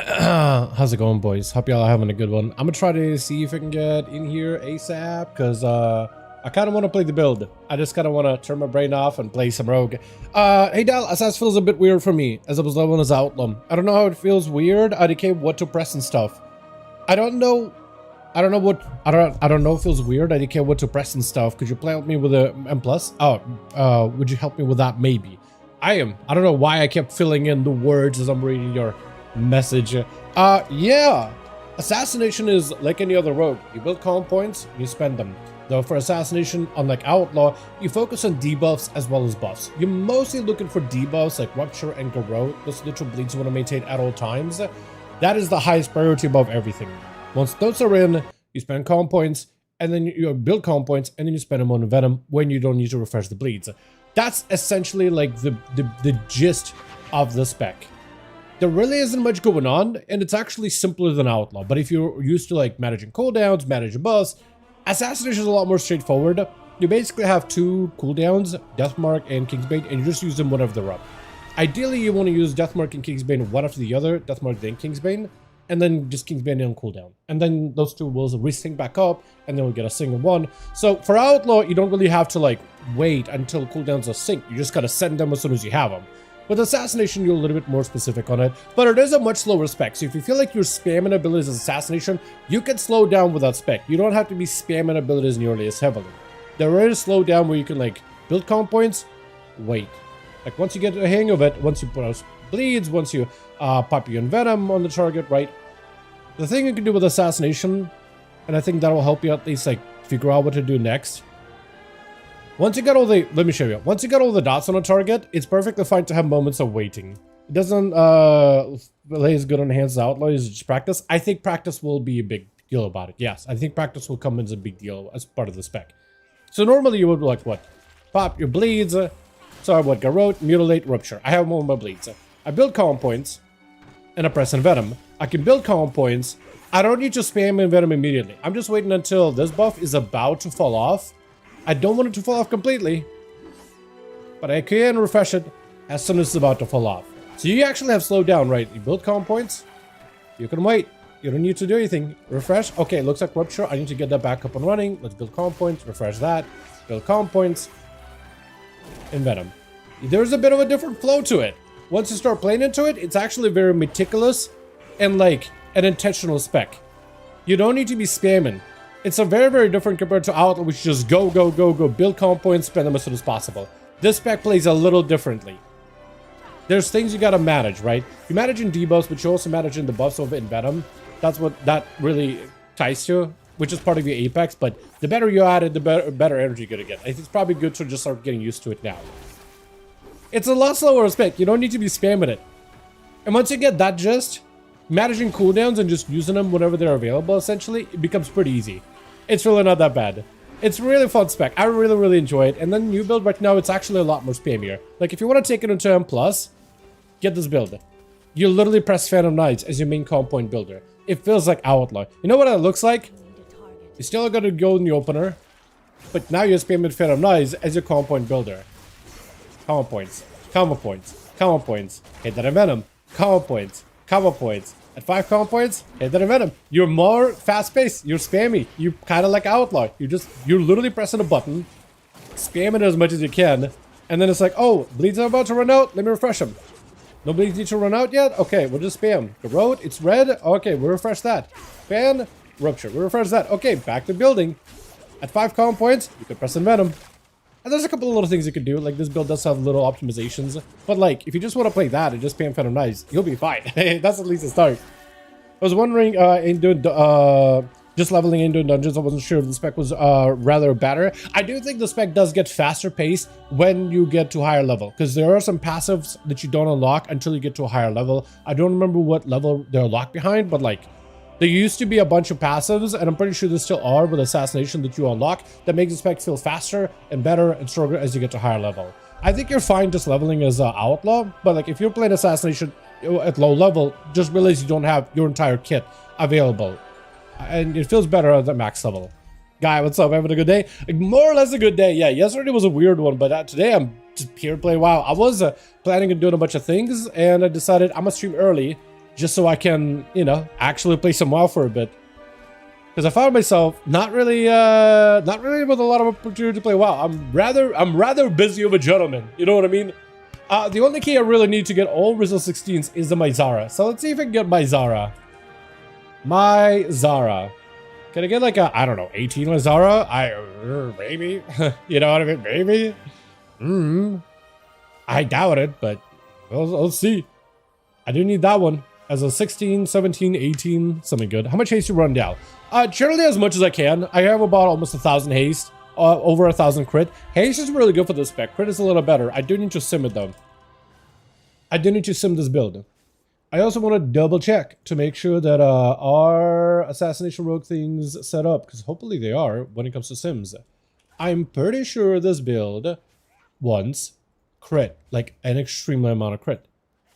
How's it going, boys? Hope y'all are having a good one. I'm gonna try to see if I can get in here ASAP, because I kind of want to play the build. I just kind of want to turn my brain off and play some rogue. Hey Dal, ASSASS feels a bit weird for me, as I was leveling as Outlaw. I don't know how it feels weird. I decay what to press and stuff. I don't know if it feels weird. I decay what to press and stuff. Could you play with me with a M+? Oh, would you help me with that? Maybe. I don't know why I kept filling in the words as I'm reading your message. Yeah. Assassination is like any other rogue. You build calm points, and you spend them. Though for Assassination, unlike Outlaw, you focus on debuffs as well as buffs. You're mostly looking for debuffs like Rupture and Garrote. Those literal bleeds you want to maintain at all times. That is the highest priority above everything. Once those are in, you spend calm points, and then you build calm points, and then you spend them on Venom when you don't need to refresh the bleeds. That's essentially like the gist of the spec. There really isn't much going on, and it's actually simpler than Outlaw. But if you're used to like managing cooldowns, managing buffs, Assassination is a lot more straightforward. You basically have two cooldowns, Deathmark and Kingsbane, and you just use them whenever they're up. Ideally, you want to use Deathmark and Kingsbane one after the other, Deathmark then Kingsbane, and then just Kingsbane on cooldown. And then those two will resync back up, and then we'll get a single one. So for Outlaw, you don't really have to like wait until cooldowns are synced. You just gotta send them as soon as you have them. With Assassination, you're a little bit more specific on it, but it is a much slower spec. So if you feel like you're spamming abilities as Assassination, you can slow down with that spec. You don't have to be spamming abilities nearly as heavily. There is a slowdown where you can like build calm points, wait. Like once you get the hang of it, once you put out bleeds, once you pop your Venom on the target, right? The thing you can do with Assassination, and I think that will help you at least like figure out what to do next. Once you got all the, let me show you. Once you got all the dots on a target, it's perfectly fine to have moments of waiting. It doesn't lay as good on hands as Outlaw as just practice. I think practice will be a big deal about it. Yes, I think practice will come in as a big deal as part of the spec. So normally you would like what? Pop your bleeds. So what? Garrote, mutilate, rupture. I have more of my bleeds. I build calm points, and I press Venom. I can build calm points. I don't need to spam Venom immediately. I'm just waiting until this buff is about to fall off. I don't want it to fall off completely, but I can refresh it as soon as it's about to fall off. So you actually have slowed down, right? You build calm points, you can wait. You don't need to do anything. Refresh. Okay, looks like Rupture. I need to get that back up and running. Let's build calm points, refresh that, build calm points, and Venom. There's a bit of a different flow to it. Once you start playing into it, it's actually very meticulous and like an intentional spec. You don't need to be spamming. It's a very, very different compared to Outlaw, which is just go, go, go, go, build calm points, spend them as soon as possible. This spec plays a little differently. There's things you gotta manage, right? You're managing debuffs, but you're also managing the buffs of it in Venom. That's what that really ties to, which is part of your Apex, but the better you at it, the better energy you're gonna get. I think it's probably good to just start getting used to it now. It's a lot slower spec. You don't need to be spamming it. And once you get that gist, managing cooldowns and just using them whenever they're available, essentially, it becomes pretty easy. It's really not that bad. It's really fun spec. I really, really enjoy it. And then new build right now, it's actually a lot more spammier. Like, if you want to take it into M+, get this build. You literally press Phantom Knights as your main calm point builder. It feels like Outlaw. You know what it looks like? You still got to go in the opener, but now you're spamming Phantom Knights as your calm point builder. Calm points. Combo points. Combo points. Hit that Venom. Combo points. Combo points. At 5 combo points, hit that Venom. You're more fast-paced. You're spammy. You kind of like Outlaw. You're literally pressing a button, spamming it as much as you can, and then it's like, oh, bleeds are about to run out. Let me refresh them. No bleeds need to run out yet? Okay, we'll just spam. The road, it's red. Okay, we'll refresh that. Fan, rupture. We'll refresh that. Okay, back to building. At 5 combo points, you can press in Venom. And there's a couple of little things you can do, like this build does have little optimizations, but like, if you just want to play that and just spam Phantom Knights, you'll be fine. That's at least a start. I was wondering, just leveling into dungeons, I wasn't sure if the spec was rather better. I do think the spec does get faster paced when you get to higher level, because there are some passives that you don't unlock until you get to a higher level. I don't remember what level they're locked behind, but like, there used to be a bunch of passives, and I'm pretty sure there still are with Assassination that you unlock that makes the spec feel faster and better and stronger as you get to higher level. I think you're fine just leveling as Outlaw, but like if you're playing Assassination at low level, just realize you don't have your entire kit available. And it feels better at the max level. Guy, what's up? Having a good day? Like, more or less a good day. Yeah, yesterday was a weird one, but today I'm just here playing WoW. I was planning on doing a bunch of things, and I decided I'm gonna stream early just so I can, you know, actually play some WoW for a bit. Because I found myself not really with a lot of opportunity to play WoW. I'm rather busy of a gentleman. You know what I mean? The only key I really need to get all Rizal 16s is the Myzara. So let's see if I can get Myzara. Myzara. Can I get like a, I don't know, 18 Myzara? Maybe. You know what I mean? Maybe. I doubt it, but we'll see. I do need that one. As a 16, 17, 18, something good. How much haste you run down? Generally as much as I can. I have about almost 1,000 haste. Over 1,000 crit. Haste is really good for this spec. Crit is a little better. I do need to sim it though. I do need to sim this build. I also want to double check to make sure that our Assassination Rogue things set up, because hopefully they are when it comes to sims. I'm pretty sure this build wants crit, like an extreme amount of crit.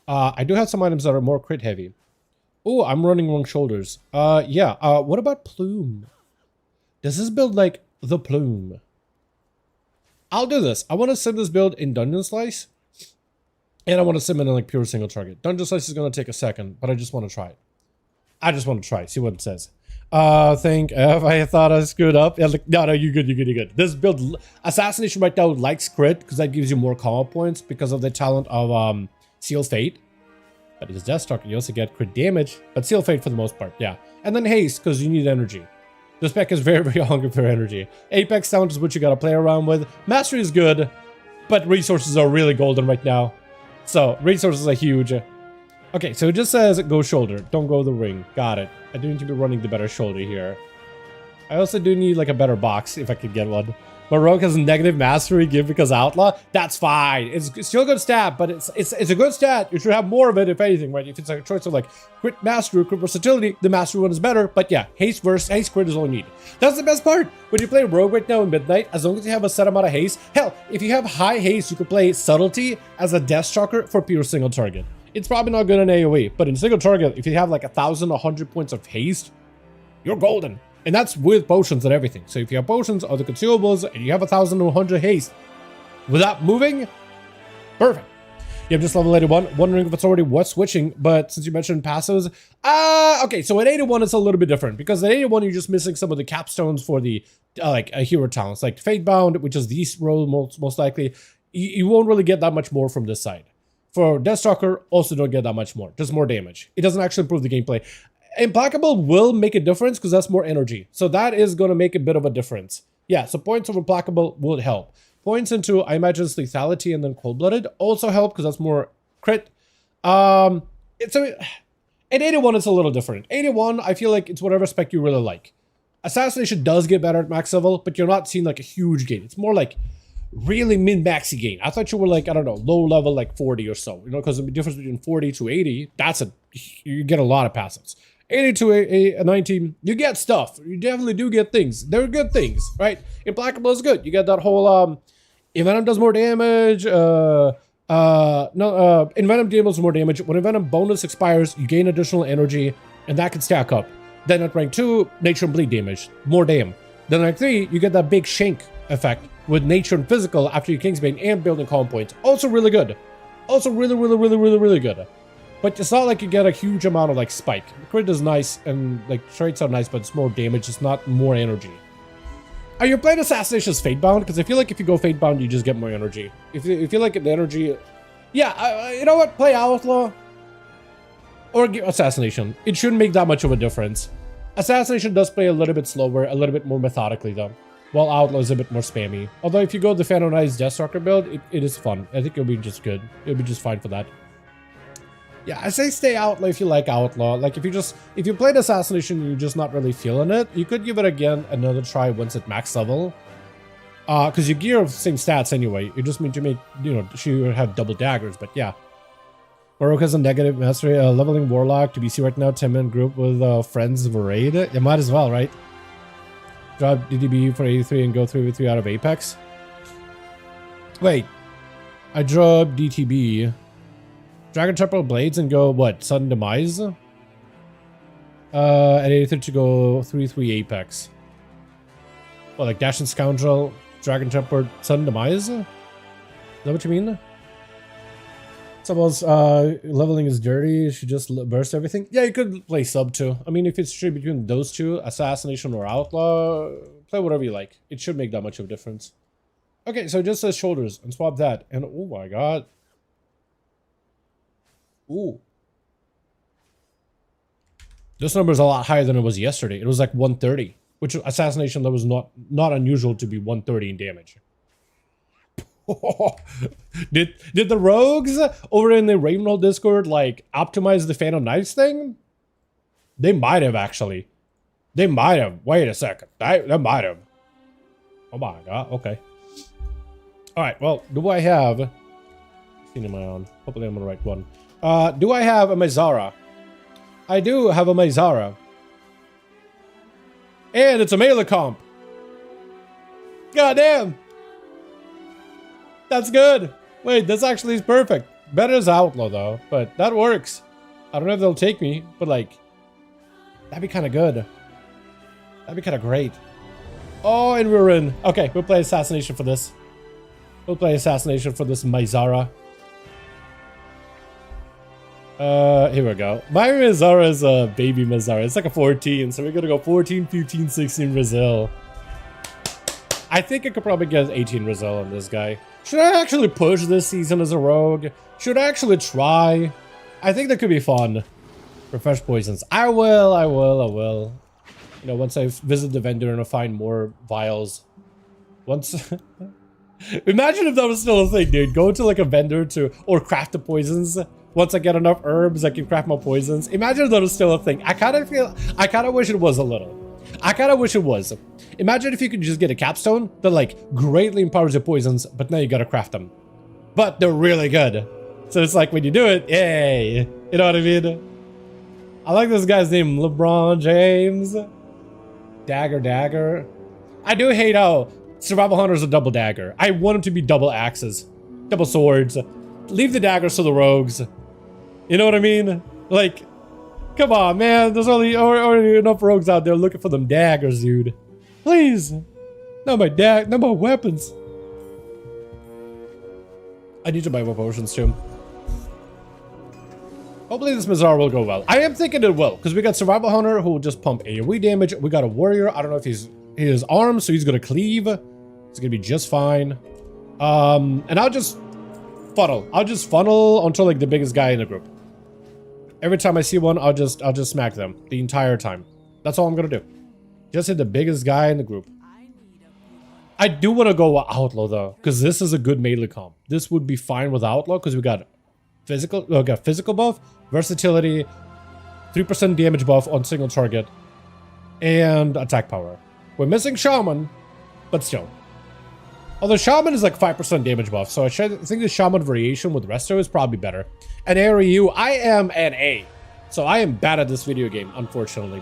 I do have some items that are more crit heavy. Oh, I'm running wrong shoulders. Yeah. What about plume? Does this build like the plume? I'll do this. I want to sim this build in Dungeon Slice. And I want to sim it in like pure single target. Dungeon Slice is going to take a second, but I just want to try it. I just want to try it, see what it says. Think if I thought I screwed up. Yeah, like, no, you're good, you're good, you're good. This build, Assassination right now likes crit, because that gives you more combo points because of the talent of Seal Fate. But it's Deathstalker, you also get crit damage, but Seal Fate for the most part, yeah. And then Haste, because you need energy. This spec is very, very hungry for energy. Apex Sound is what you gotta play around with. Mastery is good, but resources are really golden right now. So, resources are huge. Okay, so it just says go shoulder, don't go the ring. Got it. I do need to be running the better shoulder here. I also do need like a better box if I could get one. But Rogue has a negative mastery give because Outlaw. That's fine. It's still a good stat, but it's a good stat. You should have more of it if anything, right? If it's like a choice of like crit mastery or crit versatility, the mastery one is better. But yeah, haste versus haste crit is all you need. That's the best part. When you play Rogue right now in Midnight, as long as you have a set amount of haste, hell, if you have high haste, you can play subtlety as a Deathstalker for pure single target. It's probably not good in AoE, but in single target, if you have like 1,100 points of haste, you're golden. And that's with potions and everything. So if you have potions or the consumables and you have 1,100 haste without moving, perfect. You have just level 81. Wondering if it's already worth switching, but since you mentioned passives, okay, so at 81 it's a little bit different because at 81 you're just missing some of the capstones for the hero talents, like Fatebound, which is the role most likely. You won't really get that much more from this side. For Deathstalker, also don't get that much more, just more damage. It doesn't actually improve the gameplay. Implacable will make a difference because that's more energy. So that is going to make a bit of a difference. Yeah, so points of Implacable would help. Points into, I imagine, it's Lethality and then Cold-Blooded also help because that's more crit. At 81, it's a little different. 81, I feel like it's whatever spec you really like. Assassination does get better at max level, but you're not seeing like a huge gain. It's more like really min-maxy gain. I thought you were like, I don't know, low level like 40 or so. You know, because the difference between 40 to 80, you get a lot of passives. 80 to a 19, you get stuff. You definitely do get things. They're good things, right? Implacable is good. You get that whole, Envenom does more damage. Envenom deals more damage. When Envenom bonus expires, you gain additional energy, and that can stack up. Then at rank 2, Nature and Bleed damage. More damn. Then rank 3, you get that big shank effect with Nature and Physical after your Kingsbane and building calm points. Also really good. Also really good. But it's not like you get a huge amount of like spike. Crit is nice and like traits are nice, but it's more damage. It's not more energy. Are you playing Assassination as Fatebound? Because I feel like if you go Fatebound, you just get more energy. If you feel like the energy, yeah, you know what? Play Outlaw or Assassination. It shouldn't make that much of a difference. Assassination does play a little bit slower, a little bit more methodically though, while Outlaw is a bit more spammy. Although if you go the Phantomized Deathstalker build, it is fun. I think it'll be just good. It'll be just fine for that. Yeah, I say stay Outlaw if you like Outlaw. Like if you played Assassination and you're just not really feeling it, you could give it again another try once at max level. Because you gear the same stats anyway. You just need to make, you know, you have double daggers, but yeah. Baroque has a negative mastery, leveling Warlock to BC right now, 10-man group with friends of a raid. You might as well, right? Drop DDB for 83 and go 3v3 out of Apex. Wait. I drop DTB. Dragon Temporal Blades and go, what, Sudden Demise? At 83 to go 3-3 Apex. Well, like Dash and Scoundrel, Dragon Temporal, Sudden Demise? Is that what you mean? Someone's leveling is dirty. You should just burst everything. Yeah, you could play sub too. I mean, if it's straight between those two, assassination or outlaw, play whatever you like. It should make that much of a difference. Okay, so it just says shoulders and swap that. And oh my god. Ooh. This number is a lot higher than it was yesterday. It was like 130, which assassination that was not unusual to be 130 in damage. Did the rogues over in the Ravenhall Discord like optimize the Phantom Knights thing? They might have actually. They might have. Wait a second. They might have. Oh my god. Okay. All right. Well, do I have? Seen in my own. Hopefully, I'm on the right one. Do I have a Mizara? I do have a Mizara. And it's a melee comp. God damn. That's good. Wait, this actually is perfect. Better as Outlaw though, but that works. I don't know if they'll take me, but like, that'd be kind of good. That'd be kind of great. Oh, and we're in. Okay, we'll play Assassination for this. We'll play Assassination for this Mizara. Here we go. My Mizara is a baby Mizara. It's like a 14, so we're gonna go 14, 15, 16 Brazil. I think I could probably get 18 Brazil on this guy. Should I actually push this season as a rogue? Should I actually try? I think that could be fun. Refresh poisons. I will. You know, once I visit the vendor and I find more vials. Once... Imagine if that was still a thing, dude. Go to like a vendor or craft the poisons. Once I get enough herbs, I can craft my poisons. Imagine if that was still a thing. I kind of wish it was a little. I kind of wish it was. Imagine if you could just get a capstone that like greatly empowers your poisons, but now you gotta craft them. But they're really good. So it's like when you do it, yay. You know what I mean? I like this guy's name, LeBron James. Dagger. I do hate how Survival Hunter is a double dagger. I want him to be double axes. Double swords. Leave the daggers to the rogues. You know what I mean? Like, come on, man. There's already enough rogues out there looking for them daggers, dude. Please. Not my weapons. I need to buy more potions too. Hopefully this Mizar will go well. I am thinking it will, because we got Survival Hunter who will just pump AoE damage. We got a Warrior. I don't know if he has arms, so he's gonna cleave. It's gonna be just fine. And I'll just funnel. I'll just funnel until like the biggest guy in the group. Every time I see one, I'll just smack them the entire time. That's all I'm gonna do. Just hit the biggest guy in the group. I do want to go Outlaw though, because this is a good melee comp. This would be fine with Outlaw because we got physical buff, versatility, 3% damage buff on single target, and attack power. We're missing Shaman, but still. Although Shaman is like 5% damage buff, so I think the Shaman variation with Resto is probably better. And AREU, I am an A, so I am bad at this video game, unfortunately,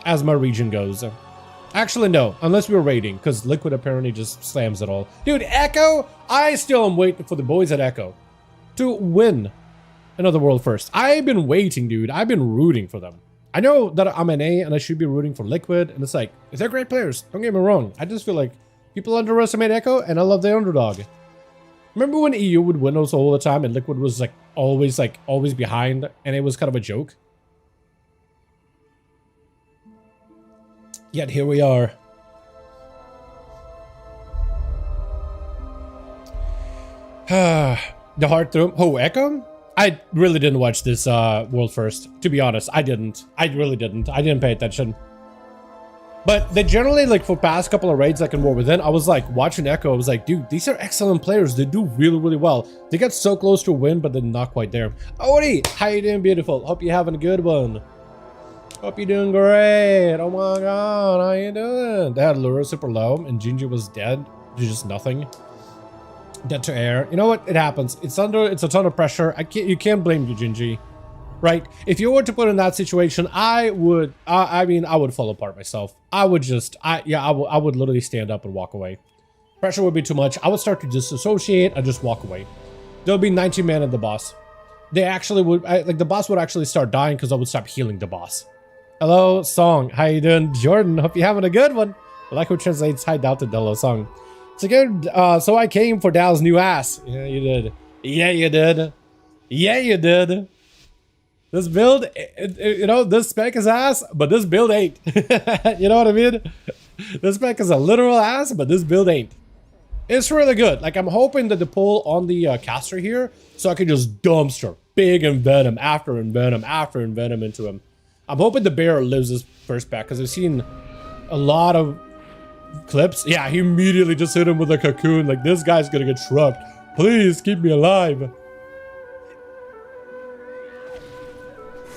as my region goes. Actually, no, unless we were raiding, because Liquid apparently just slams it all. Dude, Echo, I still am waiting for the boys at Echo to win another world first. I've been waiting, dude. I've been rooting for them. I know that I'm an A and I should be rooting for Liquid, and it's like, they're great players, don't get me wrong. I just feel like people underestimate Echo, and I love the underdog. Remember when EU would win us all the time and Liquid was like always behind, and it was kind of a joke? Yet here we are. The heart through. Oh, Echo? I really didn't watch this world first. To be honest, I didn't. I really didn't. I didn't pay attention. But they generally, like, for past couple of raids like in War Within, I was like watching Echo. I was like, dude, these are excellent players. They do really, really well. They got so close to a win, but they're not quite there. Odie, how you doing, beautiful? Hope you're having a good one. Hope you're doing great. Oh my god, how you doing? They had Lura super low, and Gingy was dead. Just nothing. Dead to air. You know what? It happens. It's a ton of pressure. You can't blame you, Gingy. Right? If you were to put in that situation, I would fall apart myself. I would literally stand up and walk away. Pressure would be too much. I would start to disassociate and just walk away. There'll be 90 men at the boss. They actually would, the boss would actually start dying because I would stop healing the boss. Hello, Song. How you doing? Jordan, hope you're having a good one. I like who translates hi down to Delo Song. So good. So I came for Dal's new ass. Yeah, you did. Yeah, you did. Yeah, you did. This build, you know, this spec is ass, but this build ain't. You know what I mean? This spec is a literal ass, but this build ain't. It's really good. Like, I'm hoping that the pull on the caster here, so I can just dumpster big Envenom after Envenom after Envenom into him. I'm hoping the bear lives this first pack, because I've seen a lot of clips. Yeah, he immediately just hit him with a cocoon. Like, this guy's gonna get shrugged. Please keep me alive.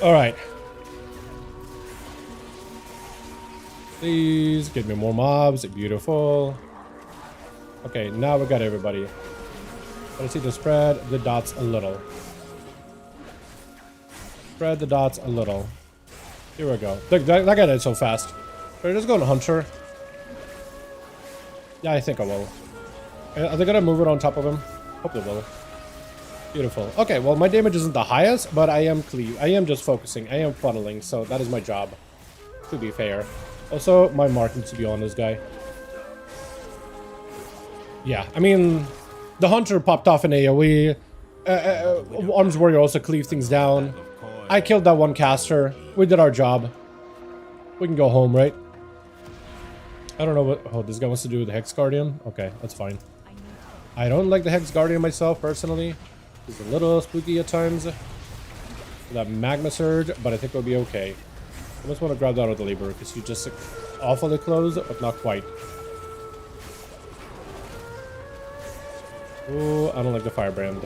All right. Please give me more mobs. Beautiful. Okay, now we got everybody. Let's see the spread the dots a little. Spread the dots a little. Here we go. Look, that guy did so fast. We're just going Hunter. Yeah, I think I will. Are they gonna move it on top of him? Hope they will. Beautiful. Okay, well, my damage isn't the highest, but I am I am just focusing. I am funneling, so that is my job. To be fair. Also, my mark needs to be on this guy. Yeah, I mean, the Hunter popped off in AoE. Arms Warrior also cleaved things down. I killed that one caster. We did our job. We can go home, right? I don't know what... Oh, this guy wants to do with the Hex Guardian? Okay, that's fine. I don't like the Hex Guardian myself, personally. He's a little spooky at times. That Magma Surge, but I think we'll be okay. I just want to grab that out of the labor, because you just awfully close, but not quite. Oh, I don't like the Firebrand.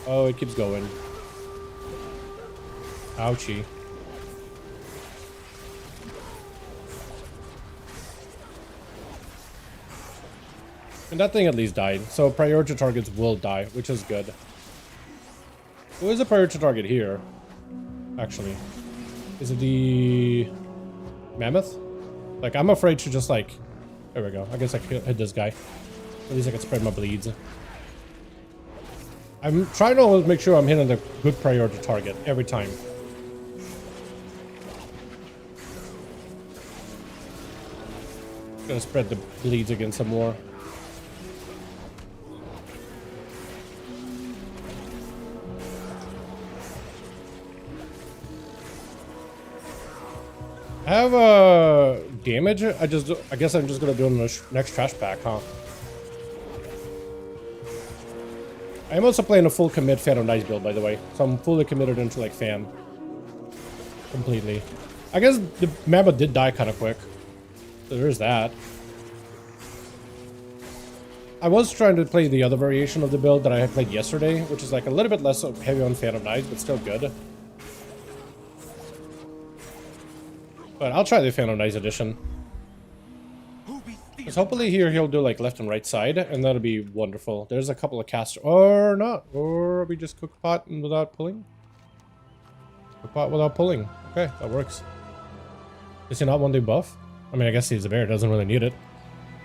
Oh, it keeps going. Ouchie. And that thing at least died, so priority targets will die, which is good. Who is a priority target here? Actually. Is it the... Mammoth? Like, I'm afraid to just, like... There we go. I guess I can hit this guy. At least I can spread my bleeds. I'm trying to always make sure I'm hitting the good priority target every time. Gonna spread the bleeds again some more. I have damage. I guess I'm just gonna do it in the next trash pack, huh? I'm also playing a full commit Phantom Knights build, by the way, so I'm fully committed into like Fan. Completely. I guess the Mammoth did die kind of quick. So there's that. I was trying to play the other variation of the build that I had played yesterday, which is like a little bit less heavy on Phantom Knights, but still good. But I'll try the Phantom Knights edition. Because hopefully here he'll do like left and right side, and that'll be wonderful. There's a couple of casters, or not, or we just cook pot without pulling. Cook pot without pulling. Okay, that works. Does he not want the buff? I mean, I guess he's a bear, doesn't really need it.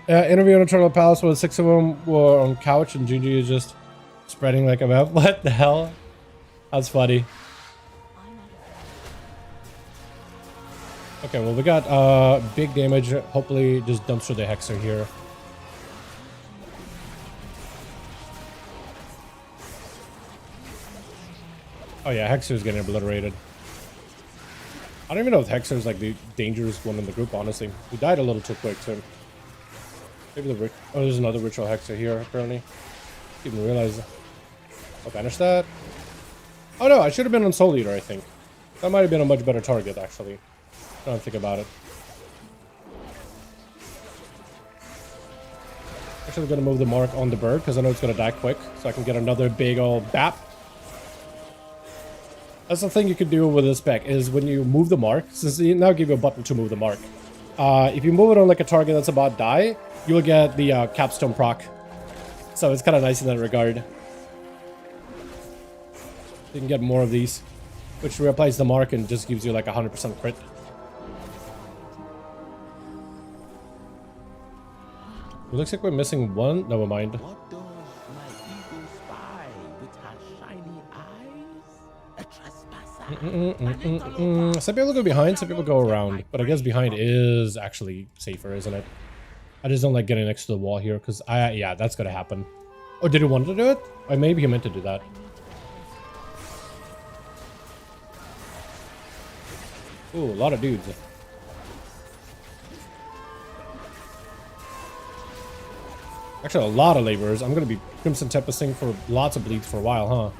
Interview in Eternal Palace where 6 of them were on couch and GG is just spreading like a map. What the hell? That's funny. Okay, well, we got big damage. Hopefully, just dumpster the Hexer here. Oh yeah, Hexer's getting obliterated. I don't even know if Hexer's like the dangerous one in the group, honestly. He died a little too quick, too. Maybe the... Oh, there's another ritual Hexer here, apparently. Didn't realize. I'll banish that. Oh no, I should have been on Soul Eater, I think. That might have been a much better target, actually. I don't think about it. Actually, I'm gonna move the mark on the bird because I know it's gonna die quick, so I can get another big old bap. That's the thing you can do with this spec is when you move the mark, since they now give you a button to move the mark. If you move it on like a target that's about die, you'll get the capstone proc. So it's kind of nice in that regard. You can get more of these, which reapplies the mark and just gives you like 100% crit. It looks like we're missing one. Never mind. What does my eagle spy with her shiny eyes? A trespasser. Some people go behind, some people go around. But I guess behind is actually safer, isn't it? I just don't like getting next to the wall here because yeah, that's gonna happen. Or did he want to do it? Or maybe he meant to do that. Ooh, a lot of dudes. Actually, a lot of laborers. I'm gonna be Crimson Tempesting for lots of bleeds for a while, huh?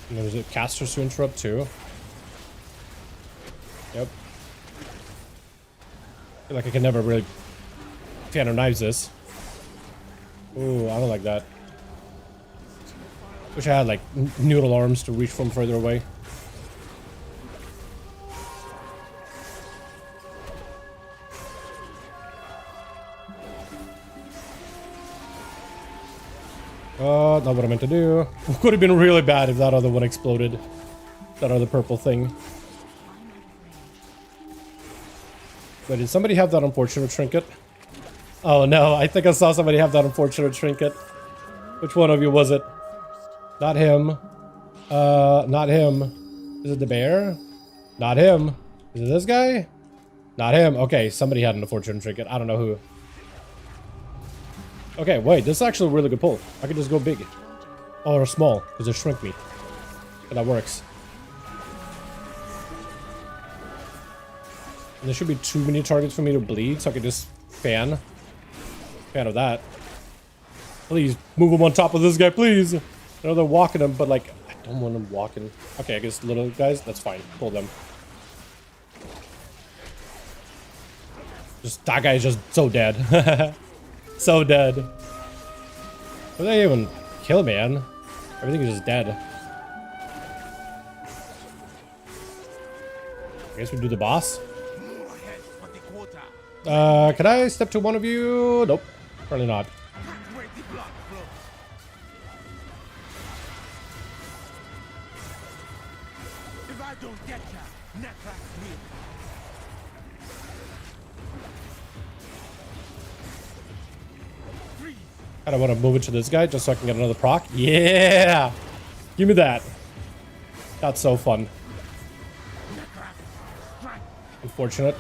And there's a casters to interrupt too. Yep. I feel like I can never really piano knives this. Ooh, I don't like that. Wish I had like noodle arms to reach from further away. Not what I meant to do. Could have been really bad if that other one exploded. That other purple thing. But did somebody have that unfortunate trinket? Oh no, I think I saw somebody have that unfortunate trinket. Which one of you was it? Not him. Not him. Is it the bear? Not him. Is it this guy? Not him. Okay, somebody had an unfortunate trinket. I don't know who. Okay, wait, this is actually a really good pull. I could just go big. Or small, because it shrink me. But that works. And there should be too many targets for me to bleed, so I could just fan. Fan of that. Please, move him on top of this guy, please! I know they're walking him, but like, I don't want them walking. Okay, I guess little guys, that's fine. Pull them. Just, that guy is just so dead. So dead. But they even kill, man. Everything is just dead. I guess we do the boss. Can I step to one of you? Nope. Probably not. If I don't get ya, never me. I don't want to move it to this guy just so I can get another proc. Yeah! Give me that. That's so fun. Unfortunate.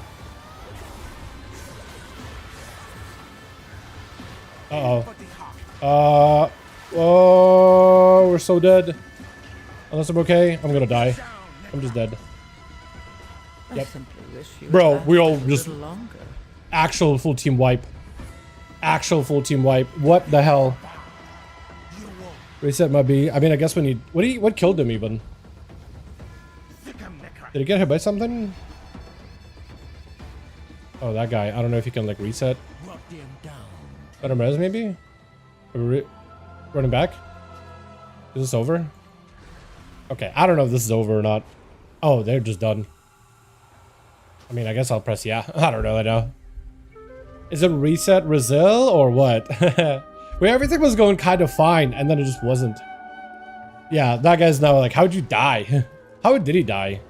Uh-oh. Oh, we're so dead. Unless I'm okay, I'm gonna die. I'm just dead. Yep. Bro, we all just... Actual full team wipe. Actual full team wipe. What the hell? Reset my B. I mean, I guess we need... What killed him even? Did he get hit by something? Oh, that guy. I don't know if he can like reset. Let him res maybe? Are we running back? Is this over? Okay, I don't know if this is over or not. Oh, they're just done. I mean, I guess I'll press yeah. I don't really know. Is it reset Brazil or what? Where everything was going kind of fine and then it just wasn't. Yeah, that guy's now like, how'd you die? How did he die?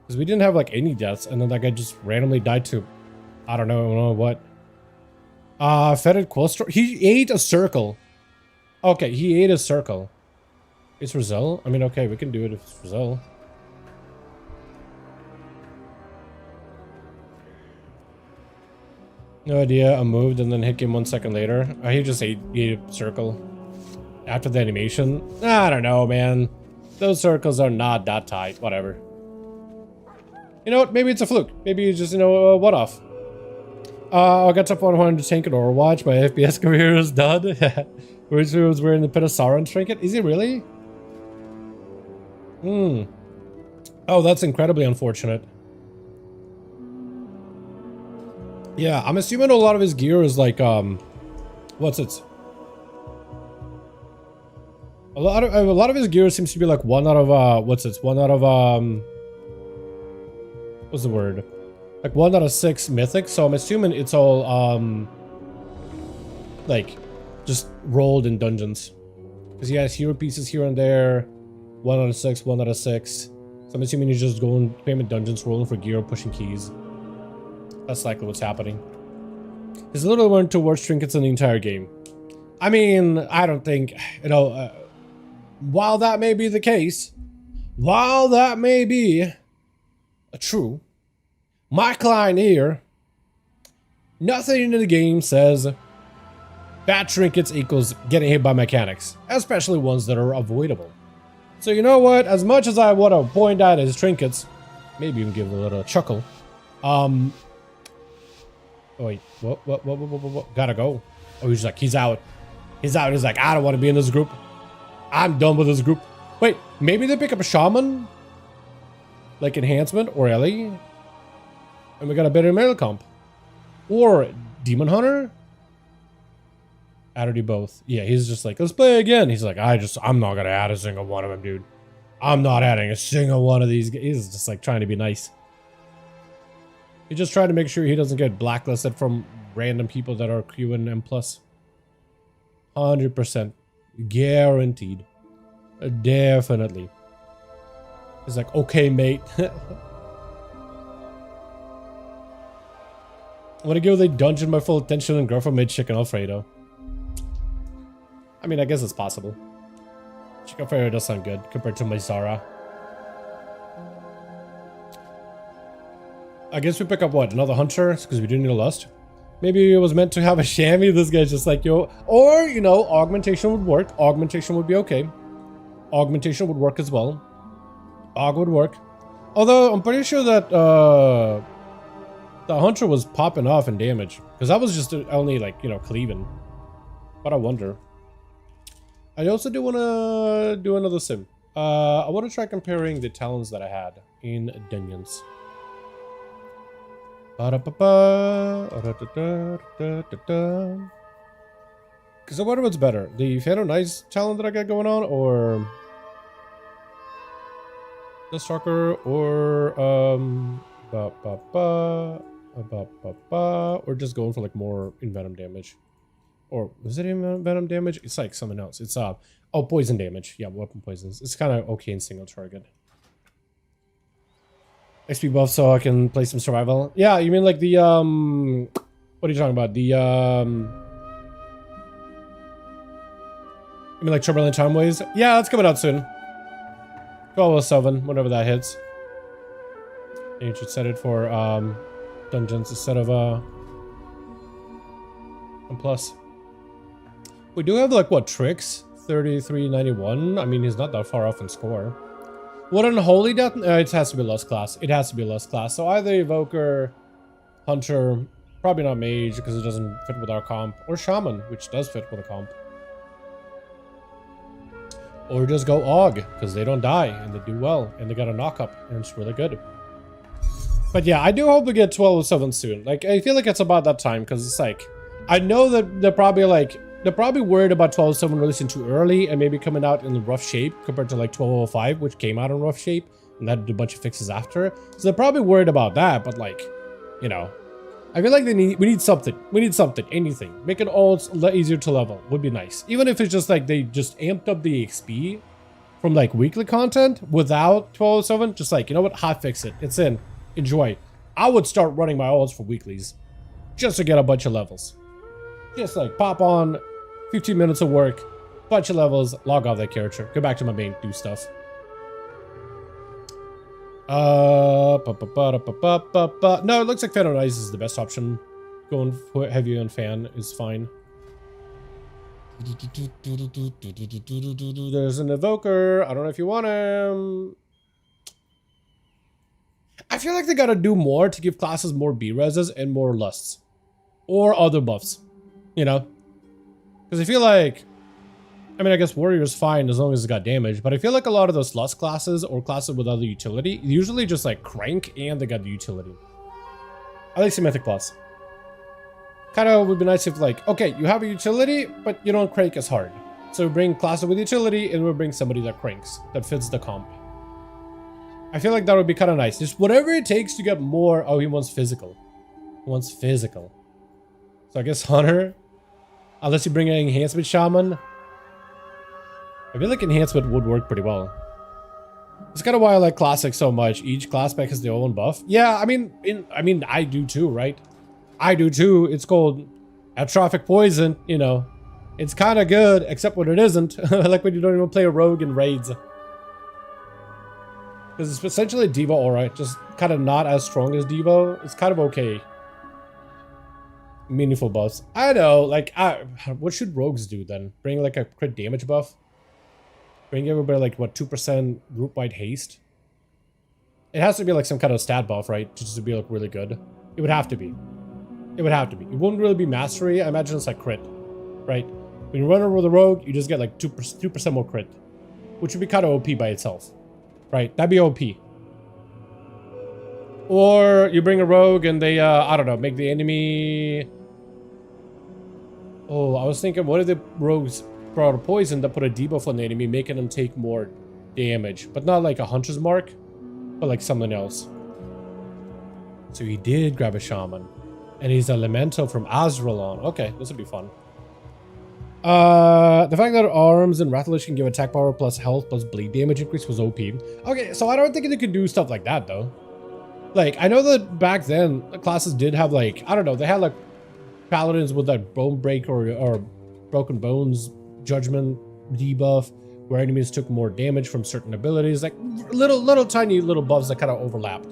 Because we didn't have like any deaths and then that guy just randomly died to, I don't know what. Fetid Quilstro. He ate a circle. Okay, he ate a circle. It's Brazil? I mean, okay, we can do it if it's Brazil. No idea. I moved and then hit game 1 second later. He just ate a circle. After the animation? I don't know, man. Those circles are not that tight. Whatever. You know what? Maybe it's a fluke. Maybe it's just, you know, a what-off. I got top 100 tank in Overwatch. My FPS career is done. Which was wearing the Dalaran trinket. Is he really? Hmm. Oh, that's incredibly unfortunate. Yeah, I'm assuming a lot of his gear is like, what's it? A lot of his gear seems to be like one out of, what's it? One out of, what's the word? Like 1 out of 6 mythic, so I'm assuming it's all, like, just rolled in dungeons. Because he has hero pieces here and there. 1 out of 6, 1 out of 6. So I'm assuming he's just going payment dungeons, rolling for gear, pushing keys. That's likely what's happening. He's literally learned 2 worst trinkets in the entire game. I mean, I don't think, you know, while that may be the case, while that may be, True. My client here, nothing in the game says bad trinkets equals getting hit by mechanics, especially ones that are avoidable. So you know what? As much as I want to point out his trinkets, maybe even give a little chuckle. Oh wait, what? Gotta go. Oh, he's like, he's out. He's out. He's like, I don't want to be in this group. I'm done with this group. Wait, maybe they pick up a shaman, like enhancement or Ellie, and we got a better melee comp, or demon hunter. Add or do both. Yeah, he's just like, let's play again. He's like, I'm not gonna add a single one of them, dude. I'm not adding a single one of these. He's just like trying to be nice. He's just trying to make sure he doesn't get blacklisted from random people that are queuing M+. 100%. Guaranteed. Definitely. He's like, okay, mate. I want to give the dungeon my full attention and girlfriend made chicken Alfredo. I mean, I guess it's possible. Chicken Alfredo does sound good compared to my Zara. I guess we pick up what? Another hunter? Because we do need a lust. Maybe it was meant to have a chamois. This guy's just like, yo. Or, you know, augmentation would work. Augmentation would be okay. Augmentation would work as well. Aug would work. Although, I'm pretty sure that the hunter was popping off in damage. Because that was just only, like, you know, cleaving. But I wonder. I also do want to do another sim. I want to try comparing the talents that I had in dungeons. Because I wonder what's better, the Phantom Nice talent that I got going on, or the Stalker, or or just going for like more Envenom damage. Or was it Envenom damage? It's like something else. It's oh, poison damage. Yeah, weapon poisons. It's kind of okay in single target. XP buff so I can play some survival. Yeah, you mean like the what are you talking about? The you mean like Turbulent Timeways? Yeah, that's coming out soon. 1207, whenever that hits. And you should set it for dungeons instead of plus. We do have like what, Tricks 3391. I mean, he's not that far off in score. What Unholy Death? It has to be Lust class. It has to be Lust class. So either Evoker, Hunter, probably not Mage because it doesn't fit with our comp, or Shaman, which does fit with a comp. Or just go Aug because they don't die and they do well and they got a knock up and it's really good. But yeah, I do hope we get 1207 soon. Like, I feel like it's about that time because it's like, I know that they're probably worried about 1207 releasing too early and maybe coming out in the rough shape compared to like 1205, which came out in rough shape and that did a bunch of fixes after. So they're probably worried about that, but like, you know, I feel like we need something. We need something, anything. Make it all easier to level would be nice. Even if it's just like they just amped up the XP from like weekly content without 1207, just like, you know what, hotfix it. It's in. Enjoy. I would start running my ults for weeklies just to get a bunch of levels. Just like pop on 15 minutes of work, bunch of levels, log off that character, go back to my main, do stuff. No, it looks like Phantom Ice is the best option. Going heavy on fan is fine. There's an Evoker. I don't know if you want him. I feel like they gotta do more to give classes more B-reses and more lusts. Or other buffs. You know? Because I feel like, I mean, I guess Warrior's fine as long as it's got damage, but I feel like a lot of those lust classes or classes with other utility usually just like crank and they got the utility. I like Mythic Plus. Kind of would be nice if like, okay, you have a utility, but you don't crank as hard. So we bring classes with utility and we bring somebody that cranks, that fits the comp. I feel like that would be kind of nice. Just whatever it takes to get more. Oh, he wants physical. He wants physical. So I guess Hunter. Unless you bring an enhancement shaman. I feel like enhancement would work pretty well. It's kind of why I like classic so much. Each class spec has their own buff. Yeah, I mean, I do too, right? I do too. It's called atrophic poison, you know. It's kind of good, except when it isn't. Like when you don't even play a rogue in raids. Because it's essentially Devo Aura, just kind of not as strong as Devo. It's kind of okay. Meaningful buffs. I know, like, what should rogues do then? Bring like a crit damage buff? Bring everybody like, what, 2% group-wide haste? It has to be like some kind of stat buff, right? Just to be like really good. It would have to be. It would have to be. It wouldn't really be mastery. I imagine it's like crit, right? When you run over the rogue, you just get like 2% more crit, which would be kind of OP by itself, right? That'd be OP. Or you bring a rogue and they, I don't know, make the enemy... Oh, I was thinking, what if the rogues brought a poison that put a debuff on the enemy, making them take more damage? But not like a hunter's mark, but like something else. So he did grab a shaman. And he's a Elemental from Azralon. Okay, this would be fun. The fact that arms and Rathalish can give attack power plus health plus bleed damage increase was OP. Okay, so I don't think they could do stuff like that though. Like, I know that back then, the classes did have like, I don't know, they had like paladins with like bone break or broken bones judgment debuff, where enemies took more damage from certain abilities, like little tiny little buffs that kind of overlapped,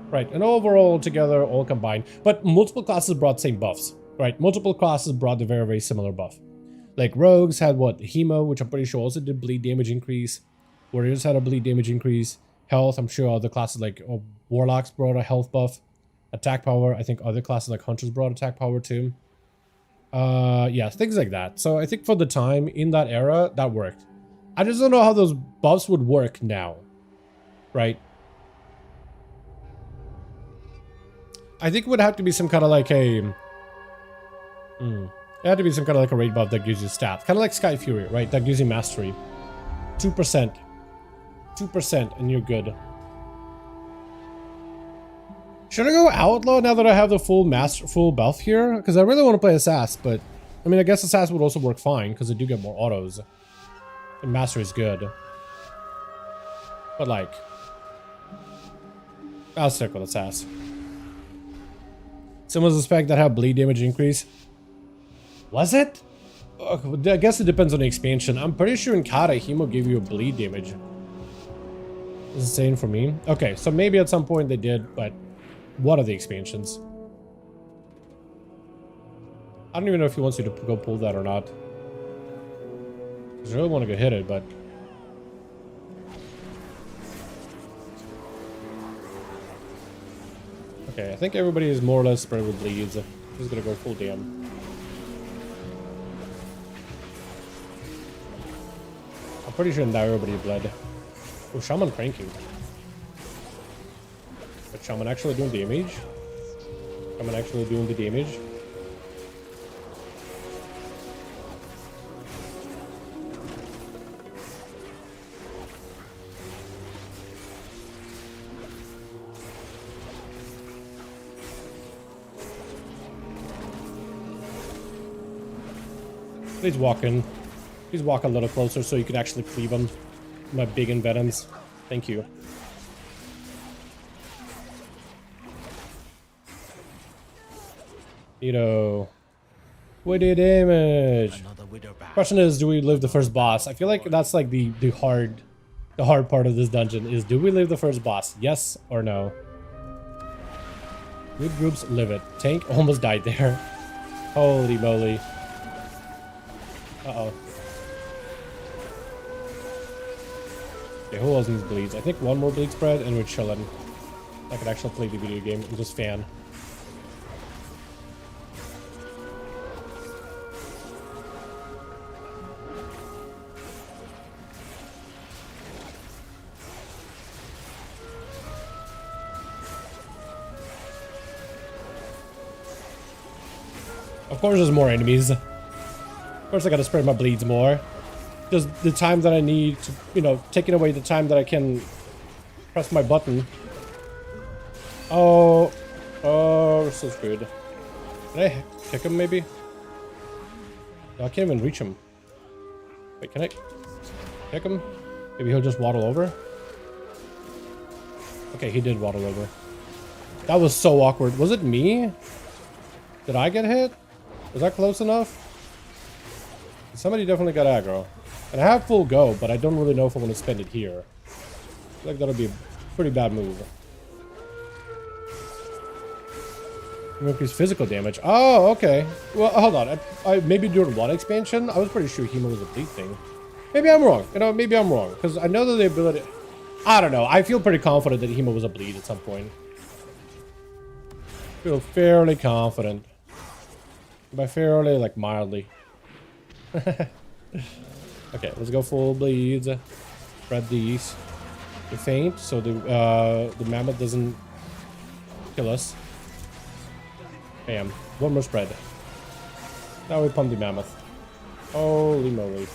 right? And overall together, all combined, but multiple classes brought same buffs, right? Multiple classes brought the very similar buff. Like rogues had what, Hemo, which I'm pretty sure also did bleed damage increase. Warriors had a bleed damage increase. Health, I'm sure other classes like warlocks brought a health buff. Attack power, I think other classes like hunters brought attack power too. Yeah, things like that. So I think for the time in that era, that worked. I just don't know how those buffs would work now, right? I think it would have to be some kind of like a... it had to be some kind of like a raid buff that gives you stats. Kind of like Sky Fury, right? That gives you mastery. 2%. 2% and you're good. Should I go Outlaw now that I have the full buff here? Because I really want to play Assass, but... I mean, I guess Assass would also work fine, because I do get more autos. And Mastery is good. But like... I'll stick with Assass. Someone's a spec that had bleed damage increase. Was it? I guess it depends on the expansion. I'm pretty sure in Kata, Hemo gave you a bleed damage. Is it same for me? Okay, so maybe at some point they did, but... What are the expansions? I don't even know if he wants you to go pull that or not. I really want to go hit it, but... Okay, I think everybody is more or less spread with bleeds. I'm just gonna go full damn. I'm pretty sure now everybody bled. Oh, Shaman cranking. But Shaman actually doing damage? Shaman actually doing the damage? Please walk in. Please walk a little closer so you can actually cleave them. My big envenoms. Thank you. Widow damage. Question is, do we live the first boss? I feel like that's like the hard part of this dungeon is, do we live the first boss? Yes or no? Good groups live it. Tank almost died there. Holy moly. Uh-oh. Okay, who else needs bleeds? I think one more bleed spread and we're chilling. I could actually play the video game and just fan. Of course there's more enemies. Of course I gotta spread my bleeds more. Just the time that I need to, you know, taking away the time that I can press my button. Oh, this is good. Can I kick him maybe? No, I can't even reach him. Wait, can I kick him? Maybe he'll just waddle over. Okay, he did waddle over. That was so awkward. Was it me? Did I get hit? Was that close enough? Somebody definitely got aggro. And I have full go, but I don't really know if I want to spend it here. I feel like that'll be Pretty bad move. Increase physical damage. Oh, okay. Well, hold on. I maybe during one expansion, I was pretty sure Hemo was a bleed thing. Maybe I'm wrong. You know, maybe I'm wrong. Because I know that the ability... I don't know. I feel pretty confident that Hemo was a bleed at some point. Feel fairly confident. By fairly, like mildly. Okay, let's go full bleeds. Spread these. They faint, so the mammoth doesn't kill us. Bam. One more spread. Now we pump the mammoth. Holy moly.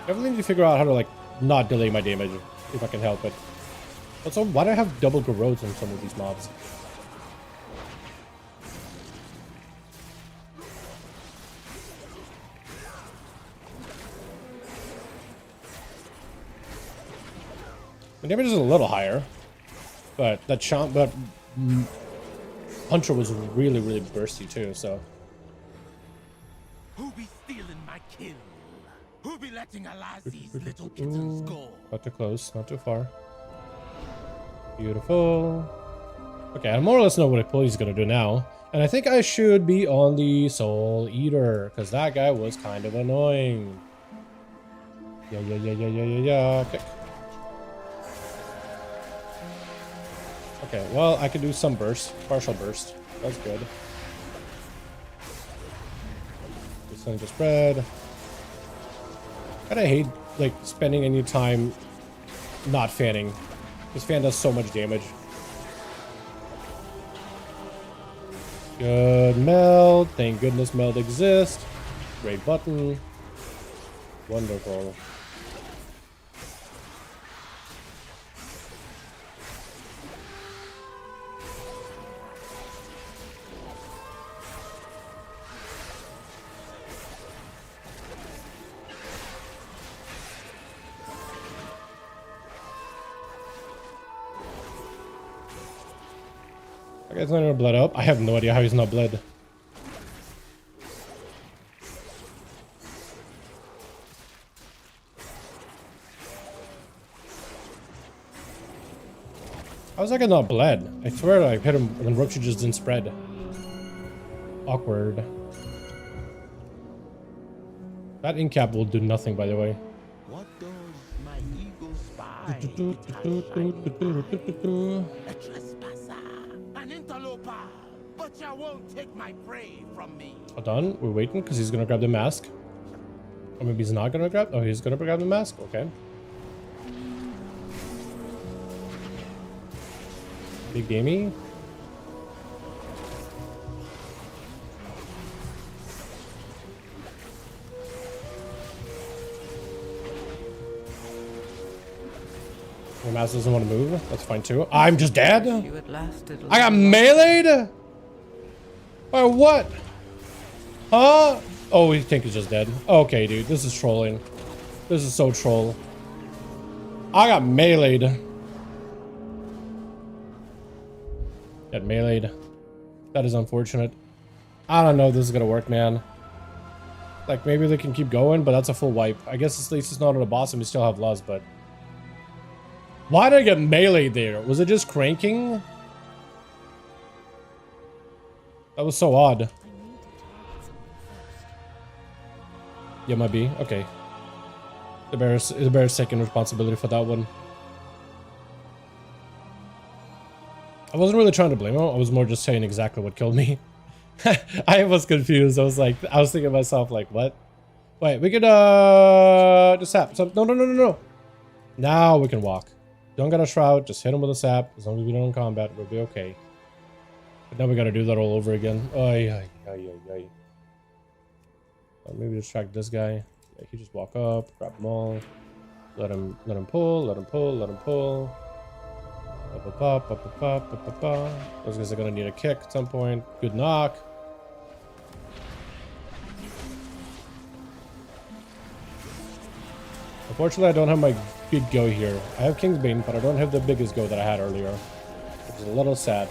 Definitely need to figure out how to, like, not delay my damage, if I can help it. Also, why do I have double garrotes on some of these mobs? My damage is a little higher, but that Puncher was really, really bursty too, so. Who be stealing my kill? Who be letting these little kittens go? Not too close, not too far. Beautiful. Okay, I more or less know what he's gonna do now. And I think I should be on the Soul Eater, because that guy was kind of annoying. Yeah. Okay. Okay, well, I could do some burst. Partial burst. That's good. Send the spread. I hate, like, spending any time not fanning. This fan does so much damage. Good meld. Thank goodness meld exists. Great button. Wonderful. That guy's not gonna blood up. I have no idea how he's not bled. How was that guy not bled? I swear I hit him and then Roxy just didn't spread. Awkward. That incap will do nothing, by the way. What does my eagle spy? A trespasser, an interloper, but you won't take my prey from me. Hold on, we're waiting because he's gonna grab the mask. Or maybe he's not gonna grab. Oh, he's gonna grab the mask. Okay. Big gamey. The mouse doesn't want to move. That's fine too. I'm just dead. I got meleeed. Or what? Huh? Oh, we think he's just dead. Okay, dude. This is trolling. This is so troll. I got meleeed. Got meleeed. That is unfortunate. I don't know if this is gonna work, man. Like, maybe they can keep going, but that's a full wipe. I guess at least it's not on the boss and we still have Luz, but... Why did I get meleeed there? Was it just cranking? That was so odd. Yeah, might be. Okay. The bear's taking responsibility for that one. I wasn't really trying to blame him. I was more just saying exactly what killed me. I was confused. I was thinking to myself, like, what? Wait, we could, just sap. So, no. Now we can walk. Don't got a shroud. Just hit him with a sap. As long as we don't in combat, we'll be okay. But now we gotta do that all over again. Ay. Maybe distract this guy. Yeah, he just walk up, grab them all. Let him pull. Those guys are gonna need a kick at some point. Good knock. Unfortunately, I don't have my big go here. I have Kingsbane, but I don't have the biggest go that I had earlier, which is a little sad.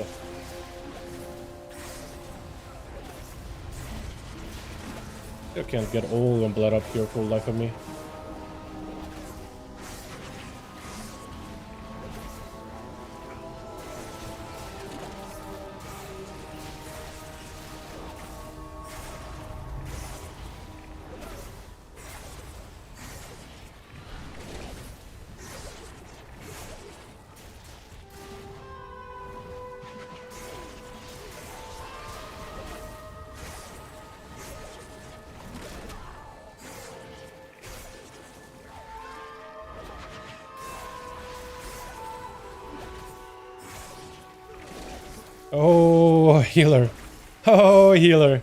I can't get old and bled up here for the life of me. Oh, healer. Oh, healer.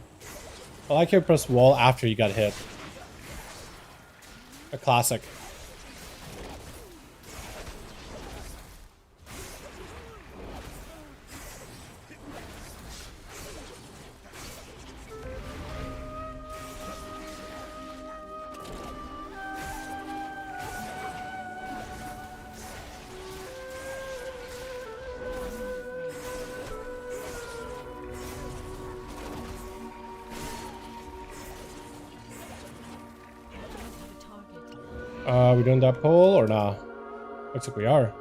I like how you press wall after you got hit. A classic. We doing that pull or nah? Looks like we are.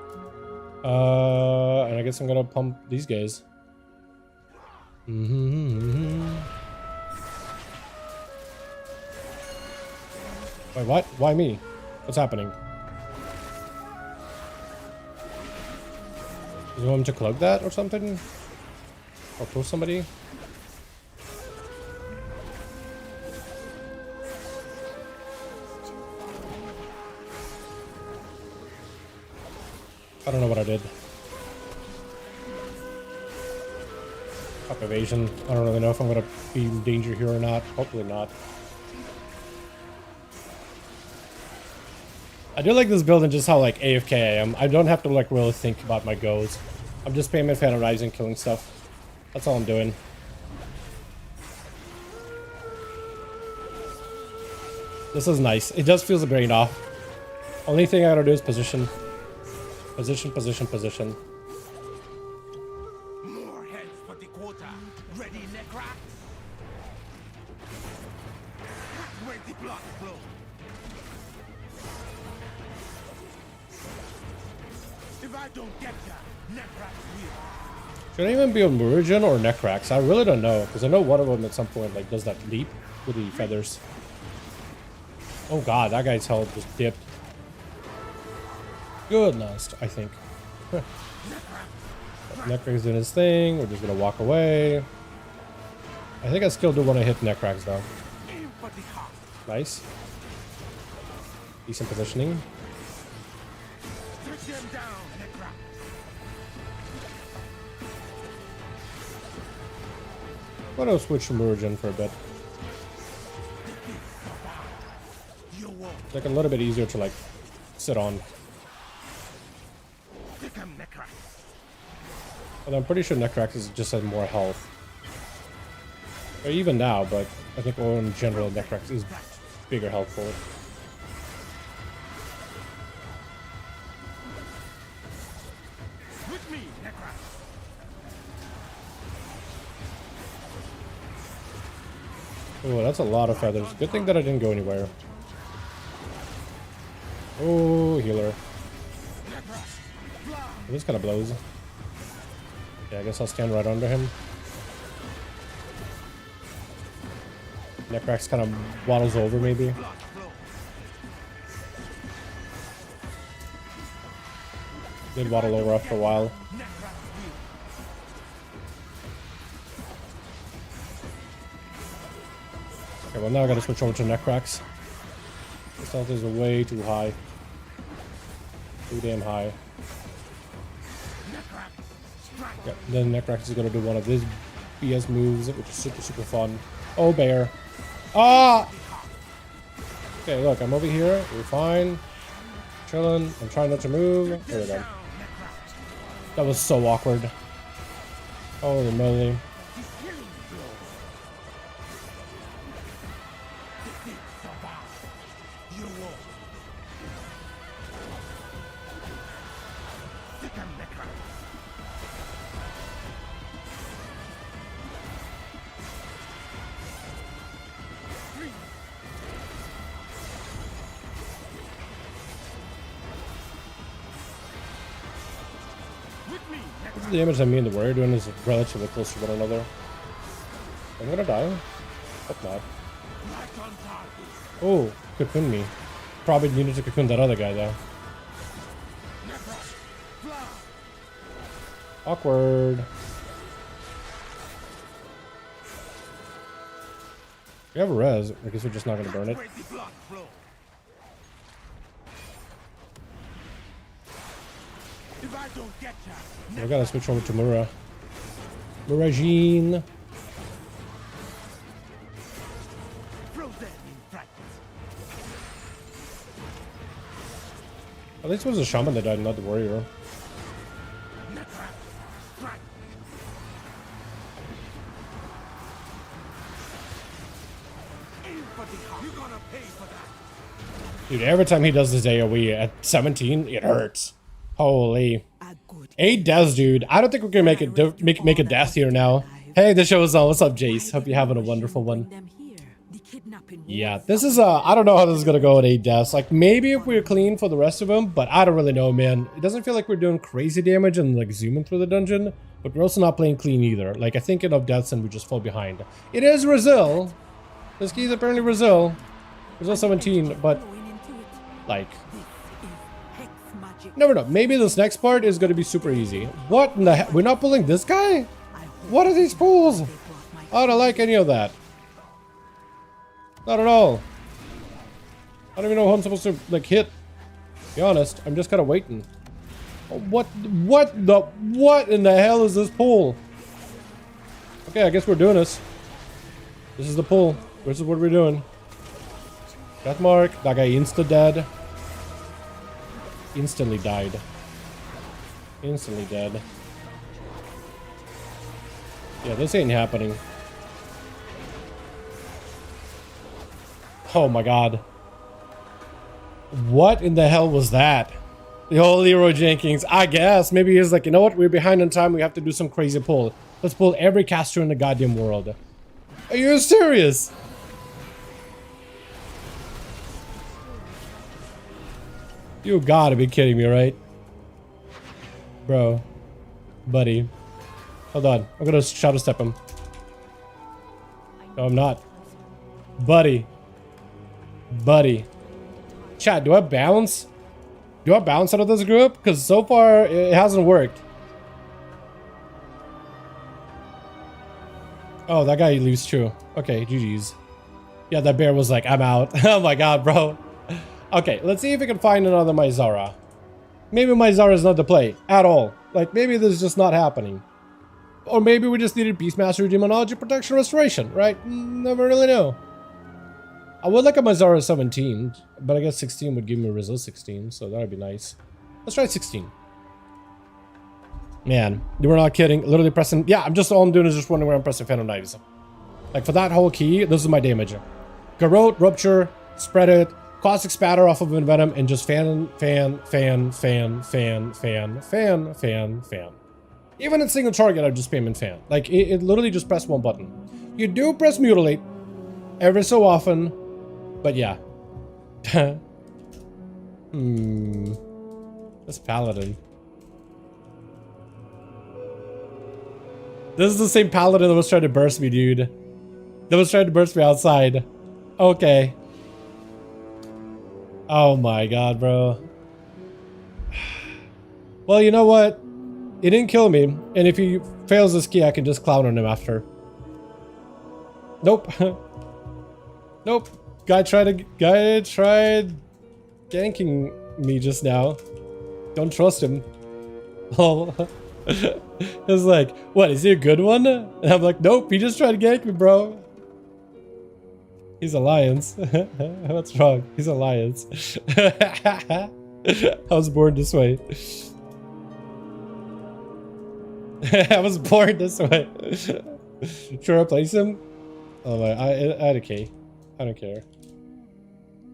And I guess I'm gonna pump these guys. Wait, what? Why me? What's happening? Do you want me to cloak that or something? Or pull somebody? I don't know what I did. Up evasion. I don't really know if I'm gonna be in danger here or not. Hopefully not. I do like this build and just how like AFK I am. I don't have to like really think about my goals. I'm just paying my fan of rising, killing stuff. That's all I'm doing. This is nice. It just feels the brain off. Only thing I gotta do is position. Position, position, position. More heads for the quarter. Ready, Necra? Where the blood flow. If I don't get ya, Necra will. Should I even be a Murigen or Necrax? I really don't know, because I know one of them at some point like does that leap with the feathers. Oh god, that guy's health just dipped. Good last, I think. Necrax doing his thing. We're just gonna walk away. I think I still do want to hit Necrax though. Nice. Decent positioning. I'm gonna switch to Murigen for a bit. It's like a little bit easier to like sit on. And I'm pretty sure Necrax is just has more health. Or even now, but I think in general Necrax is bigger health for it. With me, Necrax. Oh, that's a lot of feathers. Good thing that I didn't go anywhere. Oh, healer. This kind of blows. Yeah, I guess I'll stand right under him. Necrax kind of waddles over, maybe. Did waddle over after a while. Okay, well now I gotta switch over to Necrax. This health is way too high. Too damn high. Yeah, then Necrax is gonna do one of his BS moves, which is super, super fun. Oh, bear. Ah! Okay, look, I'm over here. We're fine. Chilling. I'm trying not to move. There we go. That was so awkward. Holy moly. the damage that me and the warrior doing is relatively close to one another. I'm gonna die. Hope not. Oh, cocoon me. Probably needed to cocoon that other guy though. Awkward. We have a res. I guess we're just not gonna burn it. We gotta switch over to Mura. Murajin. At least it was a shaman that died, not the warrior. Dude, every time he does his AoE at 17, it hurts. Holy. 8 deaths, dude. I don't think we're gonna make it make a death here now. Hey, the show is on. What's up, Jace? Hope you're having a wonderful one. Yeah, this is I don't know how this is gonna go at 8 deaths. Like, maybe if we're clean for the rest of them, but I don't really know, man. It doesn't feel like we're doing crazy damage and like zooming through the dungeon, but we're also not playing clean either. Like, I think enough deaths and we just fall behind. It is Brazil. This key is apparently Brazil. Brazil 17, but like, never know. Maybe this next part is gonna be super easy. What in the heck? We're not pulling this guy? What are these pulls? I don't like any of that. Not at all. I don't even know who I'm supposed to like hit. Be honest, I'm just kind of waiting. Oh, what in the hell is this pull? Okay, I guess we're doing this. This is the pull. This is what we're doing. Death mark. That guy insta dead. Instantly died. Instantly dead. Yeah, this ain't happening. Oh my god. What in the hell was that? The whole Leroy Jenkins. I guess. Maybe he's like, you know what? We're behind on time. We have to do some crazy pull. Let's pull every caster in the goddamn world. Are you serious? You gotta be kidding me, right? Bro. Buddy. Hold on. I'm gonna shadow step him. No, I'm not. Buddy. Buddy. Chat, do I bounce? Do I bounce out of this group? Because so far, it hasn't worked. Oh, that guy leaves too. Okay, GG's. Yeah, that bear was like, I'm out. Oh my god, bro. Okay, let's see if we can find another Myzara. Maybe Myzara is not the play at all. Like, maybe this is just not happening. Or maybe we just needed Beast Mastery, Demonology, Protection, Restoration, right? Never really know. I would like a Myzara 17, but I guess 16 would give me a Resist 16, so that would be nice. Let's try 16. Man, you were not kidding. Literally pressing... Yeah, all I'm doing is just wondering where I'm pressing Phantom Knives. Like, for that whole key, this is my damage. Garrote, Rupture, Spread It, Caustic Spatter off of Envenom, and just fan. Even in single target, I just spam and fan. Like, it literally just press one button. You do press Mutilate every so often, but yeah. This Paladin. This is the same Paladin that was trying to burst me, dude. That was trying to burst me outside. Okay. Oh my god, bro. Well, you know what? He didn't kill me, and if he fails this key, I can just clown on him after. Nope. Nope. Guy tried ganking me just now. Don't trust him. Oh. It's like, what, is he a good one? And I'm like, nope, he just tried to gank me, bro. He's Alliance. What's wrong? He's Alliance. I was born this way. I was born this way. Should I replace him? Oh my, I okay. I don't care.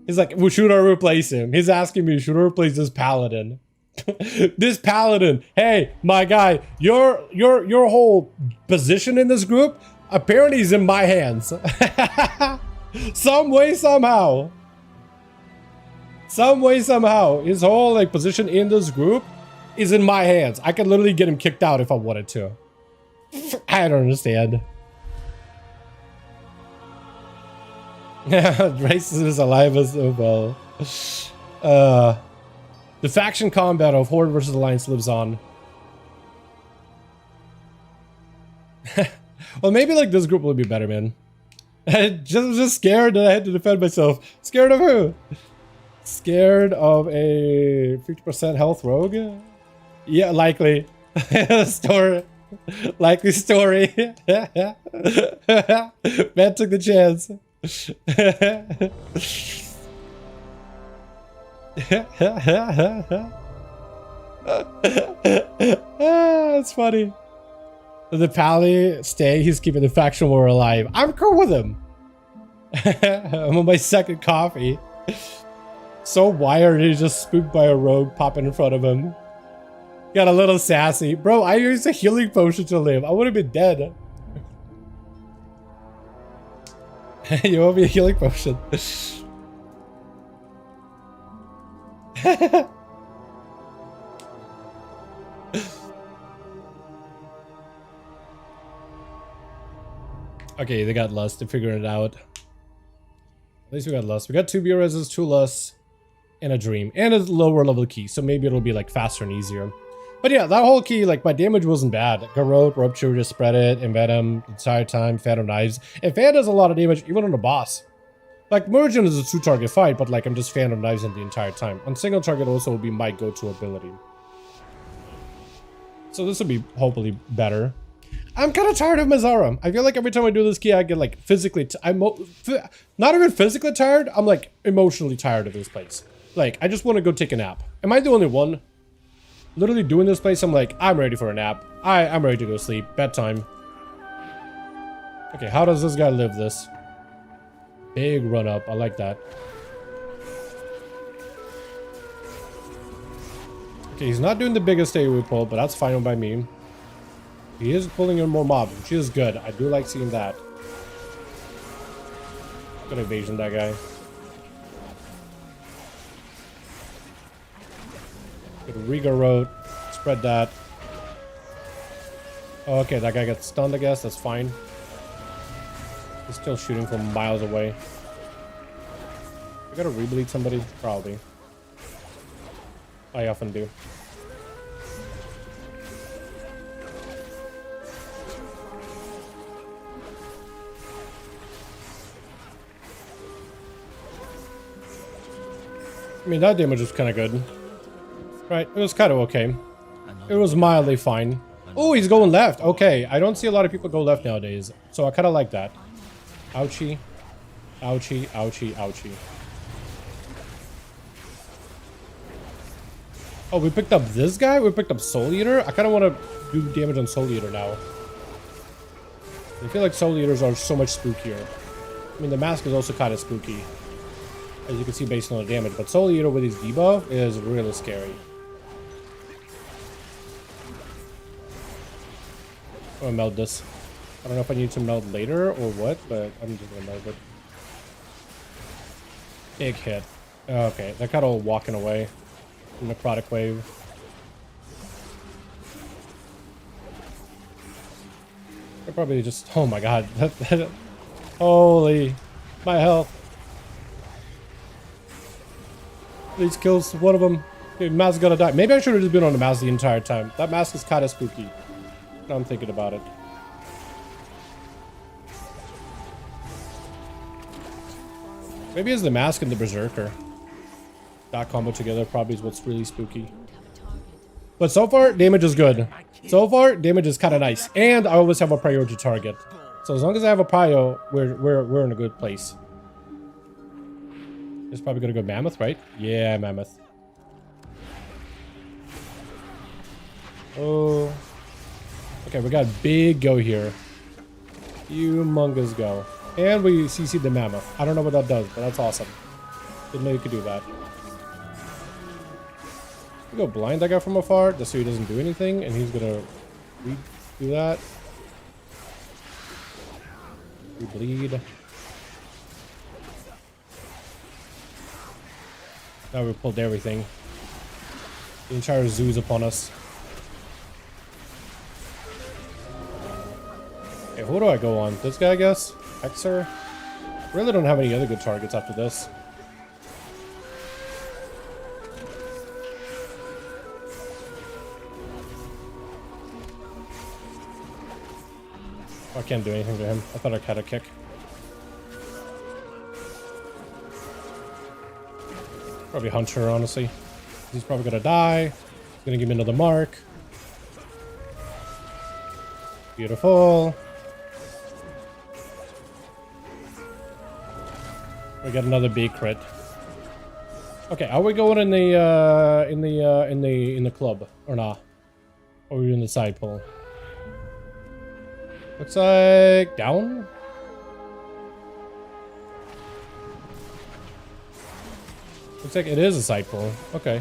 He's like, well, should I replace him? He's asking me, should I replace this Paladin? This Paladin. Hey, my guy, your whole position in this group apparently is in my hands. Some way, somehow. Some way, somehow. His whole like position in this group is in my hands. I could literally get him kicked out if I wanted to. I don't understand. Racism is alive as well. The faction combat of Horde versus Alliance lives on. Well, maybe like this group will be better, man. just scared that I had to defend myself. Scared of who? Scared of a 50% health rogue? Yeah, likely. Story. Likely story. Man took the chance. That's funny. The Pally stay, he's keeping the faction war alive. I'm cool with him. I'm on my second coffee. So wired, he's just spooked by a rogue popping in front of him. Got a little sassy. Bro, I used a healing potion to live. I would have been dead. You owe me a healing potion. Okay, they got lust. They're figuring it out. At least we got lust. We got 2 B-reses, 2 lusts, and a dream. And a lower level key, so maybe it'll be like faster and easier. But yeah, that whole key, like my damage wasn't bad. Garrote, Rupture, just spread it, embed him the entire time, Phantom Knives. And Fan does a lot of damage even on the boss. Like Merchant is a 2-target fight, but like I'm just Phantom Knives in the entire time. On single target also will be my go-to ability. So this will be hopefully better. I'm kind of tired of Mazara. I feel like every time I do this key, I get like physically, not even physically tired, I'm like emotionally tired of this place. Like, I just want to go take a nap. Am I the only one? Literally doing this place, I'm like, I'm ready for a nap. I'm ready to go sleep. Bedtime. Okay, how does this guy live this? Big run up. I like that. Okay, he's not doing the biggest AoE pull, but that's fine by me. He is pulling in more mobs, which is good. I do like seeing that. Good evasion, that guy. Good Regarrote. Spread that. Oh, okay, that guy gets stunned, I guess. That's fine. He's still shooting from miles away. I gotta rebleed somebody? Probably. I often do. I mean, that damage was kind of good. Right, it was kind of okay. It was mildly fine. Oh, he's going left. Okay, I don't see a lot of people go left nowadays. So I kind of like that. Ouchie. Ouchie, ouchie, ouchie. Oh, we picked up this guy? We picked up Soul Eater? I kind of want to do damage on Soul Eater now. I feel like Soul Eaters are so much spookier. I mean, the mask is also kind of spooky, as you can see based on the damage. But Soul Eater with his debuff is really scary. I'm gonna meld this. I don't know if I need to meld later or what, but I'm just gonna meld it. Big hit. Okay, they're kind of walking away. Necrotic wave. They're probably just... Oh my god. Holy... My health. Please kill one of them. Dude, Mask is gonna die. Maybe I should have just been on the mask the entire time. That mask is kind of spooky. Now I'm thinking about it. Maybe it's the mask and the berserker. That combo together probably is what's really spooky. But so far, damage is good. So far, damage is kind of nice. And I always have a priority target. So as long as I have a prio, we're in a good place. It's probably gonna go Mammoth, right? Yeah, Mammoth. Oh. Okay, we got big go here. Humongous go. And we CC'd the Mammoth. I don't know what that does, but that's awesome. Didn't know you could do that. We go blind that guy from afar, just so he doesn't do anything, and he's gonna do that. We bleed. Now we pulled everything. The entire zoo's upon us. Okay, who do I go on? This guy, I guess? Hexer? Really don't have any other good targets after this. I can't do anything to him. I thought I had a kick. Probably Hunter, honestly. He's probably gonna die. He's gonna give me another mark. Beautiful. We got another big crit. Okay, are we going in the club or not? Or are we in the side pull? Looks like down. Looks like it is a side pull. Okay.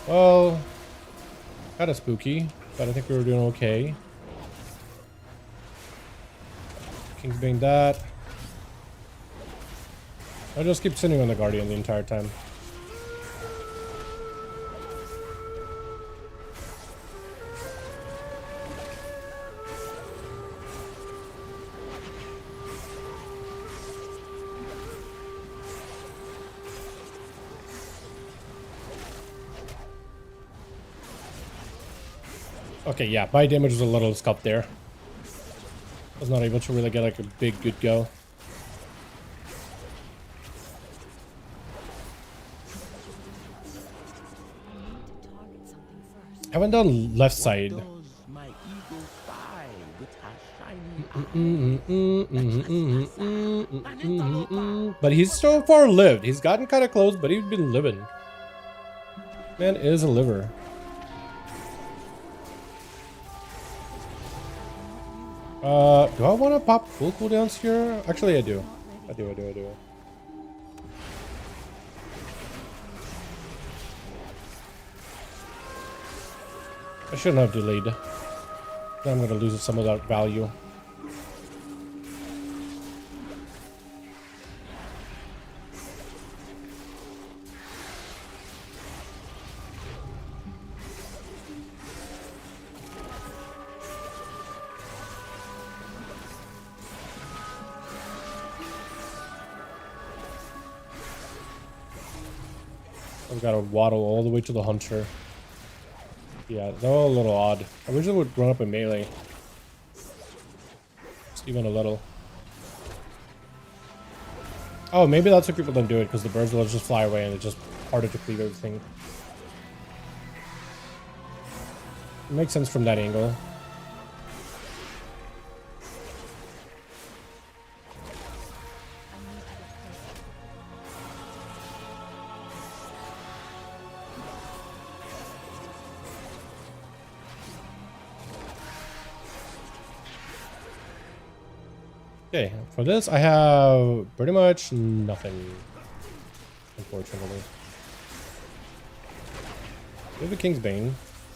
Well, kind of spooky, but I think we were doing okay. King's being that. I'll just keep sitting on the Guardian the entire time. Okay, yeah, my damage was a little scuffed there. I was not able to really get like a big good go. I haven't done left side. But he's so far lived. He's gotten kind of close, but he's been living. Man is a liver. Do I want to pop full cooldowns here? Actually, I do. I do. I shouldn't have delayed. I'm going to lose some of that value. I've got to waddle all the way to the Hunter. Yeah, they're all a little odd. I wish it would run up in melee. Just even a little. Oh, maybe that's why people don't do it, because the birds will just fly away and it's just harder to cleave everything. It makes sense from that angle. Okay, for this I have pretty much nothing, unfortunately. We have a King's Bane.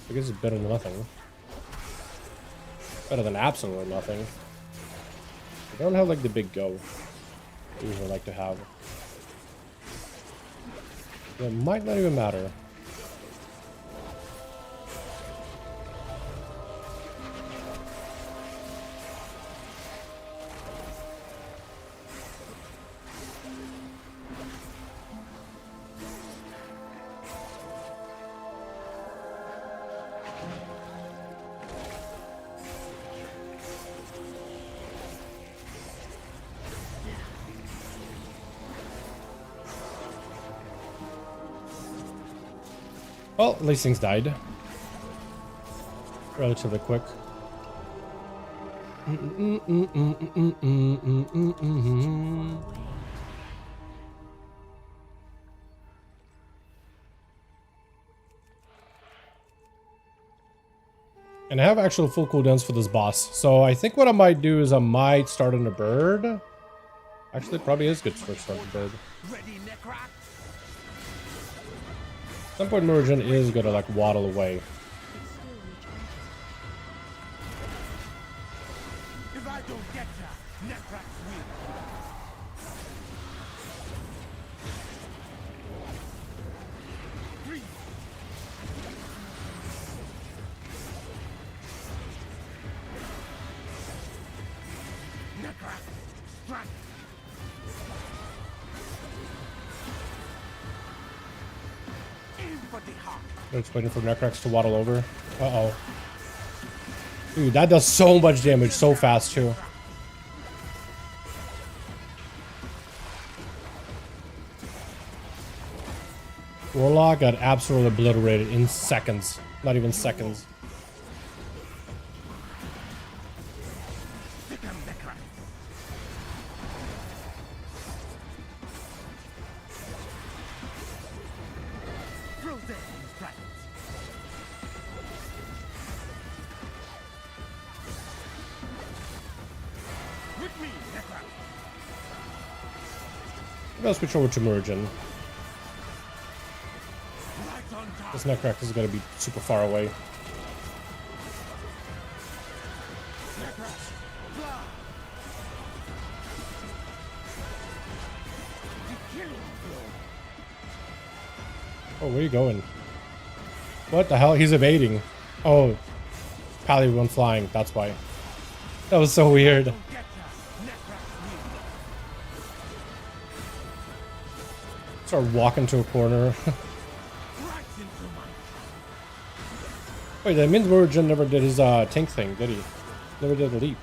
I guess it's better than nothing. Better than absolutely nothing. I don't have like the big go I usually like to have. It might not even matter. Well, at least things died. Relatively quick. And I have actual full cooldowns for this boss. So I think what I might do is I might start on a bird. Actually, it probably is good for starting a bird. At some point, Mergen is gonna like waddle away. If I don't get ya, Necrax They're just waiting for Necrax to waddle over. Uh-oh. Dude, that does so much damage so fast, too. Warlock got absolutely obliterated in seconds. Not even seconds. I'll switch over to Mergen. This Necrax is going to be super far away. Oh, where are you going? What the hell? He's evading. Oh, Pally went flying. That's why. That was so weird. Start walking to a corner. Wait, that means Mergen never did his tank thing, did he? Never did the leap.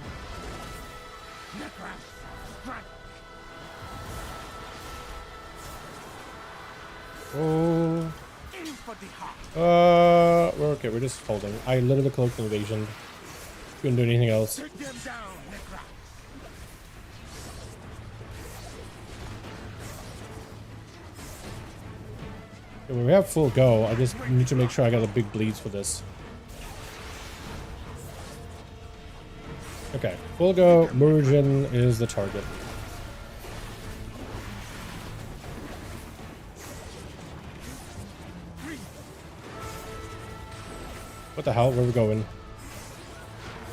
Oh. We're okay. We're just holding. I literally cloaked an invasion. Couldn't do anything else. When we have full go, I just need to make sure I got the big bleeds for this. Okay, full go, Mergen is the target. What the hell? Where are we going?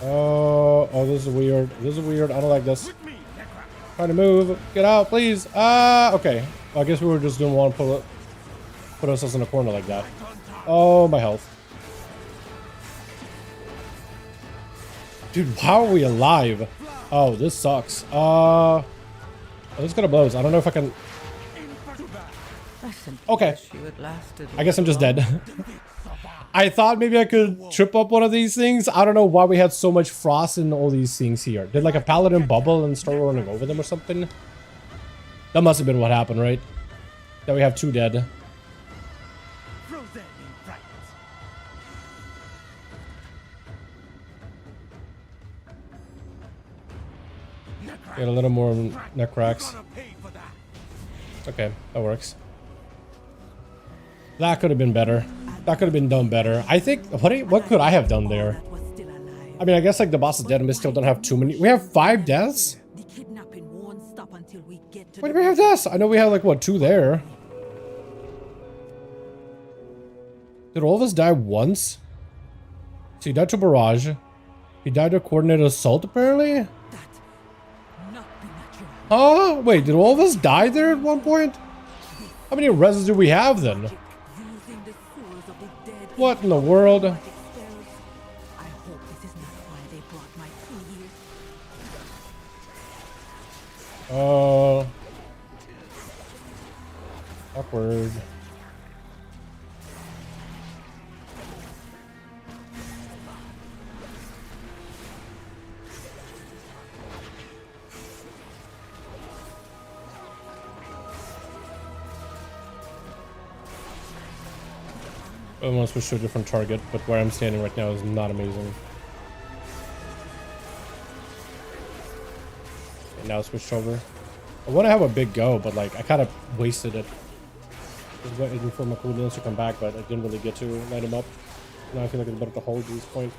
Oh, this is weird. This is weird. I don't like this. Trying to move. Get out, please. Okay. Well, I guess we were just doing one pull up. Put ourselves in a corner like that. Oh, my health. Dude, how are we alive? Oh, this sucks. This gonna blows. I don't know if I can. Okay. I guess I'm just dead. I thought maybe I could trip up one of these things. I don't know why we had so much frost in all these things here. Did like a paladin bubble and start running over them or something? That must have been what happened, right? That we have 2 dead. Get a little more Necrax. Okay, that works. That could have been better. That could have been done better. I think, what could I have done there? I mean, I guess like the boss is dead and we still don't have too many. We have 5 deaths? Why do we have deaths? I know we have like, what, 2 there. Did all of us die once? So he died to Barrage. He died to Coordinated Assault, apparently? Huh? Wait, did all of us die there at one point? How many reses do we have then? What in the world? Awkward. I want to switch to a different target, but where I'm standing right now is not amazing. Okay, now switched over. I want to have a big go, but like I kind of wasted it. I was waiting for my cooldowns to come back, but I didn't really get to light him up. Now I feel like it's better to hold at this point.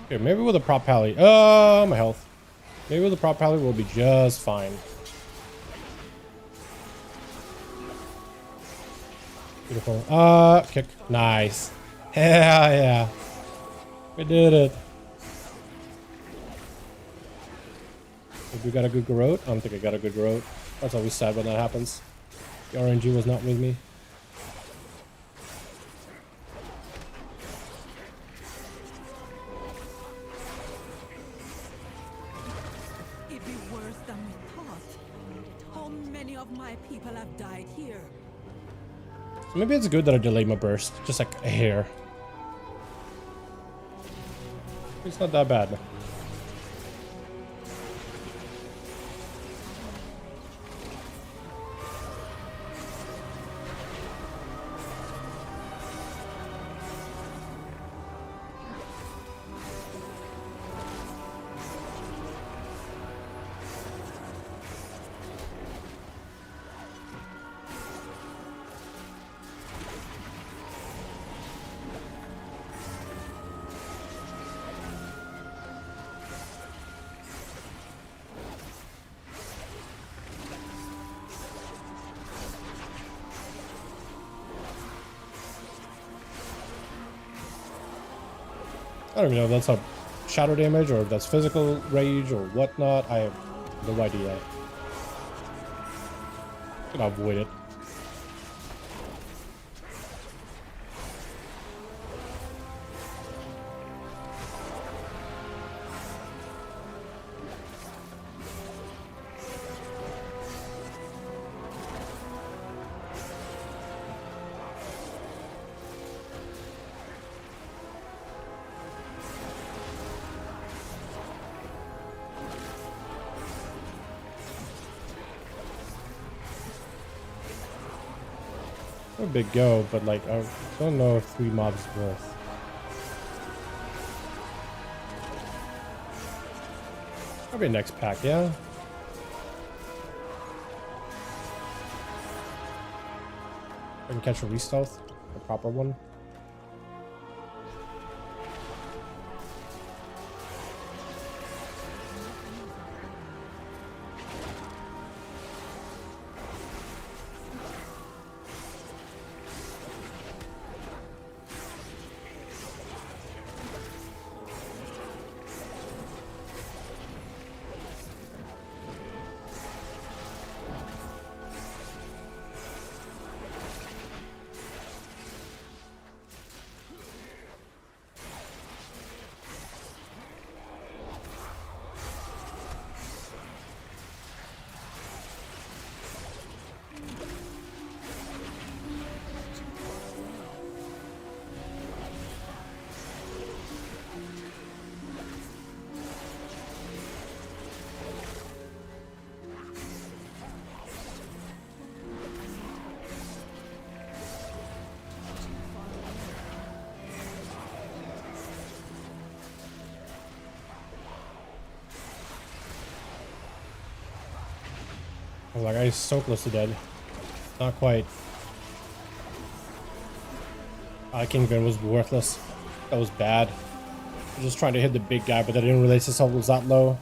Okay, maybe with a prop pally. Oh, my health. Maybe with a prop pally we'll be just fine. Beautiful. Kick. Nice. Yeah. We did it. Did we got a good growth? I don't think I got a good growth. That's always sad when that happens. The RNG was not with me. It'd be worse than we thought. How many of my people have died here? So maybe it's good that I delayed my burst. Just like a hair. It's not that bad. I don't even know if that's a shadow damage or if that's physical rage or whatnot. I have no idea. I'm gonna avoid it. A big go, but like I don't know if 3 mobs is worth. Probably next pack, yeah. I can catch a re-stealth, a proper one. I was like, I so close to dead. Not quite. Kingpin was worthless. That was bad. I was just trying to hit the big guy, but I didn't realize his health was that low.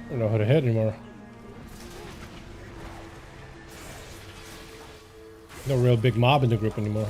I don't know how to hit anymore. No real big mob in the group anymore.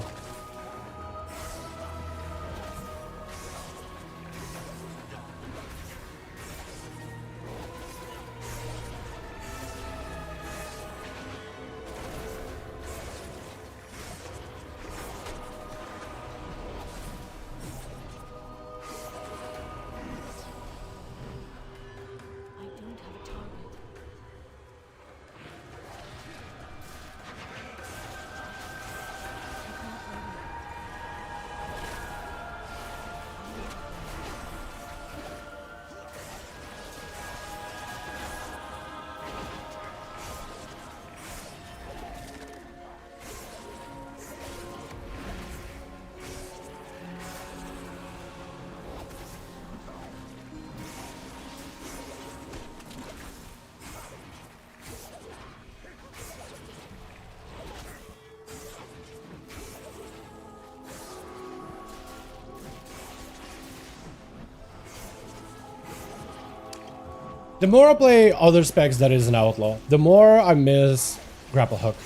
The more I play other specs that is an outlaw, the more I miss grapple hook.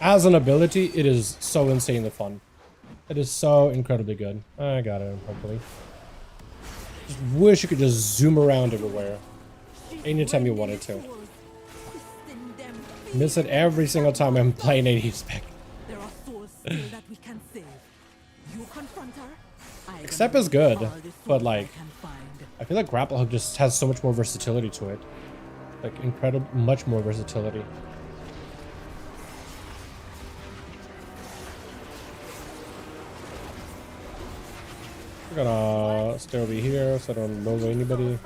As an ability, it is so insanely fun. It is so incredibly good. I got it, hopefully. Just wish you could just zoom around everywhere. Anytime you wanted to. Miss it every single time I'm playing AD spec. There are souls still that we can save. You confront her. Except is good, but like, I feel like grapple hook just has so much more versatility to it. Like incredible, much more versatility. We're gonna stay over here so I don't know anybody.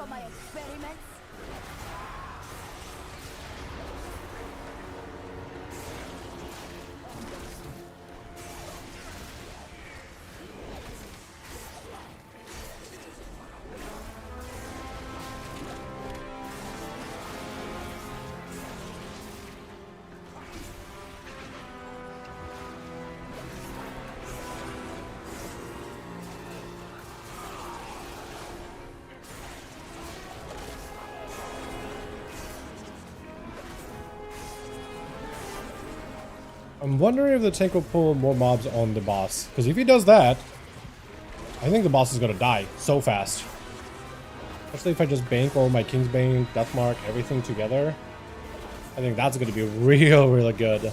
I'm wondering if the tank will pull more mobs on the boss. Because if he does that, I think the boss is going to die so fast. Especially if I just bank all my Kingsbane, Deathmark, everything together. I think that's going to be real, really good.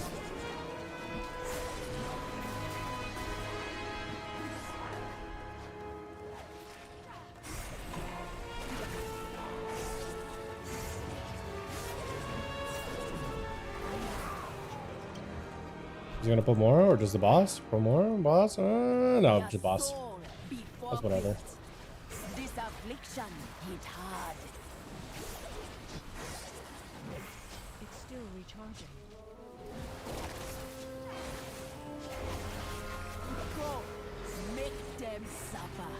Is he gonna put more, or just the boss? Put more, boss? No, just boss. That's whatever. This affliction hit hard. It's still recharging. Go, make them suffer.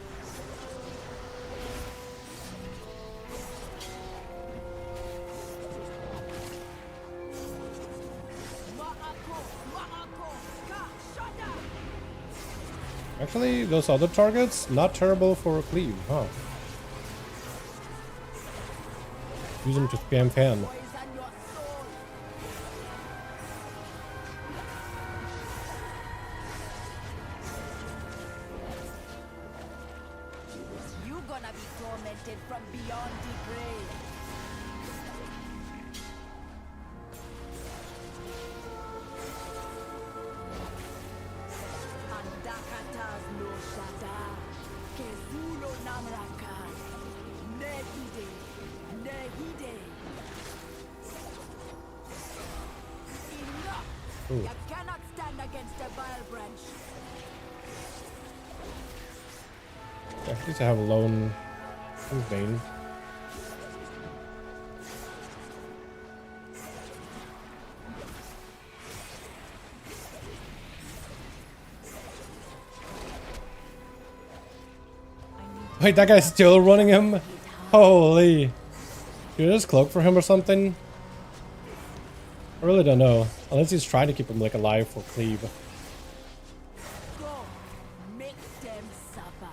Actually, those other targets, not terrible for a cleave, huh? Use them to spam fan. You're gonna be tormented from beyond the grave. Andakatas no shada, kezulo namraka, nehide, nehide. Enough! Ooh. You cannot stand against a vile branch. At least I have a lone Kingsbane. Wait, that guy's still running him? Holy. Dude, is cloak for him or something? I really don't know. Unless he's trying to keep him like alive for cleave. Go, make them suffer.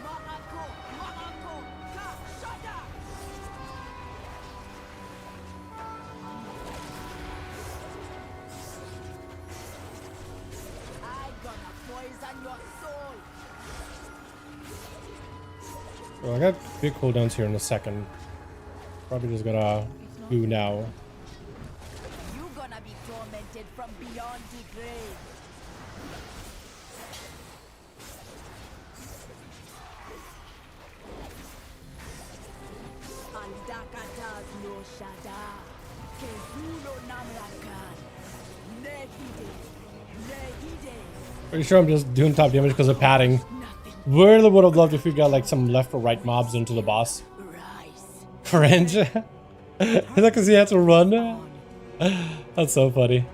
Ma'ako, ma'ako, ka shada. I gonna poison your soul. Well, I got big cooldowns here in a second. Probably just gotta do now. You gonna be tormented from beyond the grave. Andakatas no shada, kezulo namrakan, nehide, nehide. Pretty sure I'm just doing top damage because of padding. Nothing Really would have loved if we got like some left or right mobs into the boss. rise. Cringe. Is that because he had to run? That's so funny.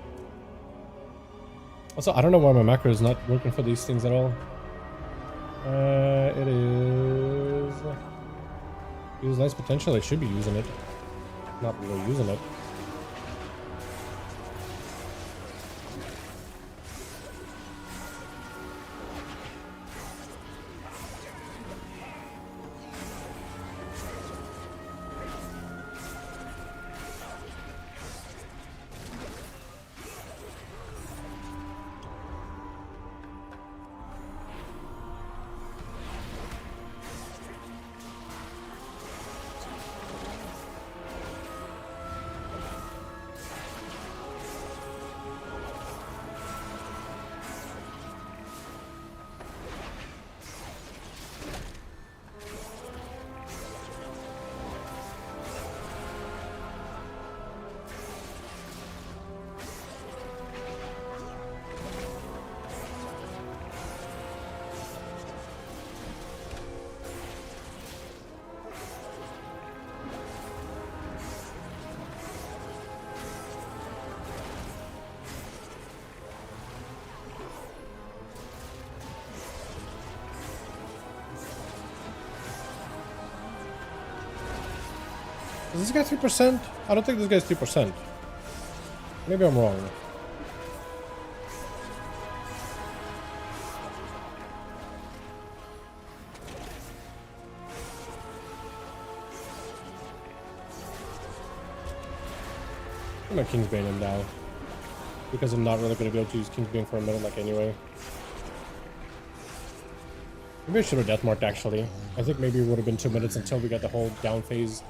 Also, I don't know why my macro is not working for these things at all. It is... Use nice potential. I should be using it. Not really using it. Is this guy 3%? I don't think this guy's 3%. Maybe I'm wrong. I'm gonna Kingsbane him now. Because I'm not really gonna be able to use Kingsbane for a minute like anyway. Maybe I should have deathmarked actually. I think maybe it would have been 2 minutes until we got the whole down phase.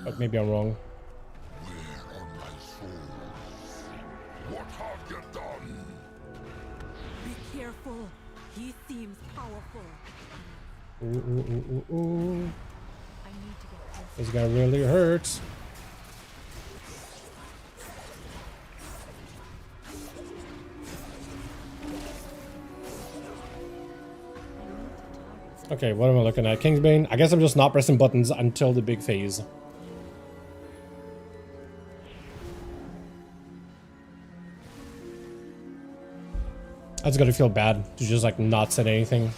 But maybe I'm wrong. Be careful. He seems powerful. Ooh, ooh, ooh, ooh, ooh. I need to get closer. This guy really hurts. Okay, what am I looking at? Kingsbane? I guess I'm just not pressing buttons until the big phase. That's gonna feel bad to just like not set anything.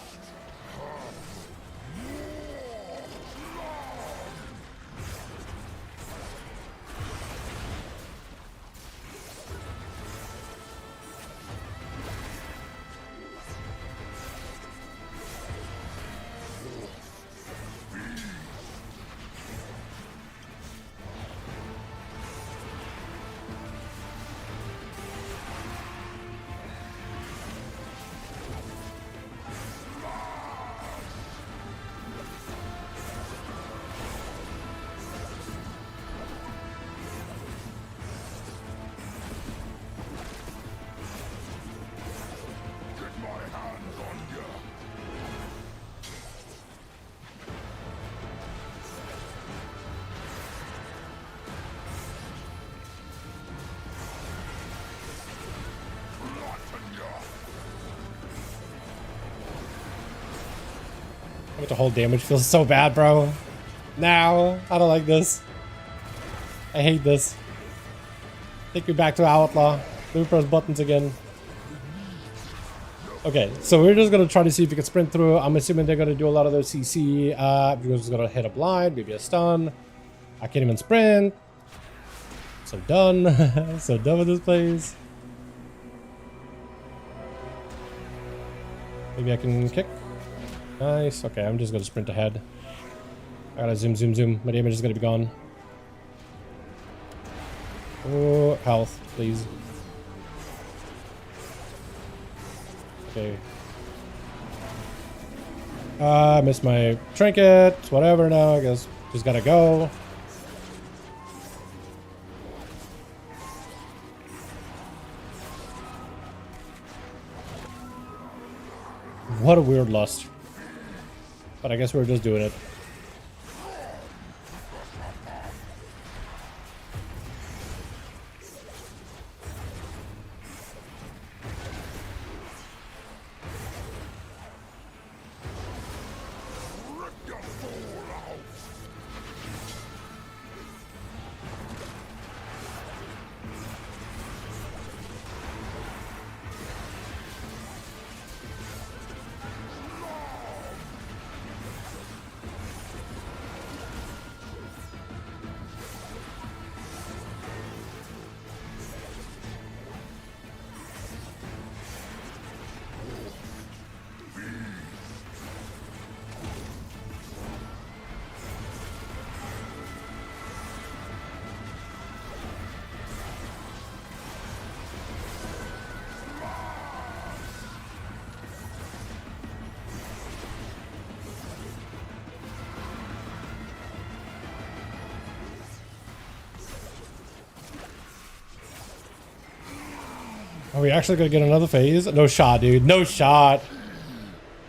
With the whole damage feels so bad, bro. Now, I don't like this. I hate this. Take me back to Outlaw. Let me press buttons again. Okay, so we're just gonna try to see if we can sprint through. I'm assuming they're gonna do a lot of those CC. We're just gonna hit a blind, maybe a stun. I can't even sprint. So done. So done with this place. Maybe I can kick. Nice. Okay, I'm just gonna sprint ahead. I gotta zoom, zoom, zoom. My damage is gonna be gone. Oh, health, please. Okay. I missed my trinket. Whatever now. I guess just gotta go. What a weird lust. But I guess we're just doing it. Are we actually gonna get another phase? No shot, dude. No shot.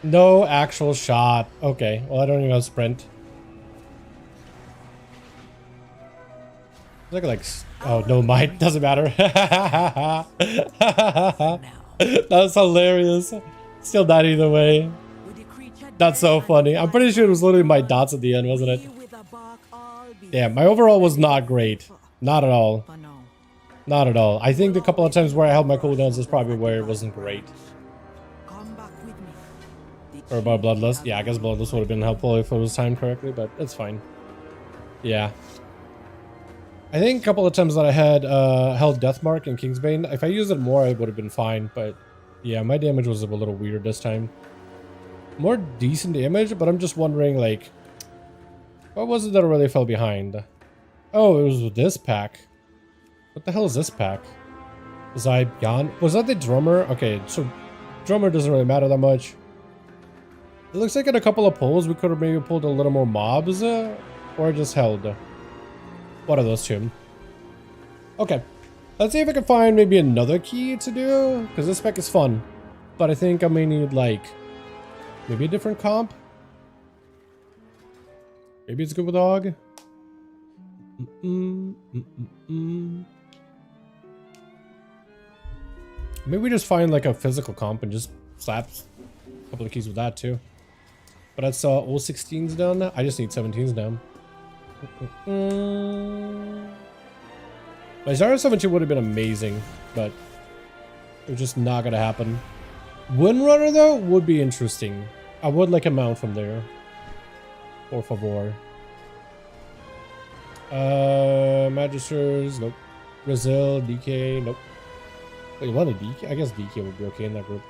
No actual shot. Okay, well I don't even have sprint. Look at like, oh no, mine doesn't matter. That was hilarious. Still died either way. That's so funny. I'm pretty sure it was literally my dots at the end, wasn't it? Yeah, my overall was not great. Not at all. Not at all. I think the couple of times where I held my cooldowns is probably where it wasn't great. Come back with me. The Or about Bloodlust. Yeah, I guess Bloodlust would have been helpful if it was timed correctly, but it's fine. Yeah. I think a couple of times that I had held Deathmark and Kingsbane, if I used it more, I would have been fine, but yeah, my damage was a little weird this time. More decent damage, but I'm just wondering, like, what was it that really fell behind? Oh, it was with this pack. What the hell is this pack? Was I gone? Was that the drummer? Okay, so drummer doesn't really matter that much. It looks like in a couple of pulls, we could have maybe pulled a little more mobs, or just held. One of those two. Okay. Let's see if I can find maybe another key to do, because this spec is fun. But I think I may need, like, maybe a different comp. Maybe it's good with dog. Maybe we just find, like, a physical comp and just slap a couple of keys with that, too. But that's all 16s down now. I just need 17s down. My Zara 17 would have been amazing, but it was just not gonna happen. Windrunner though would be interesting. I would like a mount from there. Por favor. Magisters, nope. Brazil, DK, nope. Wait, you want a DK? I guess DK would be okay in that group.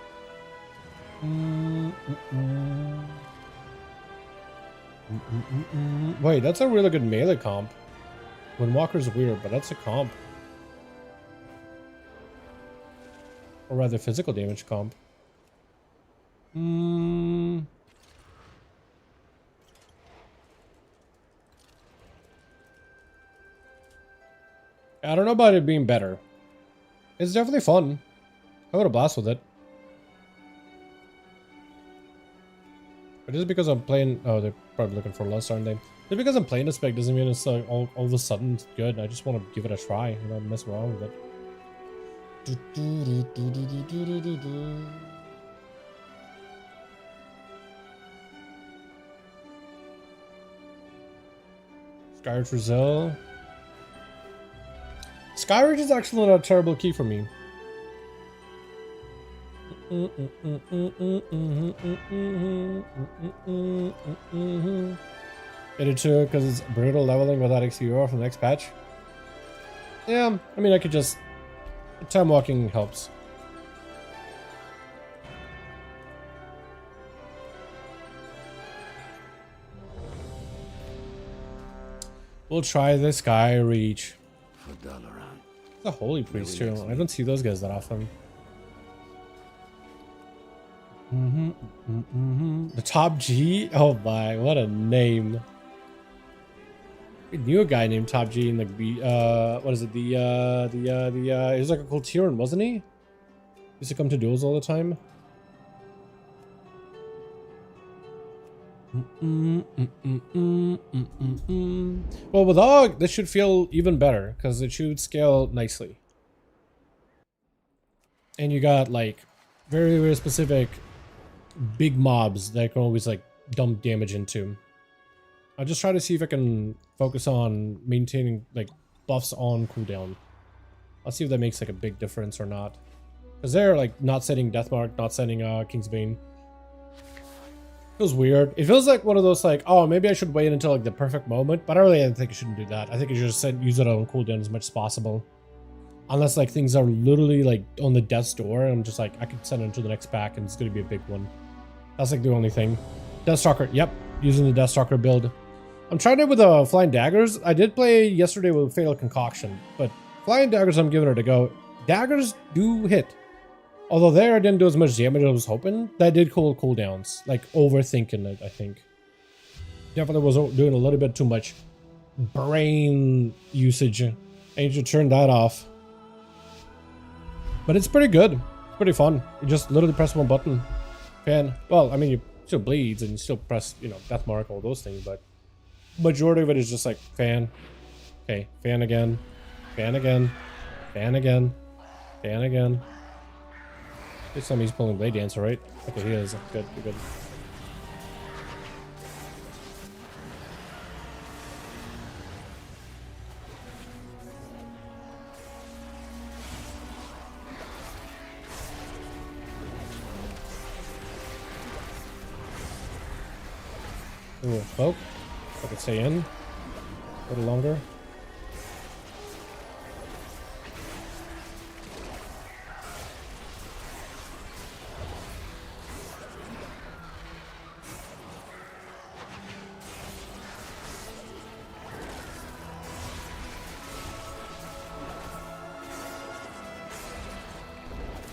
Wait, that's a really good melee comp. Windwalker's weird, but that's a comp. Or rather, physical damage comp. I don't know about it being better. It's definitely fun. I would have blast with it. But just because I'm playing... Oh, they're probably looking for lust, aren't they? Just because I'm playing this spec doesn't mean it's like all of a sudden it's good. I just want to give it a try and not mess around with it. Skyridge Brazil. Skyridge is actually not a terrible key for me. It too, because it's brutal leveling without XPR from the next patch. Yeah, I mean, I could just... Time walking helps. We'll try this guy reach. For Dalaran. It's a holy priest too. I don't see those guys that often. The top G? Oh my, what a name. We knew a guy named Top G in like the what is it? He was like a cool Tyran, wasn't he? Used to come to duels all the time. Well, with AUG, this should feel even better because it should scale nicely. And you got like very, very specific big mobs that can always like dump damage into. I'll just try to see if I can focus on maintaining like buffs on cooldown. I'll see if that makes like a big difference or not. Because they're like not setting Deathmark, not setting Kingsbane. Feels weird. It feels like one of those like, oh, maybe I should wait until like the perfect moment, but I really think I shouldn't do that. I think I should just use it on cooldown as much as possible. Unless like things are literally like on the death's door, I'm just like, I could send it into the next pack and it's gonna be a big one. That's like the only thing. Deathstalker, yep, using the Deathstalker build. I'm trying it with Flying Daggers. I did play yesterday with Fatal Concoction, but Flying Daggers, I'm giving it a go. Daggers do hit. Although there I didn't do as much damage as I was hoping. That did cool cooldowns. Like overthinking it, I think. Definitely was doing a little bit too much brain usage. I need to turn that off. But it's pretty good. It's pretty fun. You just literally press one button. Fan. Well, I mean, you still bleeds and you still press, you know, Deathmark, all those things, but majority of it is just like fan. Okay, fan again. Fan again. Fan again. Fan again. This time he's pulling Blade Dancer, right? Okay, he is. Good, good. Ooh, cloak. I could stay in a little longer.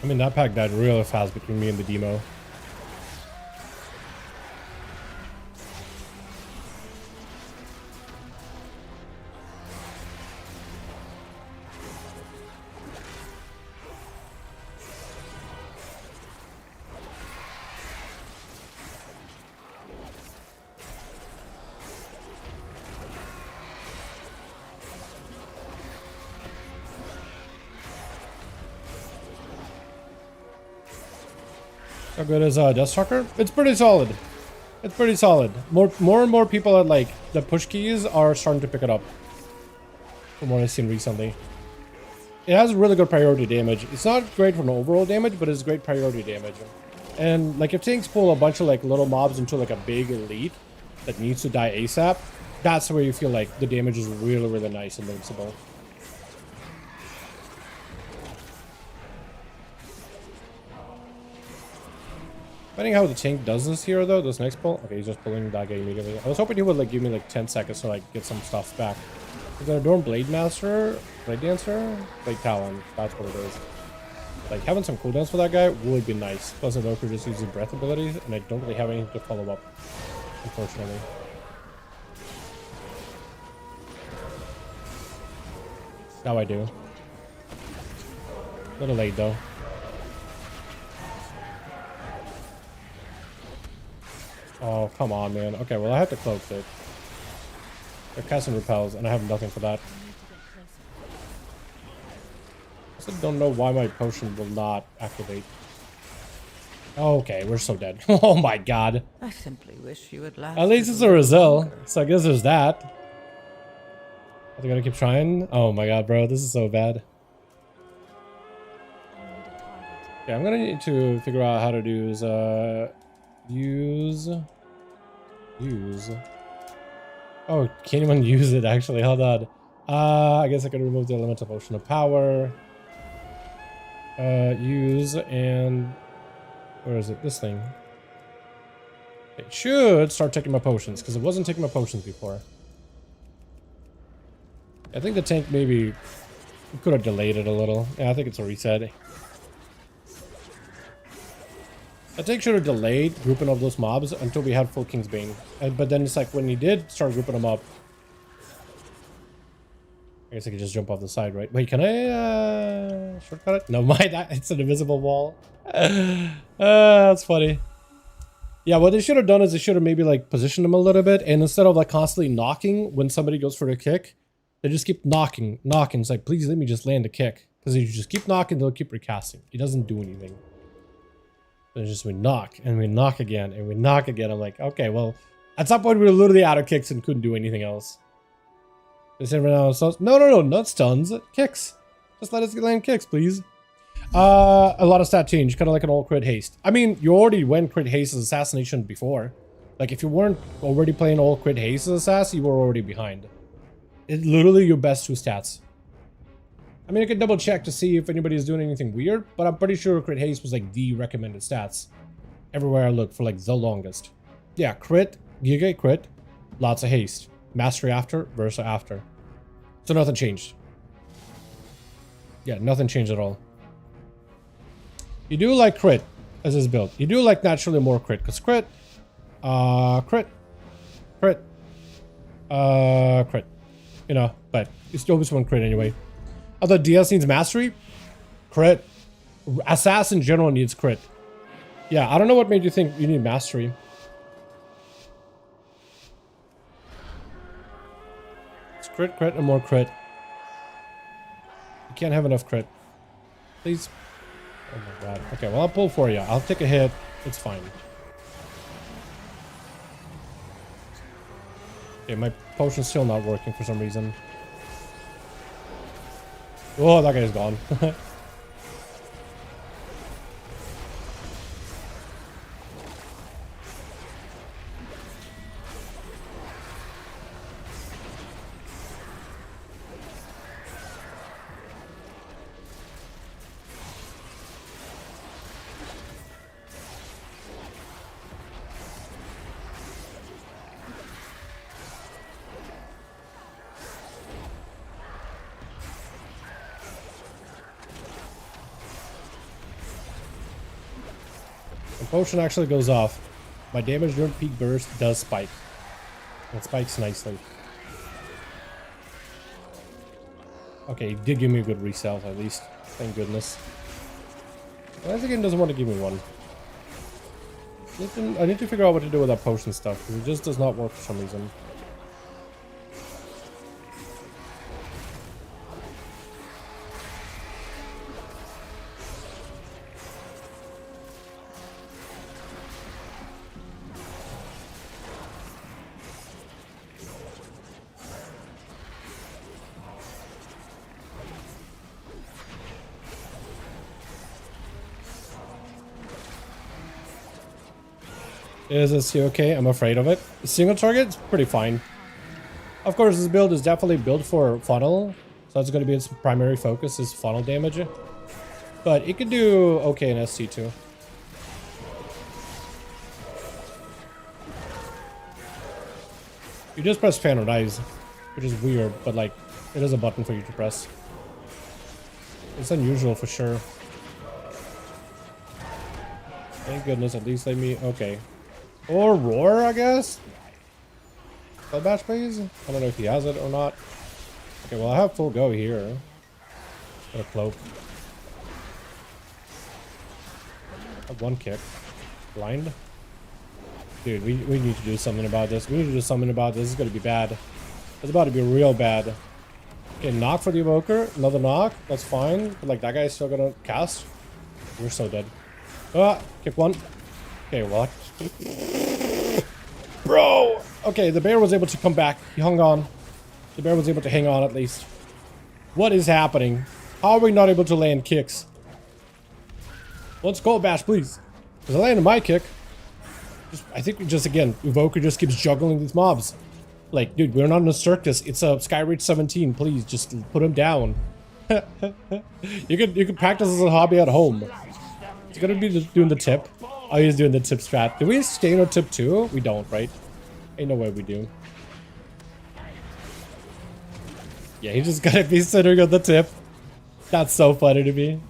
I mean, that pack died really fast between me and the demo. How good is Deathstalker? It's pretty solid. It's pretty solid. More and more people at like the push keys are starting to pick it up. From what I've seen recently. It has really good priority damage. It's not great from overall damage, but it's great priority damage. And like if tanks pull a bunch of like little mobs into like a big elite that needs to die ASAP, that's where you feel like the damage is really, really nice and noticeable. Depending how the tank does this here though, this next pull. Okay, he's just pulling that guy immediately. I was hoping he would like give me like 10 seconds to like get some stuff back. Is that a Dorm Blade Master? Blade Dancer? Blade Talon. That's what it is. Like having some cooldowns for that guy would be nice. Plus Invoker just uses breath abilities and I don't really have anything to follow up. Unfortunately. Now I do. A little late though. Oh, come on, man. Okay, well, I have to cloak it. They're casting repels, and I have nothing for that. I still don't know why my potion will not activate. Okay, we're so dead. Oh my god. I simply wish you would laugh. At least it's a Rizal, so I guess there's that. I gotta keep trying. Oh my god, bro, this is so bad. Okay, I'm gonna need to figure out how to do is, use. Oh, can't even use it actually. Hold on. I guess I could remove the elemental potion of power. Use and where is it? This thing. It should start taking my potions because it wasn't taking my potions before. I think the tank maybe could have delayed it a little. Yeah, I think it's a reset. I think should have delayed grouping up those mobs until we had full King's Bane. But then it's like when he did start grouping them up. I guess I could just jump off the side, right? Wait, can I shortcut it? No, it's an invisible wall. That's funny. Yeah, what they should have done is they should have maybe like positioned them a little bit, and instead of like constantly knocking when somebody goes for the kick, they just keep knocking. It's like, please let me just land a kick. Because if you just keep knocking, they'll keep recasting. It doesn't do anything. It's just we knock and we knock again and we knock again. I'm like, okay, well, at some point we were literally out of kicks and couldn't do anything else. They said right now, no, not stuns, kicks. Just let us land kicks, please. A lot of stat change, kind of like an all crit haste. I mean, you already went crit haste as assassination before. Like if you weren't already playing all crit haste as assass, you were already behind. It's literally your best two stats. I mean, I can double check to see if anybody's doing anything weird, but I'm pretty sure crit haste was like the recommended stats everywhere I looked for like the longest. Yeah, crit, giga crit, lots of haste, mastery after, versa after. So nothing changed. Yeah, nothing changed at all. You do like crit as is built. You do like naturally more crit because crit, crit, you know, but it's always one crit anyway. Although DS needs mastery, crit. Assassin in general needs crit. Yeah, I don't know what made you think you need mastery. It's crit, crit, and more crit. You can't have enough crit. Please. Oh my god. Okay, well, I'll pull for you. I'll take a hit. It's fine. Okay, my potion's still not working for some reason. Oh, that guy's gone. potion actually goes off, my damage during peak burst does spike. It spikes nicely. Okay, it did give me a good resell at least. Thank goodness. Why the game doesn't want to give me one? I need to figure out what to do with that potion stuff, because it just does not work for some reason. Is this okay? I'm afraid of it. Single target's pretty fine. Of course, this build is definitely built for funnel, so that's going to be its primary focus is funnel damage. But it could do okay in SC too. You just press fan or dies, which is weird, but like, it is a button for you to press. It's unusual for sure. Thank goodness, at least let me... Okay. Or roar, I guess? Blood batch, please? I don't know if he has it or not. Okay, well, I have full go here. Got a cloak. I have one kick. Blind? Dude, we need to do something about this. We need to do something about this. This is gonna be bad. It's about to be real bad. Okay, knock for the evoker. Another knock. That's fine. But like, that guy's still gonna cast. We're so dead. Ah, kick one. Okay, what? Bro! Okay, the bear was able to come back. He hung on. The bear was able to hang on at least. What is happening? How are we not able to land kicks? Let's go, Bash, please. Because I landed my kick. I think we just, again, Evoker just keeps juggling these mobs. Like, dude, we're not in a circus. It's a Skyreach 17. Please, just put him down. You could practice as a hobby at home. It's gonna be doing the tip. Oh, he's doing the tip strat. Do we stay in our tip too? We don't, right? Ain't no way we do. Yeah, he's just gonna be sitting on the tip. That's so funny to me.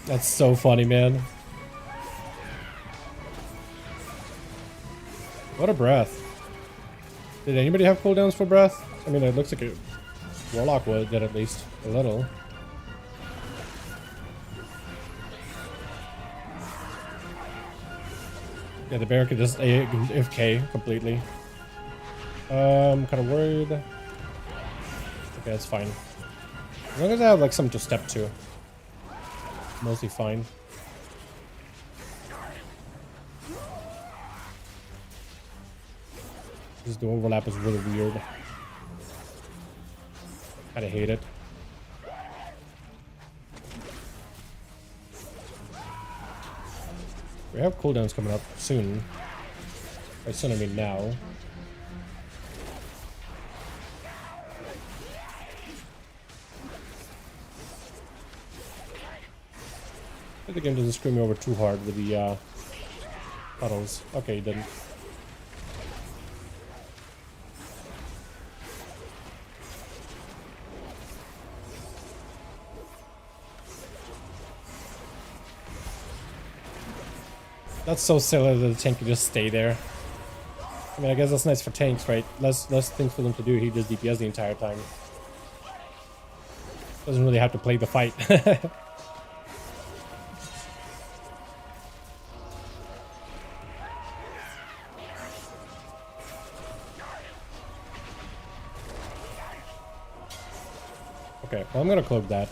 That's so funny, man. What a breath. Did anybody have cooldowns for breath? I mean, it looks like a Warlock would, did at least a little. Yeah, the bear could just AFK completely. Kind of worried. Okay, that's fine. As long as I have like something to step to. Mostly fine. The overlap is really weird. Kinda hate it. We have cooldowns coming up soon. By soon I mean now. I think the game doesn't screw me over too hard with the puddles. Okay, he didn't. That's so silly that the tank can just stay there. I mean, I guess that's nice for tanks, right? Less things for them to do. He just DPS the entire time. Doesn't really have to play the fight. Okay, well, I'm gonna cloak that.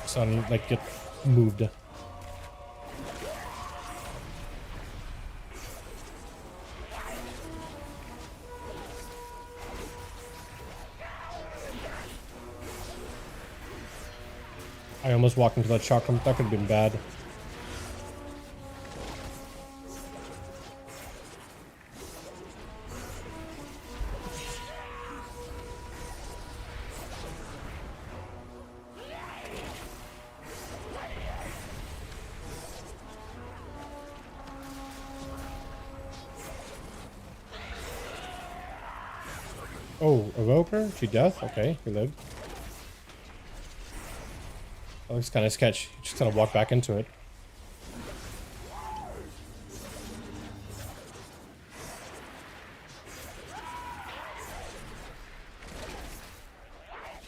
So I don't, like, get moved. I almost walked into that chakram. That could have been bad. Oh, Evoker? She death? Okay, he lived. That looks kind of sketch. Just kind of walk back into it.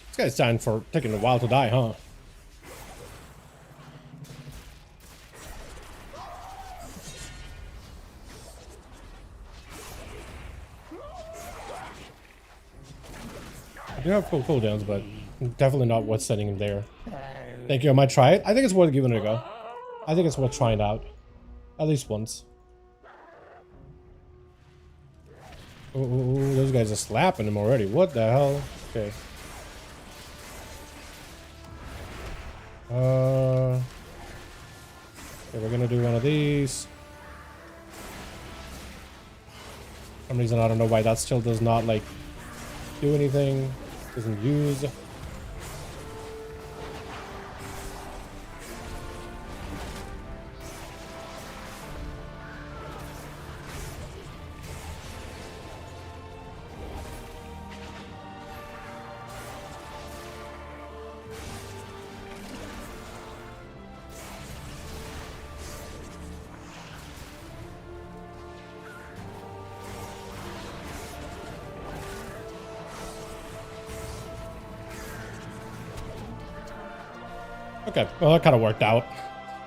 This guy's dying for taking a while to die, huh? I do have full cooldowns, but definitely not worth sending him there. Thank you, I might try it. I think it's worth giving it a go. I think it's worth trying out. At least once. Oh, those guys are slapping him already. What the hell? Okay. Okay, we're gonna do one of these. For some reason, I don't know why that still does not, like, do anything. Doesn't use. Okay, well that kind of worked out.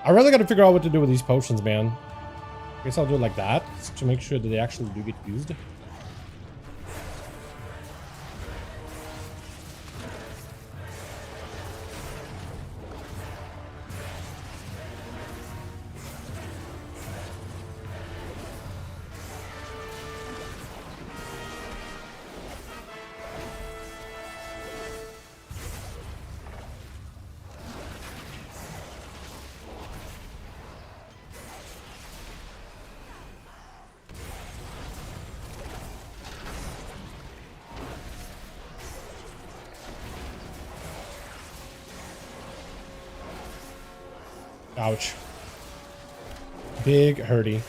I really got to figure out what to do with these potions, man. I guess I'll do it like that, to make sure that they actually do get used. Ouch. Big hurty.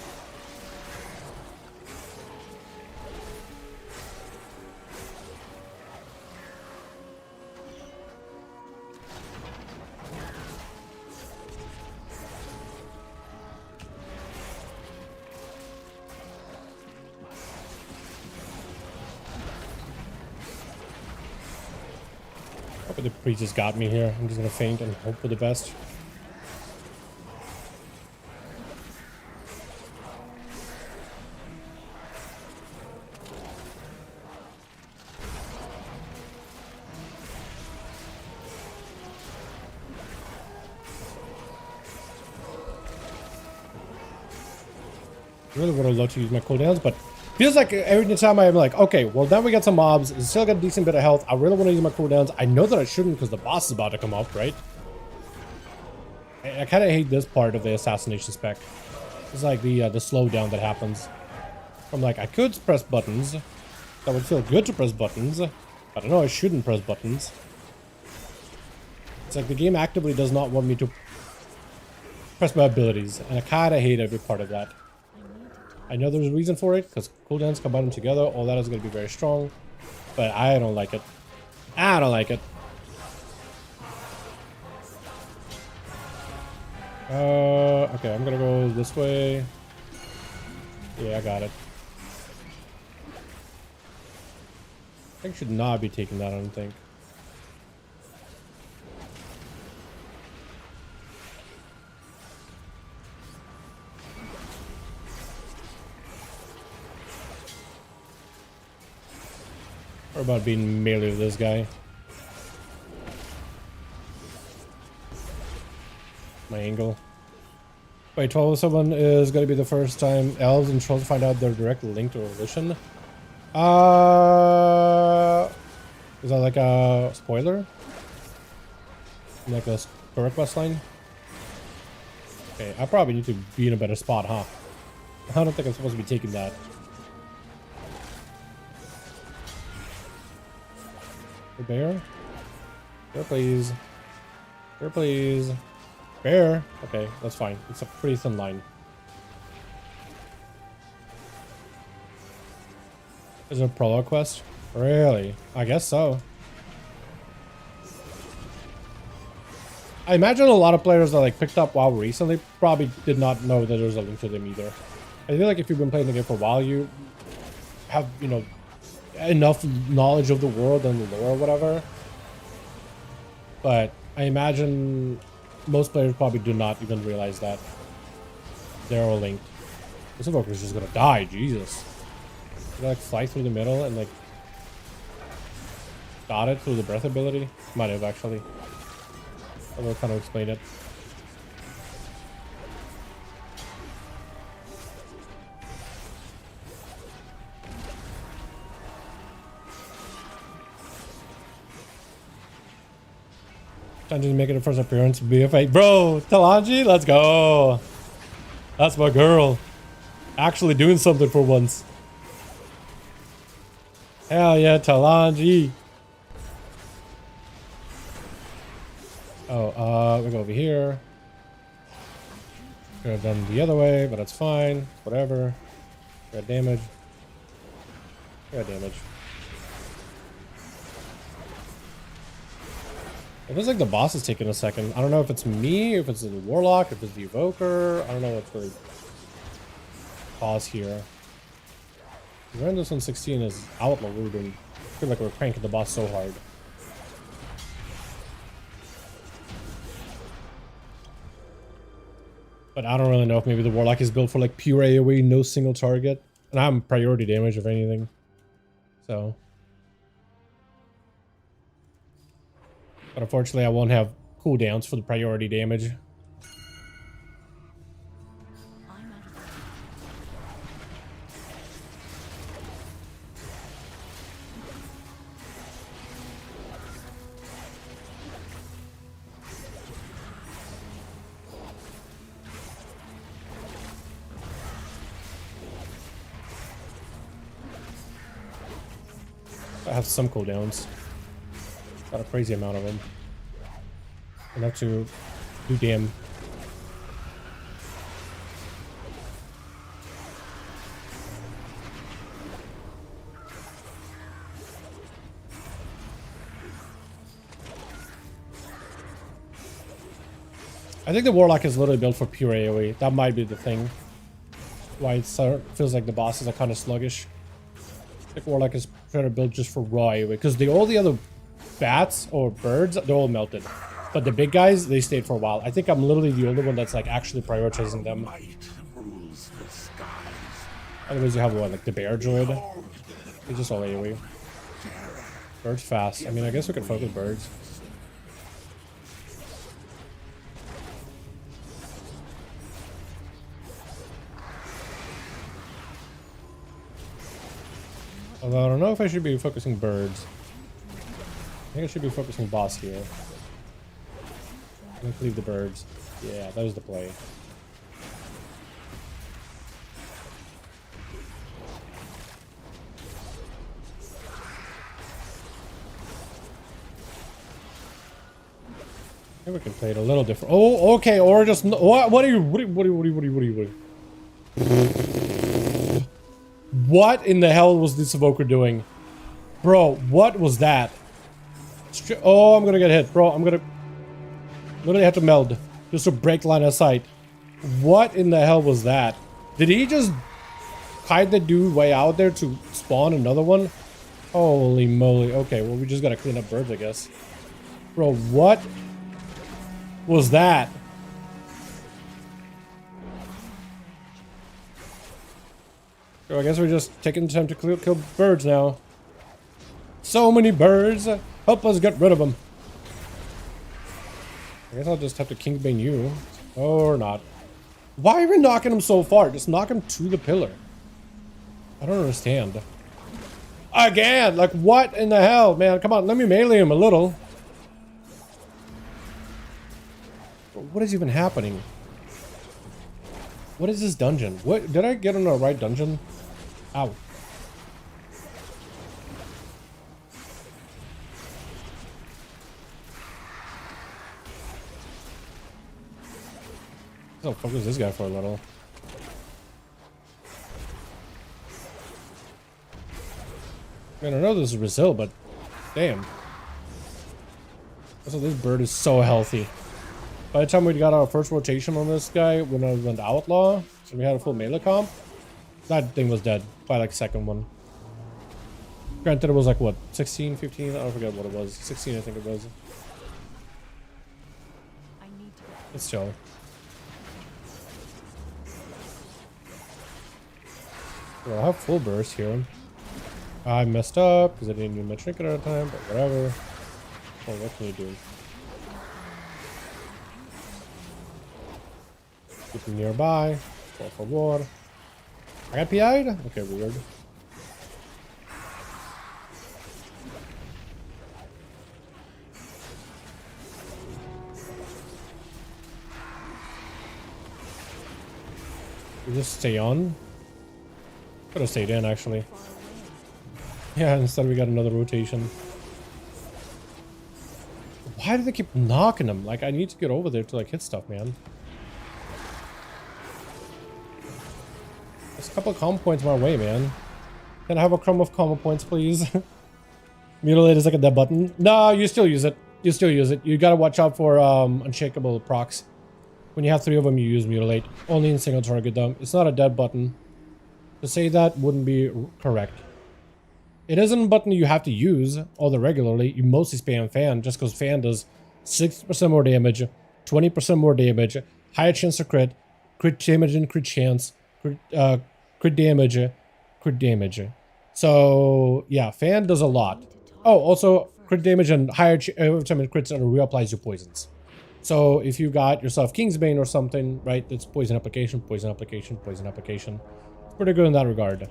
Hope the priest just got me here. I'm just gonna faint and hope for the best. I really would have loved to use my cooldowns, but feels like every time I'm like, okay, well now we got some mobs, still got a decent bit of health. I really want to use my cooldowns. I know that I shouldn't because the boss is about to come up, right? I kind of hate this part of the assassination spec. It's like the slowdown that happens. I'm like, I could press buttons. That would feel good to press buttons, but I know I shouldn't press buttons. It's like the game actively does not want me to press my abilities, and I kind of hate every part of that. I know there's a reason for it, because cooldowns combine them together, all that is going to be very strong, but I don't like it. I don't like it. Okay, I'm gonna go this way. Yeah, I got it. I should not be taking that, I don't think. Or about being melee to this guy. My angle. Wait, 1207 is going to be the first time elves and trolls find out they're directly linked to Revolution. Is that like a spoiler? Like a story quest line? Okay, I probably need to be in a better spot, huh? I don't think I'm supposed to be taking that. Bear? Bear, please. Bear, please. Bear. Okay, that's fine. It's a pretty thin line. Is it a prologue quest? Really? I guess so. I imagine a lot of players that like picked up WoW recently probably did not know that there was a link to them either. I feel like if you've been playing the game for a while, you have, you know, enough knowledge of the world and the lore or whatever. But I imagine most players probably do not even realize that they're all linked. This invoker is just gonna die, Jesus. Did I like fly through the middle and like got it through the breath ability? Might have actually. I will kind of explain it. Dungeon's making a first appearance. BFA. Bro, Talanji, let's go. That's my girl. Actually doing something for once. Hell yeah, Talanji. Oh, we go over here. Could have done the other way, but that's fine. Whatever. Got damage. Got damage. It feels like the boss is taking a second. I don't know if it's me, if it's the Warlock, if it's the Evoker. I don't know what's really pause here. We're in this 116 is Outlaw Root, and I feel like we're cranking the boss so hard. But I don't really know if maybe the Warlock is built for like pure AoE, no single target. And I'm priority damage if anything. So. But unfortunately I won't have cooldowns for the priority damage. I have some cooldowns. Got a crazy amount of them. Enough to do damn. I think the Warlock is literally built for pure AoE. That might be the thing. Why it feels like the bosses are kind of sluggish. I think Warlock is trying to build just for raw AoE. Because all the other bats or birds, they're all melted. But the big guys, they stayed for a while. I think I'm literally the only one that's like actually prioritizing them. Otherwise you have what, like the bear droid? It's just all AoE. Birds fast. I mean, I guess we could focus birds. Although I don't know if I should be focusing birds. I think I should be focusing boss here. Let's leave the birds. Yeah, that was the play. I think we can play it a little different. Oh, okay, or just what are you? What in the hell was this evoker doing, bro? What was that? Oh, I'm gonna get hit, bro. I'm gonna literally have to meld just to break line of sight. What in the hell was that? Did he just hide the dude way out there to spawn another one? Holy moly. Okay, well, we just gotta clean up birds, I guess. Bro, what was that? So I guess we're just taking time to kill birds now. So many birds. Help us get rid of them. I guess I'll just have to Kingbane you. Or not. Why are we knocking him so far? Just knock him to the pillar. I don't understand. Again! Like, what in the hell, man? Come on, let me melee him a little. What is even happening? What is this dungeon? What? Did I get in the right dungeon? Ow. I'll focus this guy for a little. I don't know this is Brazil, but damn. Also, this bird is so healthy. By the time we got our first rotation on this guy, when I went outlaw, and we had a full melee comp, that thing was dead by like second one. Granted, it was like what, 16, 15? I forget what it was. 16, I think it was. It's chill. Well, I have full burst here. I messed up because I didn't use my trinket at a time, but whatever. Oh, what can you do? Keep them nearby. Call for war. I got PI'd? Okay, weird. We just stay on? Could have stayed in, actually. Yeah, instead we got another rotation. Why do they keep knocking them? Like, I need to get over there to, like, hit stuff, man. There's a couple of combo points my way, man. Can I have a crumb of combo points, please? Mutilate is like a dead button. No, you still use it. You still use it. You gotta watch out for unshakable procs. When you have 3 of them, you use Mutilate. Only in single target, though. It's not a dead button. To say that wouldn't be correct. It isn't a button you have to use all the regularly. You mostly spam Fan just because Fan does 60% more damage, 20% more damage, higher chance to crit damage and crit chance, crit damage, crit damage. So yeah, Fan does a lot. Oh, also crit damage and higher every time it crits and reapplies your poisons. So if you got yourself Kingsbane or something, right, it's poison application, poison application, poison application. It's pretty good in that regard.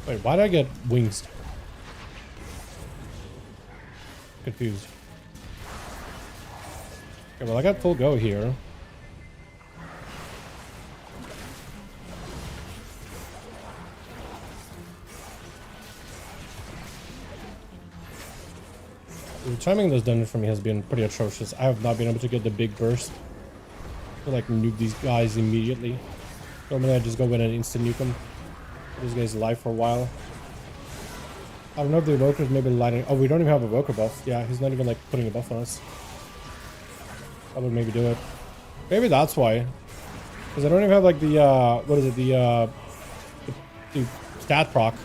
Wait, why did I get wings? Confused. Okay, well, I got full go here. The timing of this dungeon for me has been pretty atrocious. I have not been able to get the big burst to like nuke these guys immediately. Normally I just go in and instant nuke them. This guy's alive for a while. I don't know if the evoker's maybe lighting. Oh, we don't even have a evoker buff. Yeah, he's not even like putting a buff on us. I would maybe do it. Maybe that's why. Because I don't even have like the what is it? The stat proc.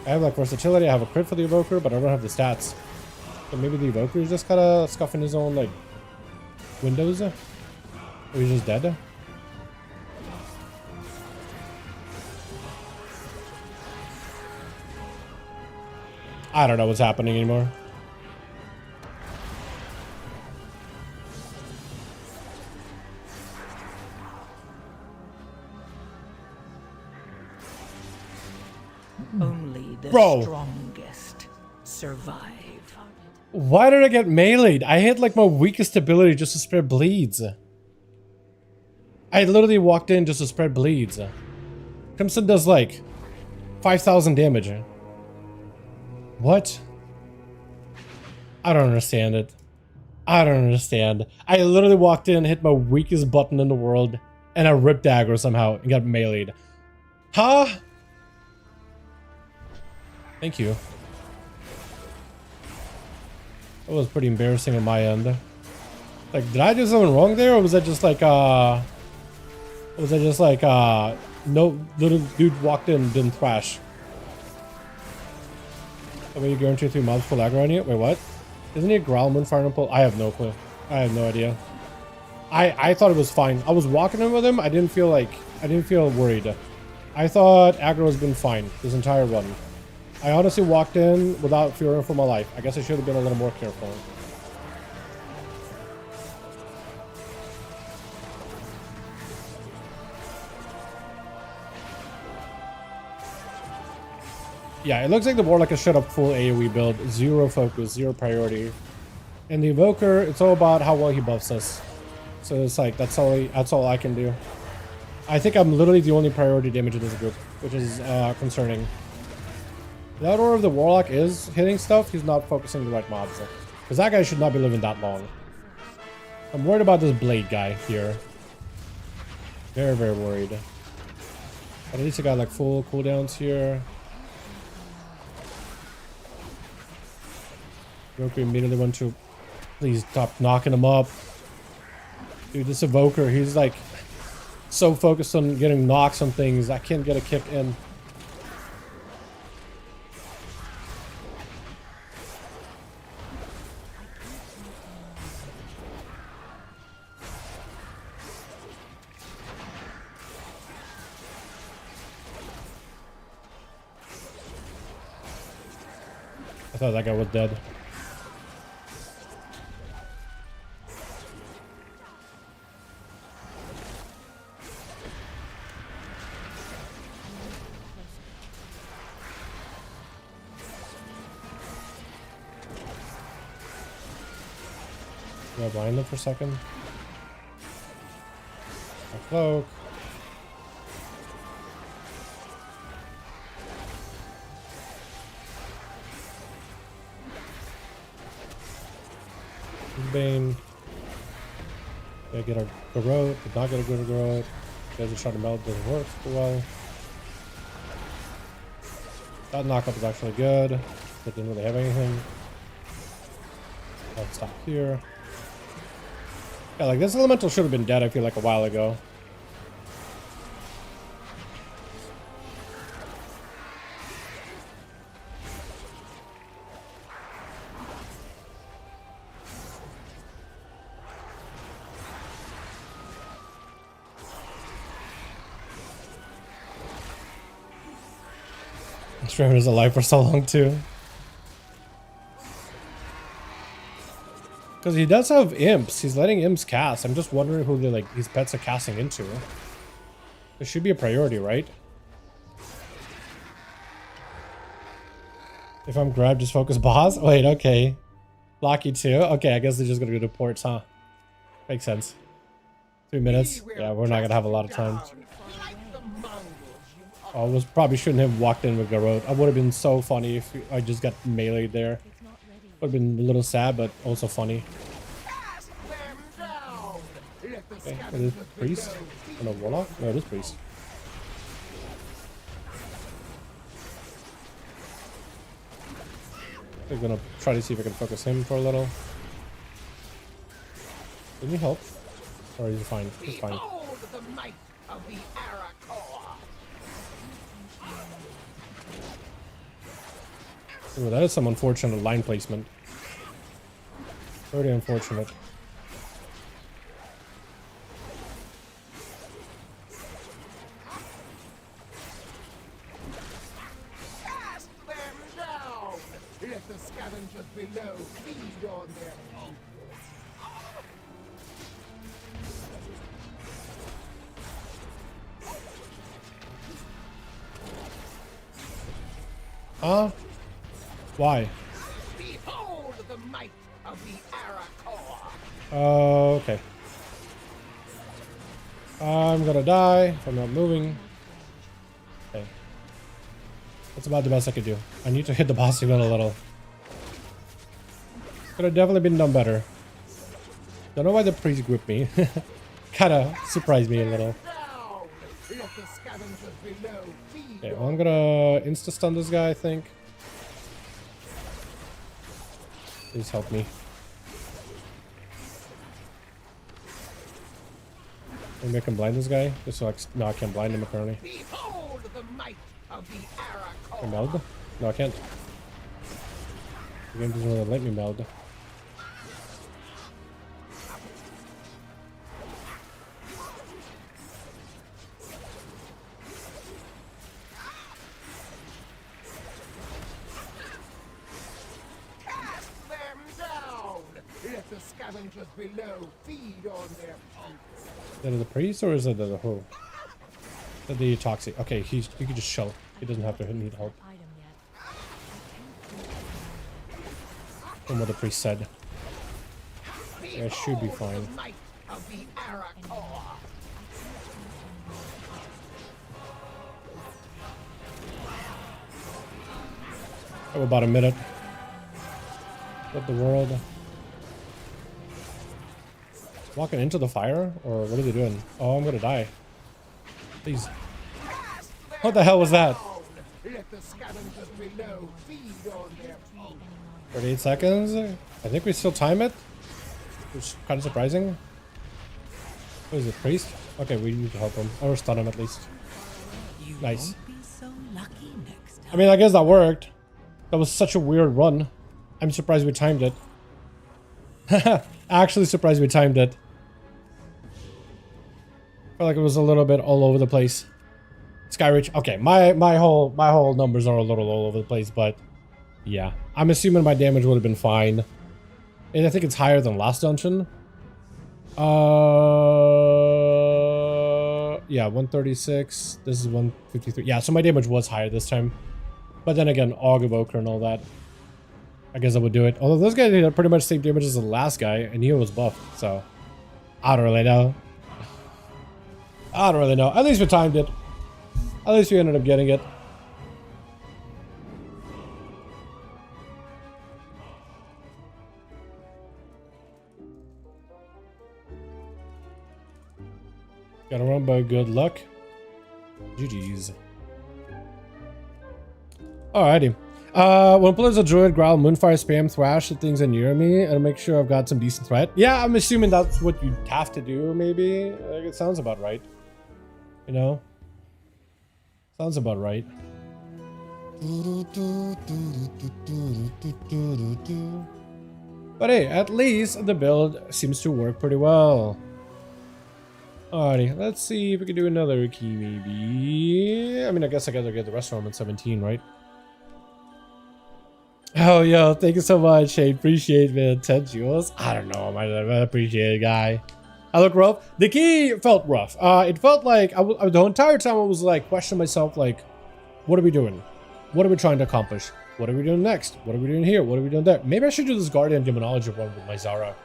I have like versatility. I have a crit for the evoker, but I don't have the stats. So maybe the evoker is just kind of scuffing his own like windows. Or he's just dead. I don't know what's happening anymore. Only the Bro. strongest survive. Why did I get meleeed? I hit like my weakest ability just to spread bleeds. I literally walked in just to spread bleeds. Crimson does like 5,000 damage. What? I don't understand it. I don't understand. I literally walked in, hit my weakest button in the world, and I ripped dagger somehow and got meleeed. Huh? Thank you. That was pretty embarrassing on my end. Like, did I do something wrong there, or was that just like, no little dude walked in and didn't thrash? I mean, you guarantee 3 mobs full aggro on you? Wait, what? Isn't he a growl Moonfire pull? I have no clue. I have no idea. I thought it was fine. I was walking in with him. I didn't feel worried. I thought aggro has been fine this entire run. I honestly walked in without fearing for my life. I guess I should have been a little more careful. Yeah, it looks like the Warlock has shut up full AoE build. 0 focus, 0 priority. And the Evoker, it's all about how well he buffs us. So it's like, that's all I can do. I think I'm literally the only priority damage in this group, which is concerning. The order of the Warlock is hitting stuff, he's not focusing the right mobs. Because that guy should not be living that long. I'm worried about this Blade guy here. Very, very worried. But at least I got like full cooldowns here. Evoker immediately went to... Please stop knocking him up. Dude, this Evoker, he's like so focused on getting knocks on things. I can't get a kick in. I thought that guy was dead. Can I blind them for a second? A cloak. Bane. Yeah, get a Garrote. Did not get a good Garrote. You guys are trying to melt, doesn't work so well. That knockup is actually good. But didn't really have anything. I'll stop here. Yeah, like this elemental should have been dead, I feel like, a while ago. Trevor is alive for so long too. Because he does have imps. He's letting imps cast. I'm just wondering who his pets are casting into. This should be a priority, right? If I'm grabbed, just focus boss. Wait, okay. Blocky too. Okay, I guess they're just gonna go to ports, huh? Makes sense. 3 minutes. Yeah, we're not gonna have a lot of time. I probably shouldn't have walked in with Garrote. I would have been so funny if I just got meleeed there. Would have been a little sad, but also funny. Okay, is this priest? Oh, no, Warlock? No, it is priest. I'm gonna try to see if I can focus him for a little. Do you need help? Or is he fine? He's fine. Ooh, that is some unfortunate line placement. Very unfortunate. Cast them down! Let the scavengers below feed on their Why? Behold the might of the Arakor! Okay. I'm gonna die if I'm not moving. Okay. That's about the best I could do. I need to hit the boss even a little. Could have definitely been done better. Don't know why the priest gripped me. Kinda surprised me a little. Okay, well, I'm gonna insta-stun this guy, I think. Please help me. Maybe I can blind this guy? Just so no, I can't blind him apparently. Behold the might of the Arakor! Can I meld? No, I can't. The game doesn't really let me meld. Scavengers below feed on their Is it the priest or is it the who? The toxic. Okay, you can just chill. He doesn't have to need help. From what the priest said. That should be fine. Oh, about a minute. What the world? Walking into the fire? Or what are they doing? Oh, I'm gonna die. Please. What the hell was that? 38 seconds? I think we still time it. Which is kind of surprising. What is it, priest? Okay, we need to help him. Or stun him at least. Nice. I mean, I guess that worked. That was such a weird run. I'm surprised we timed it. Actually surprised we timed it. Felt like it was a little bit all over the place. Skyreach. Okay, my whole numbers are a little all over the place, but yeah. I'm assuming my damage would have been fine. And I think it's higher than last dungeon. Yeah, 136. This is 153. Yeah, so my damage was higher this time. But then again, Aug Evoker and all that. I guess I would do it. Although those guys had pretty much the same damage as the last guy, and he was buffed, so I don't really know. I don't really know. At least we timed it. At least we ended up getting it. Gotta run by good luck. GG's. Alrighty. When players a druid, growl, moonfire, spam, thrash the things that near me, and make sure I've got some decent threat. Yeah, I'm assuming that's what you have to do, maybe. Like, it sounds about right. You know? Sounds about right. But hey, at least the build seems to work pretty well. Alrighty, let's see if we can do another key, maybe. I mean, I guess I gotta get the restaurant at 17, right? Oh, yo, thank you so much. Hey, appreciate the 10 jewels. I don't know, I appreciate it, guy. I look rough. The key felt rough. It felt like the entire time I was like questioning myself, like, what are we doing? What are we trying to accomplish? What are we doing next? What are we doing here? What are we doing there? Maybe I should do this Guardian Demonology one with my Zara.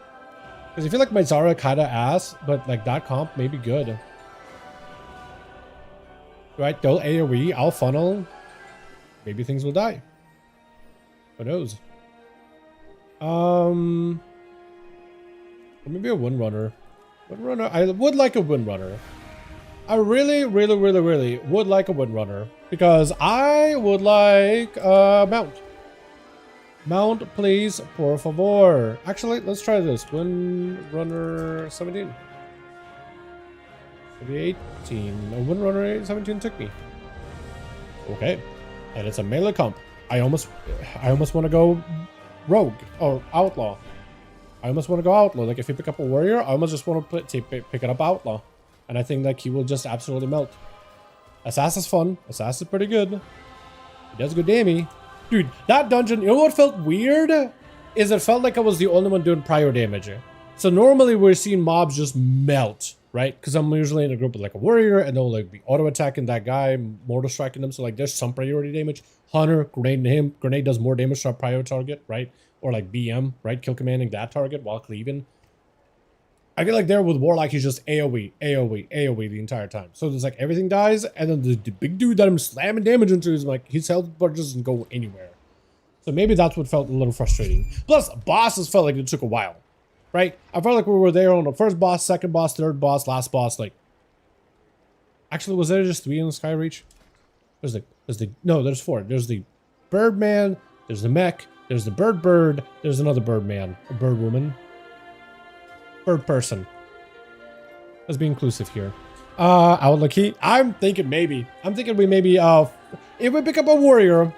Because I feel like my Zara kind of ass, but like that comp may be good. Right, they'll AoE, I'll funnel. Maybe things will die. Who knows? Or maybe a Windrunner. Windrunner, I would like a Windrunner. I really would like a Windrunner. Because I would like a Mount. Mount, please, por favor. Actually, let's try this. Windrunner 17. Maybe 18. No, Windrunner 17 took me. Okay. And it's a melee comp. I almost want to go rogue or outlaw. I almost want to go outlaw. Like if you pick up a warrior, I almost just want to pick it up outlaw. And I think that he will just absolutely melt. Assassin's fun. Assassin's pretty good. He does good damage. Dude, that dungeon, you know what felt weird? Is it felt like I was the only one doing prior damage. So normally we're seeing mobs just melt, right? Because I'm usually in a group with like a warrior and they'll like be auto attacking that guy, mortal striking them. So like there's some priority damage. Hunter, grenade to him. Grenade does more damage to our prior target, right? Or like BM, right? Kill commanding that target while cleaving. I feel like there with Warlock, he's just AoE the entire time. So there's like everything dies, and then the big dude that I'm slamming damage into is like his health bar doesn't go anywhere. So maybe that's what felt a little frustrating. Plus, bosses felt like it took a while, right? I felt like we were there on the first boss, second boss, third boss, last boss. Like, actually, was there just 3 in the Skyreach? There's 4. There's the Birdman, there's the mech, there's the bird, there's another Birdman, a bird woman. Bird person. Let's be inclusive here. Outlook key. I'm thinking we maybe if we pick up a warrior,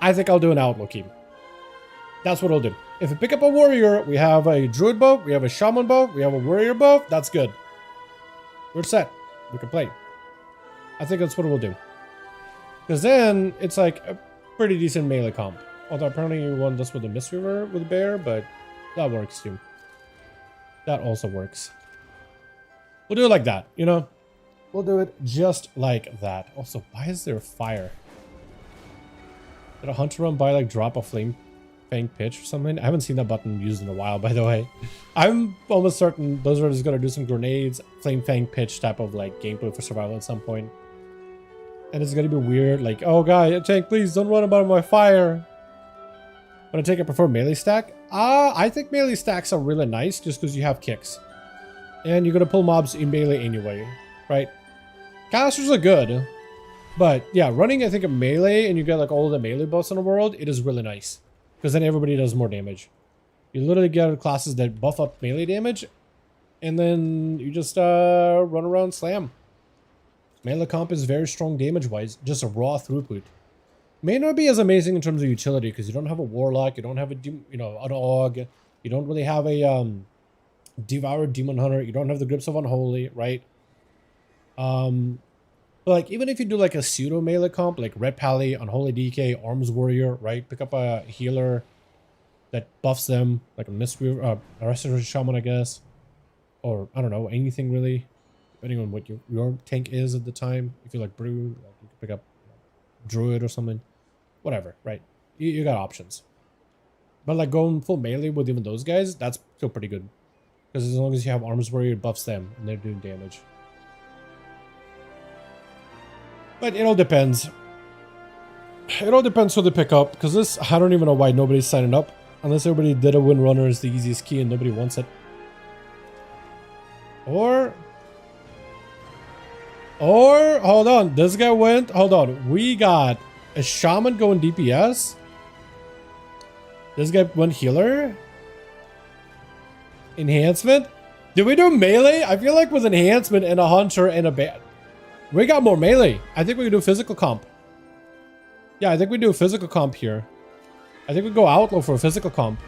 I think I'll do an outlook key. That's what I'll do. If we pick up a warrior, we have a druid buff, we have a shaman buff, we have a warrior buff. That's good. We're set. We can play. I think that's what we'll do. Because then it's like a pretty decent melee comp. Although apparently you won this with a Mist River with a bear, but that works too. That also works. We'll do it like that, you know? We'll do it just like that. Also, why is there fire? Did a hunter run by like drop a flame Fang Pitch or something. I haven't seen that button used in a while, by the way. I'm almost certain Blizzard is going to do some grenades, Flame Fang Pitch type of like gameplay for survival at some point. And it's going to be weird, like, oh guy, tank, please don't run about my fire. But I take I prefer melee stack. I think melee stacks are really nice just because you have kicks. And you're going to pull mobs in melee anyway, right? Casters are good. But yeah, running I think a melee and you get like all the melee buffs in the world, it is really nice. Because then everybody does more damage. You literally get classes that buff up melee damage. And then you just run around slam. Melee comp is very strong damage wise, just a raw throughput. May not be as amazing in terms of utility because you don't have a warlock, you don't have a an AUG, you don't really have a devoured demon hunter, you don't have the grips of unholy, right? But like even if you do like a pseudo melee comp like Red Pally, Unholy DK, Arms Warrior, right? Pick up a healer that buffs them, like a Mystery Restoration Shaman, I guess, or I don't know, anything really. Depending on what your tank is at the time. If you like Brew, like you can pick up Druid or something. Whatever, right? You got options. But like going full melee with even those guys, that's still pretty good. Because as long as you have Arms Warrior, it buffs them and they're doing damage. But it all depends. It all depends who they pick up. Because this, I don't even know why nobody's signing up. Unless everybody did a Windrunner is the easiest key and nobody wants it. Or, hold on, this guy went, hold on, we got a Shaman going DPS. This guy went healer. Enhancement. Did we do melee? I feel like with enhancement and a hunter and a bat, we got more melee. I think we can do physical comp. Yeah, I think we do a physical comp here. I think we go outlaw for a physical comp.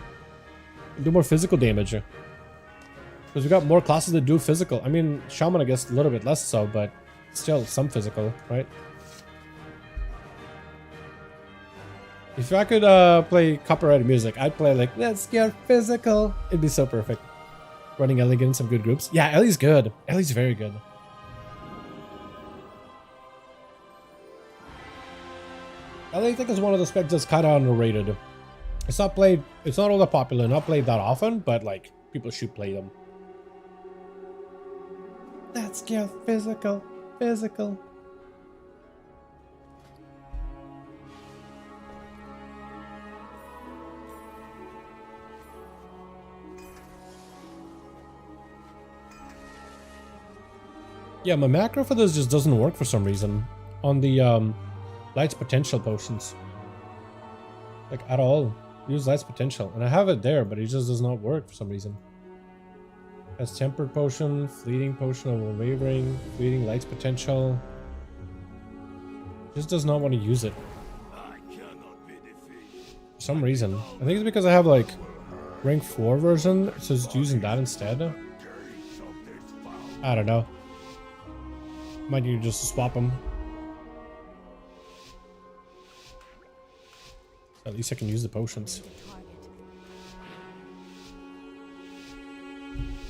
And do more physical damage. Because we got more classes that do physical. I mean, Shaman I guess a little bit less so, but still some physical, right? If I could play copyrighted music, I'd play like, let's get physical. It'd be so perfect. Running Ellie in some good groups. Yeah, Ellie's good. Ellie's very good. Ellie I think is one of the specs that's kind of underrated. It's not played, it's not all that popular, not played that often, but like people should play them. Let's get physical. Physical. Yeah, my macro for this just doesn't work for some reason on the Light's Potential potions. Like at all. Use Light's Potential. And I have it there, but it just does not work for some reason. Has Tempered Potion, Fleeting Potion of Unwavering, Fleeting Light's Potential. Just does not want to use it. For some reason. I think it's because I have like rank 4 version, so it's using that instead. I don't know. Might need to just swap them. At least I can use the potions.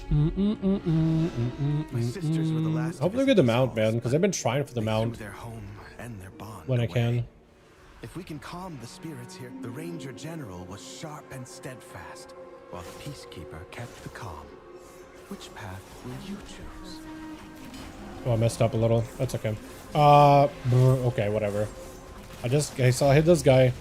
My sisters were the last. Hopefully we get the mount, man, because I've been trying for the mount Their home and their bond when I away. can. If we can calm the spirits here, the Ranger General was sharp and steadfast, while the Peacekeeper kept the calm. Which path will you choose? Oh, I messed up a little. That's okay. Okay, whatever. I saw I hit this guy.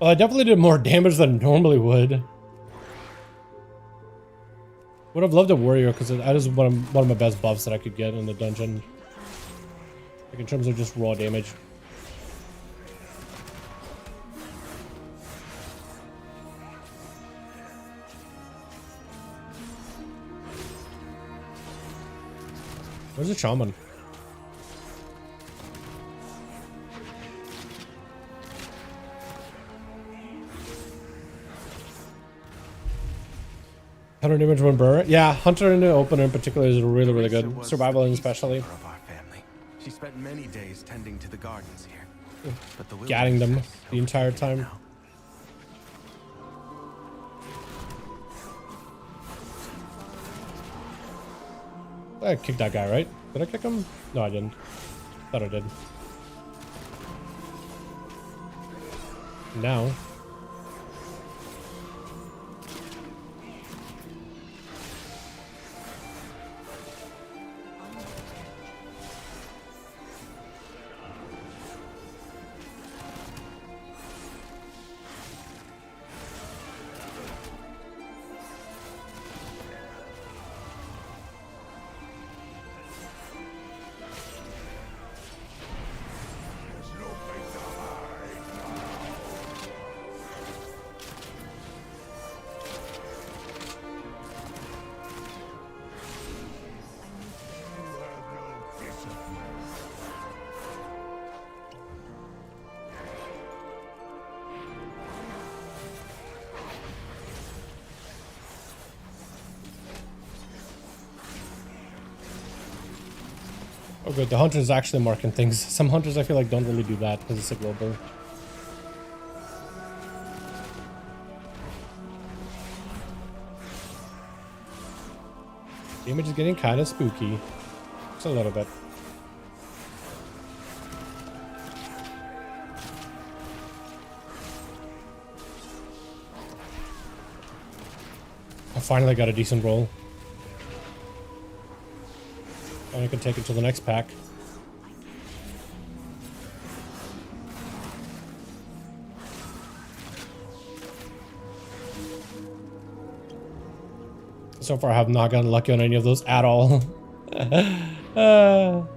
Well, I definitely did more damage than I normally would. Would have loved a warrior because that is one of my best buffs that I could get in the dungeon. Like in terms of just raw damage. Where's the shaman? Hunter damage when burr. Yeah, Hunter in the opener in particular is really, really Teresa good. was Survival the especially. peacekeeper of our family. She spent many days tending to the gardens here. But the Gatting them wilderness has the entire overtaken it time. now. I kicked that guy, right? Did I kick him? No, I didn't. Thought I did. Now. Oh good, the hunter is actually marking things. Some hunters I feel like don't really do that because it's a global. Damage is getting kind of spooky. Just a little bit. I finally got a decent roll. And I can take it to the next pack. So far I have not gotten lucky on any of those at all. The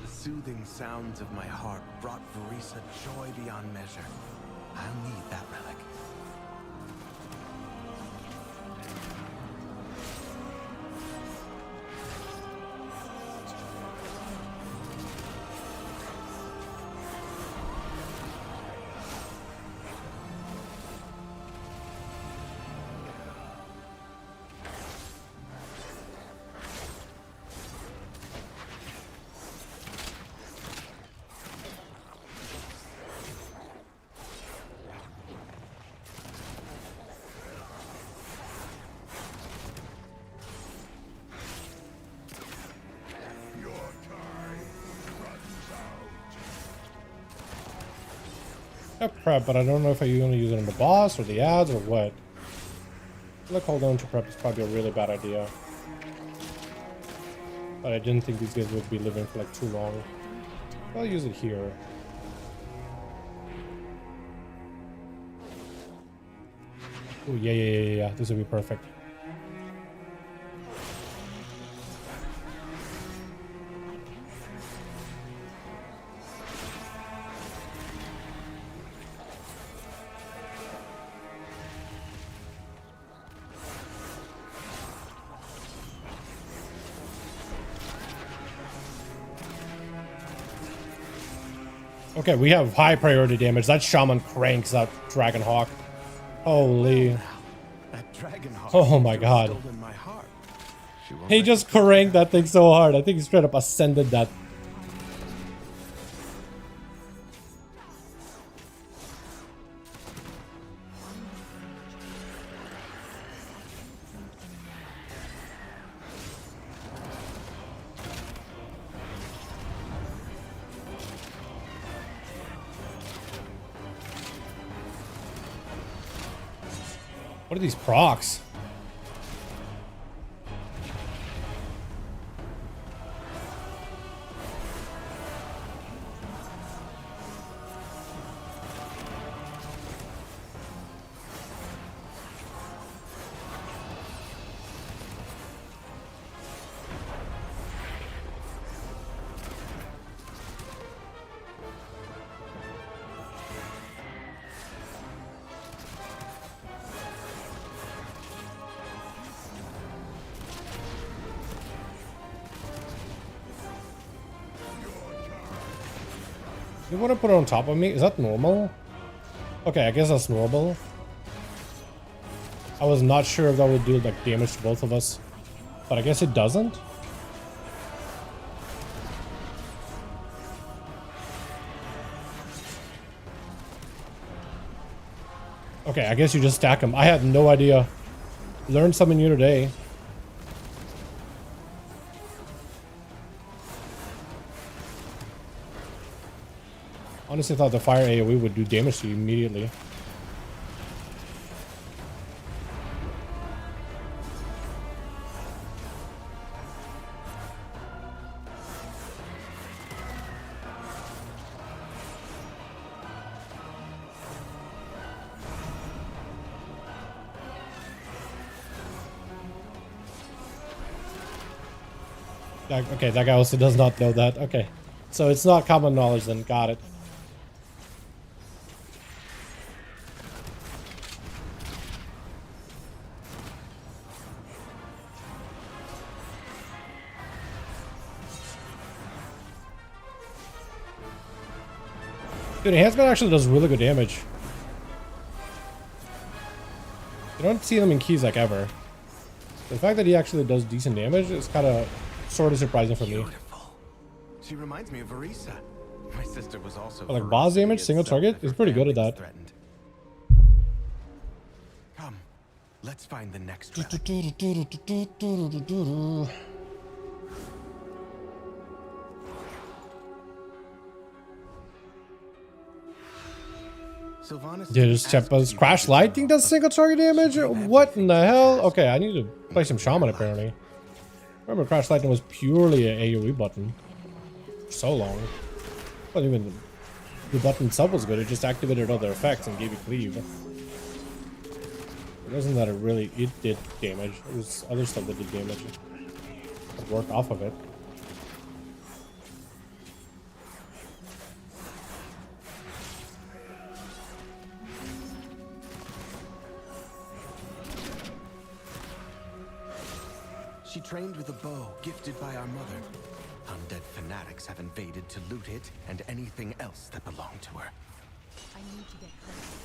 soothing sounds of my heart brought Verisa joy beyond measure. I'll need that relic. I prep, but I don't know if I'm going to use it on the boss or the ads or what. I feel like hold on to prep is probably a really bad idea. But I didn't think these guys would be living for like too long. I'll use it here. Oh yeah. This would be perfect. Okay, we have high priority damage. That shaman cranks that Dragon Hawk. Holy. That dragon hawk Oh my seems to have god. stolen my heart. She won't He let just me go. cranked that thing so hard. I think he straight up ascended that. What are these procs? You want to put it on top of me? Is that normal? Okay, I guess that's normal. I was not sure if that would do like damage to both of us, but I guess it doesn't. Okay, I guess you just stack them. I had no idea. Learned something new today. Honestly, thought the fire AoE would do damage to you immediately. Okay, that guy also does not know that. Okay, so it's not common knowledge then. Got it. Dude, enhancement actually does really good damage. You don't see them in keys like ever. The fact that he actually does decent damage is kind of sort of surprising for me. Beautiful. She reminds me of Arisa. My sister was also. But like boss damage, single target, is pretty good at that. Threatened. Come, let's find the next relic. Dude, this Chepa's Crash Lightning does single target damage? What in the hell? Okay, I need to play some Shaman apparently. Remember, Crash Lightning was purely an AoE button for so long. Well, even the button itself was good. It just activated other effects and gave you cleave. It wasn't that it did damage. It was other stuff that did damage. It worked off of it. She trained with a bow gifted by our mother. Undead fanatics have invaded to loot it and anything else that belonged to her. I need to get close.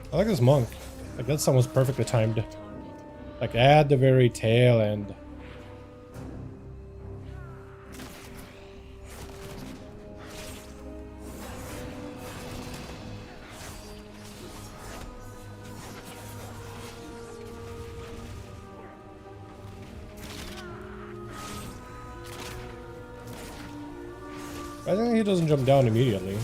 I like this monk. Like that's almost perfectly timed. Like at the very tail end. I think he doesn't jump down immediately.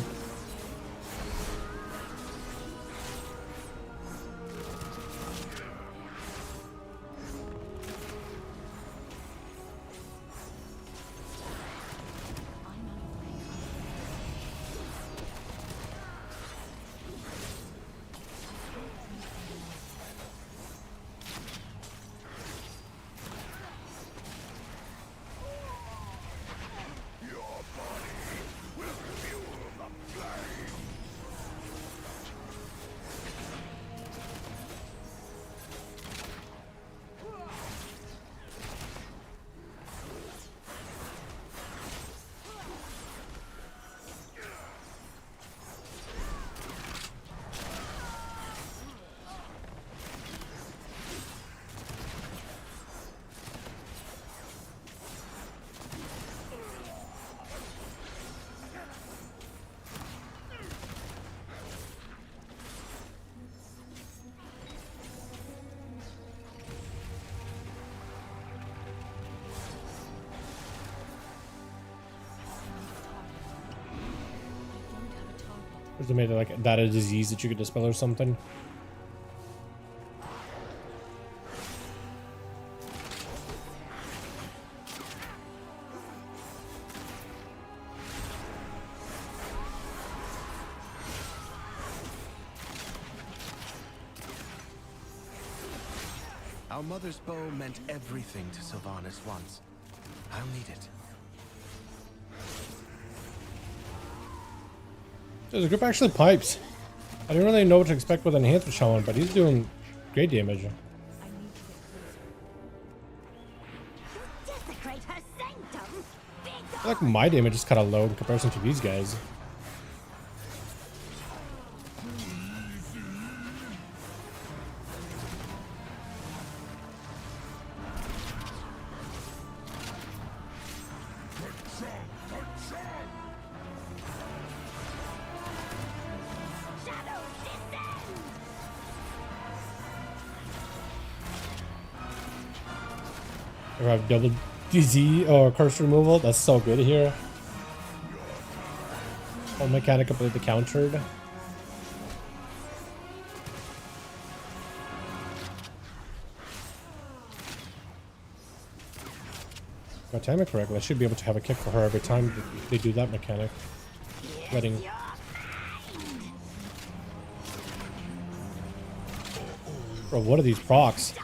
Or they made it like that a disease that you could dispel or something. Our mother's bow meant everything to Sylvanas once. I'll need it. The group actually pipes. I didn't really know what to expect with enhancement Shaman, but he's doing great damage. Desecrate her sanctum. I feel like my damage is kind of low in comparison to these guys. Or have double DZ or curse removal. That's so good here. Whole mechanic completely countered. If I time it correctly, I should be able to have a kick for her every time they do that mechanic. Letting. Bro, what are these procs?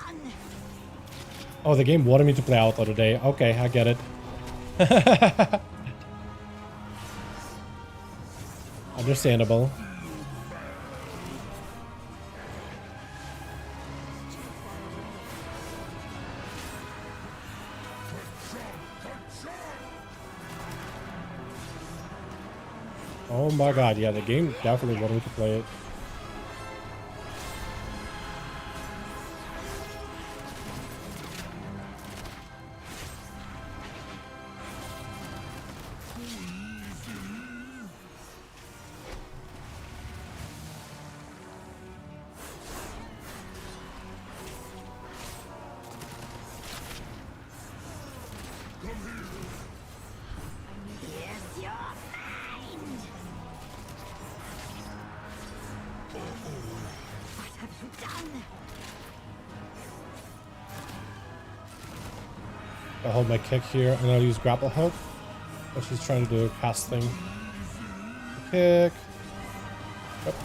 Oh, the game wanted me to play Outlaw today. Okay, I get it. Understandable. Oh my god, yeah, the game definitely wanted me to play it. I'll hold my kick here and I'll use grapple hook. What she's trying to do, cast thing. Kick. Yep.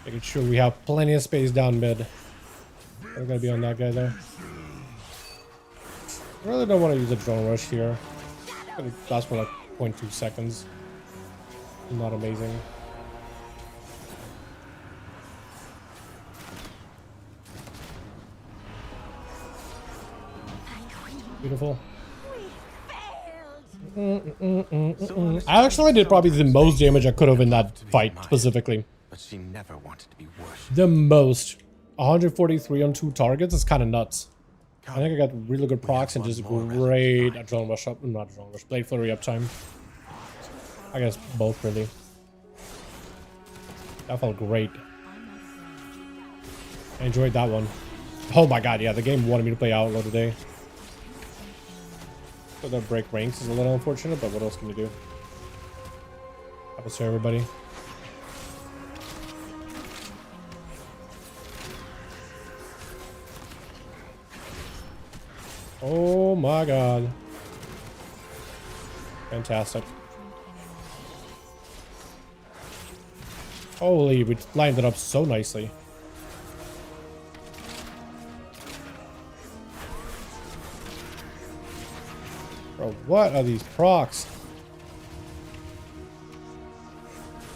Making sure we have plenty of space down mid. We're gonna be on that guy there. I really don't want to use a drone rush here. It's gonna last for like 0.2 seconds. Not amazing. Beautiful. I actually did probably the most damage I could have in that fight specifically. But she never wanted to be worshipped. The most. 143 on 2 targets is kind of nuts. I think I got really good procs and just great adrenaline rush up. Not adrenaline rush, blade flurry uptime. I guess both really. That felt great. I enjoyed that one. Oh my god, yeah, the game wanted me to play Outlaw today. So the break ranks is a little unfortunate, but what else can you do? Happens to everybody. Oh my god. Fantastic. Holy, we lined it up so nicely. Bro, what are these procs?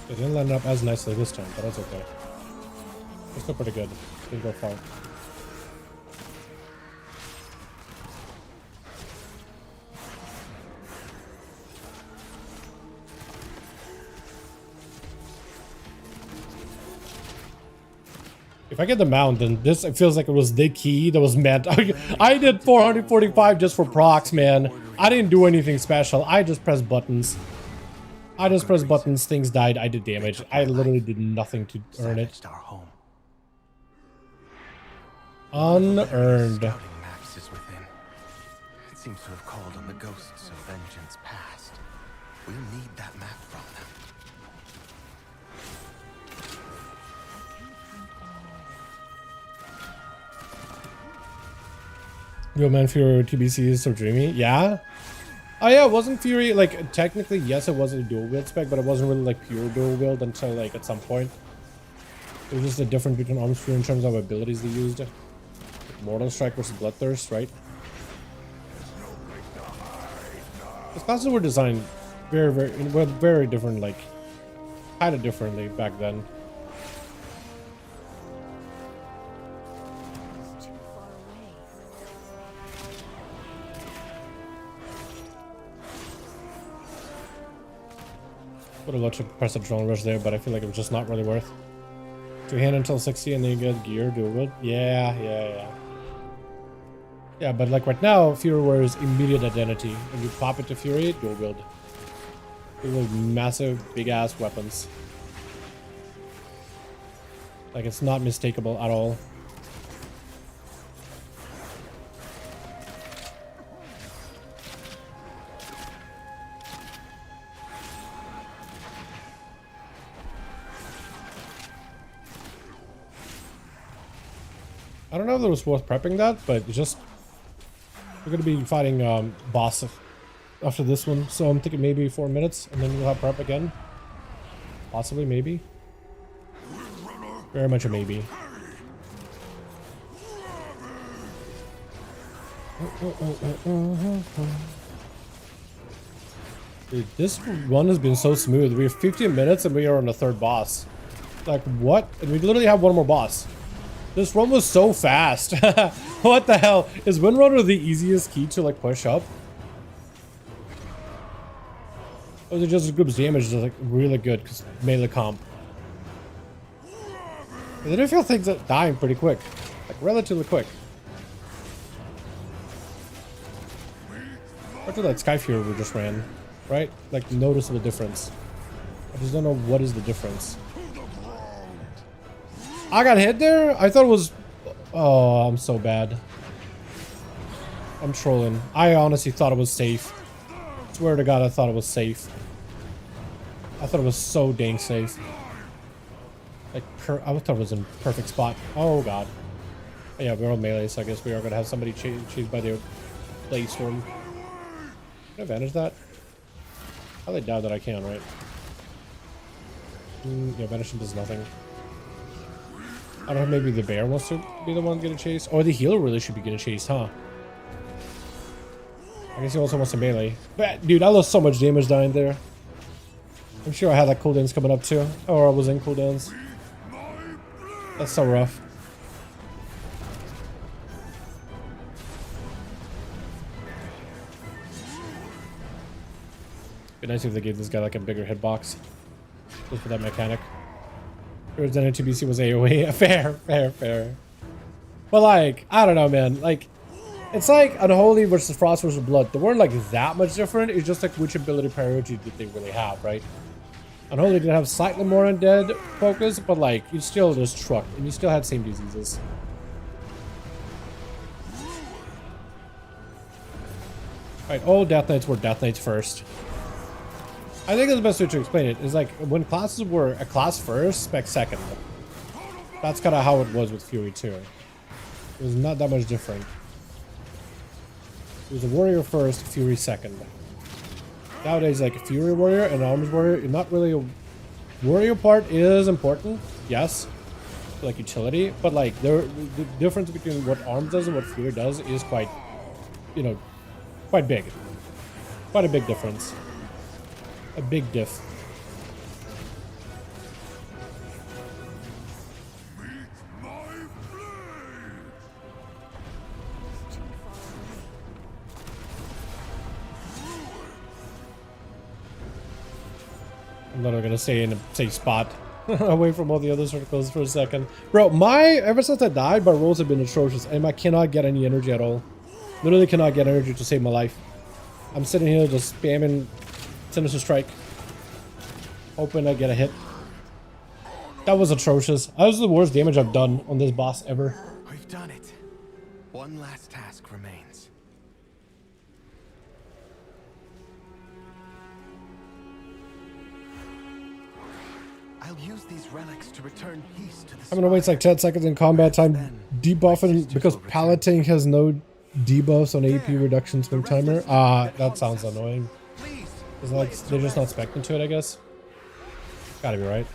They didn't line up as nicely this time, but that's okay. It's still pretty good. Didn't go far. If I get the mount, then this it feels like it was the key that was meant. I did 445 just for procs, man. I didn't do anything special. I just pressed buttons. I just pressed buttons. Things died. I did damage. I literally did nothing to earn it. Our home. Unearned. Scouting maps is within. It seems to have called on the ghosts of vengeance past. We need that map from them. Yo, man, Fury TBC is so dreamy. Yeah. Oh yeah, it wasn't Fury like technically yes, it wasn't a dual wield spec, but it wasn't really like pure dual wield until like at some point. There's just a difference between Arms 3 in terms of abilities they used. Mortal Strike versus Bloodthirst, right? These classes were designed very different, like, kind of differently back then. Too far away. Would have loved to press a drone rush there, but I feel like it was just not really worth. 2-hand until 60 and then you get gear, dual wield. Yeah, but like right now, Fury wears immediate identity. When you pop it to Fury, dual wield. Dual wield massive, big ass weapons. Like it's not mistakable at all. I don't know if it was worth prepping that, but it's just we're gonna be fighting boss after this one, so I'm thinking maybe 4 minutes, and then we'll have prep again. Possibly, maybe. Very much a maybe. Dude, this one has been so smooth. We have 15 minutes and we are on the 3rd boss. Like what? And we literally have one more boss. This run was so fast. What the hell? Is Windrunner the easiest key to like push up? Or is it just the group's damage is like really good because melee comp? I do feel things are dying pretty quick. Like relatively quick. After that Sky Fury we just ran, right? Like noticeable difference. I just don't know what is the difference. I got hit there? I thought it was... Oh, I'm so bad. I'm trolling. I honestly thought it was safe. Swear to God, I thought it was safe. I thought it was so dang safe. Like, I thought it was in perfect spot. Oh, God. Oh, yeah, we're on melee, so I guess we are going to have somebody chased by the Blaze Storm. Can I advantage that? I highly doubt that I can, right? Yeah, vanishing does nothing. I don't know, maybe the bear wants to be the one getting chased. Or the healer really should be getting chased, huh? I guess he also wants to melee. But, dude, I lost so much damage dying there. I'm sure I had like cooldowns coming up too. Or I was in cooldowns. That's so rough. Be nice if they gave this guy like a bigger hitbox. Just for that mechanic. Then TBC was AoE. Fair. But like, I don't know, man. Like, it's like Unholy versus Frost versus Blood. They weren't like that much different. It's just like which ability priority did they really have, right? Unholy did have slightly more undead focus, but like, you still just trucked and you still had same diseases. Right, all Death Knights were Death Knights first. I think that's the best way to explain it, is like when classes were a class first, spec second. That's kind of how it was with Fury 2. It was not that much different. It was a warrior first, Fury second. Nowadays, like a Fury warrior and arms warrior, not really a warrior part is important, yes, like utility, but like the difference between what arms does and what Fury does is quite, you know, quite big. Quite a big difference. A big diff. I'm not gonna stay in a safe spot. Away from all the other circles for a second. Bro, ever since I died, my rolls have been atrocious and I cannot get any energy at all. Literally cannot get energy to save my life. I'm sitting here just spamming Sinister Strike. Hoping I get a hit. That was atrocious. That was the worst damage I've done on this boss ever. We've done it. One last task remains. I'll use these relics to return peace to the I'm gonna wait like 10 seconds in combat time debuffing because Paladin has no debuffs on AP reduction swing timer. That sounds annoying. It's like they're just not spec'ing to it, I guess. Gotta be right.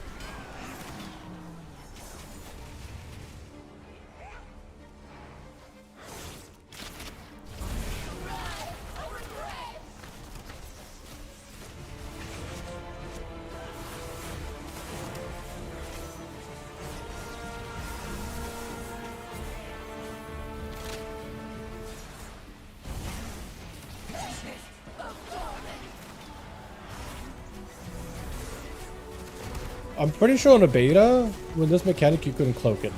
I'm pretty sure on the beta, with this mechanic, you couldn't cloak it.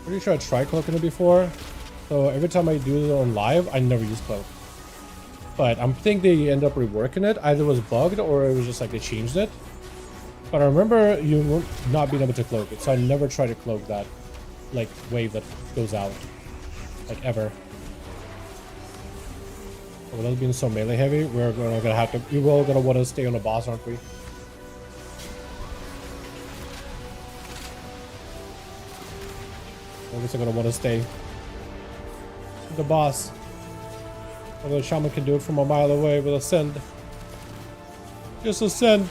Pretty sure I tried cloaking it before. So every time I do it on live, I never use cloak. But I think they end up reworking it. Either it was bugged or it was just like they changed it. But I remember you not being able to cloak it. So I never tried to cloak that like wave that goes out. Like ever. But with us being so melee heavy, we're gonna have to, we're all gonna want to stay on the boss, aren't we? I guess I'm gonna want to stay the boss. Although the shaman can do it from a mile away with ascend. Just ascend.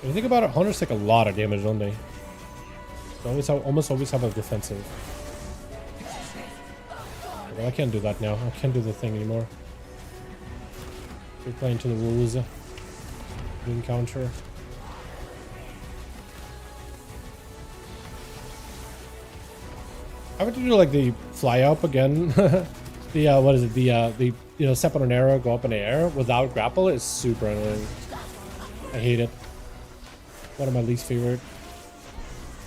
When you think about it, hunters take a lot of damage, don't they? They almost always have a defensive. Well, I can't do that now. I can't do the thing anymore. We're playing to the rules. Encounter. I have to do like the fly up again. The what is it? The you know, step on an arrow, go up in the air without grapple is super annoying. I hate it. One of my least favorite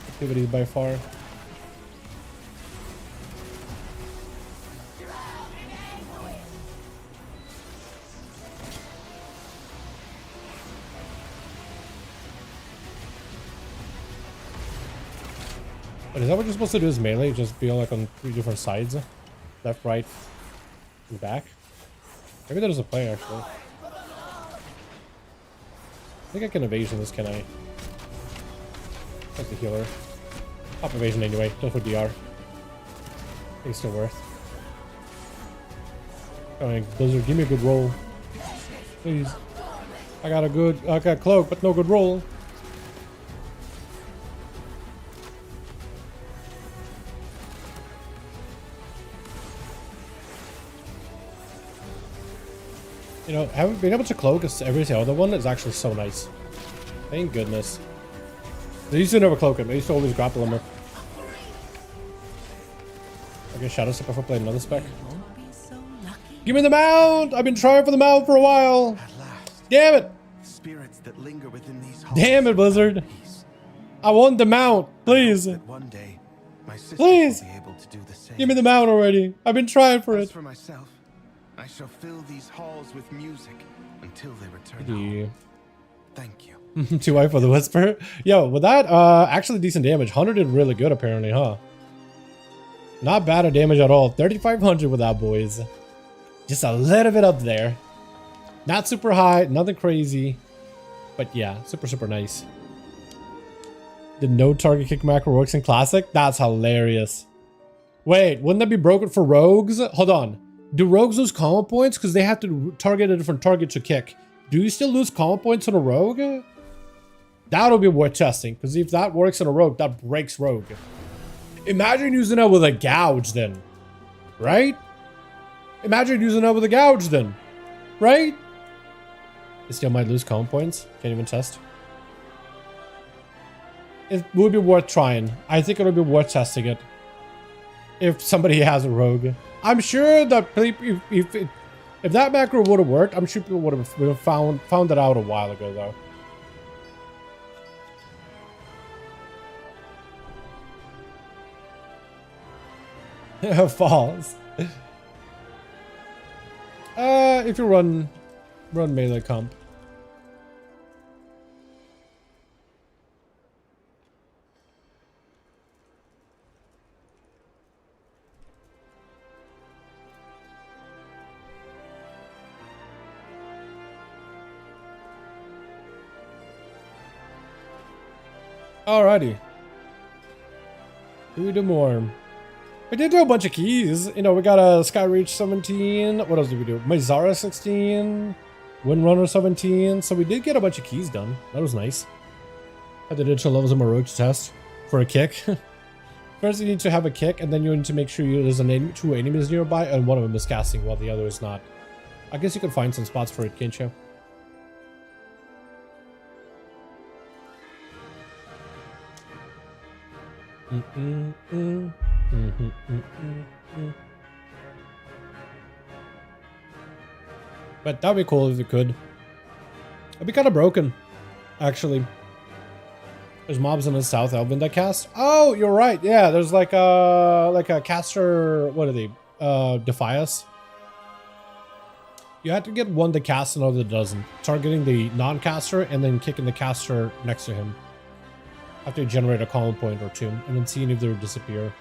activities by far. But is that what you're supposed to do as melee? Just be like on 3 different sides? Left, right, and back? Maybe there's a play actually. I think I can evasion this, can I? Like the healer. Pop evasion anyway, just for DR. I think it's still worth. Alright, Blizzard, give me a good roll. Please. I got cloak, but no good roll. You know, having being able to cloak every other one is actually so nice. Thank goodness. They used to never cloak him. They used to always grapple him. Okay, Shadow Step if I play another spec. Give me the mount! I've been trying for the mount for a while. At last, Damn it! spirits that linger within these halls. Damn it, Blizzard! I want the mount, please. That one day, my sister Please! will be able to do the same. Give me the mount already. I've been trying for As it. for myself, I shall fill these halls with music until they return home. Thank you. Too white for the whisper. Yo, with that, actually decent damage. 100 did really good apparently, huh? Not bad at damage at all. 3,500 with that, boys. Just a little bit up there. Not super high, nothing crazy. But yeah, super nice. The no target kick macro works in Classic? That's hilarious. Wait, wouldn't that be broken for rogues? Hold on. Do rogues lose combo points? Because they have to target a different target to kick. Do you still lose combo points on a rogue? That'll be worth testing. Because if that works on a rogue, that breaks rogue. Imagine using it with a gouge then. Right? Imagine using it with a gouge then. Right? It still might lose combo points. Can't even test. It would be worth trying. I think it would be worth testing it. If somebody has a rogue. I'm sure that if that macro would have worked, I'm sure people would have found it out a while ago, though. Falls. If you run melee comp. Alrighty. Do we do more? We did do a bunch of keys. You know, we got a Skyreach 17. What else did we do? Mizara 16. Windrunner 17. So we did get a bunch of keys done. That was nice. Had the additional levels of my rogue to test for a kick. First, you need to have a kick, and then you need to make sure there's two enemies nearby, and one of them is casting while the other is not. I guess you can find some spots for it, can't you? But that'd be cool if it could. It'd be kind of broken, actually. There's mobs in the South Elven that cast. Oh, you're right. Yeah, there's like a caster. What are they? Defias. You have to get one that casts, another that doesn't. Targeting the non-caster and then kicking the caster next to him. After you generate a column point or two, and then seeing if they would disappear.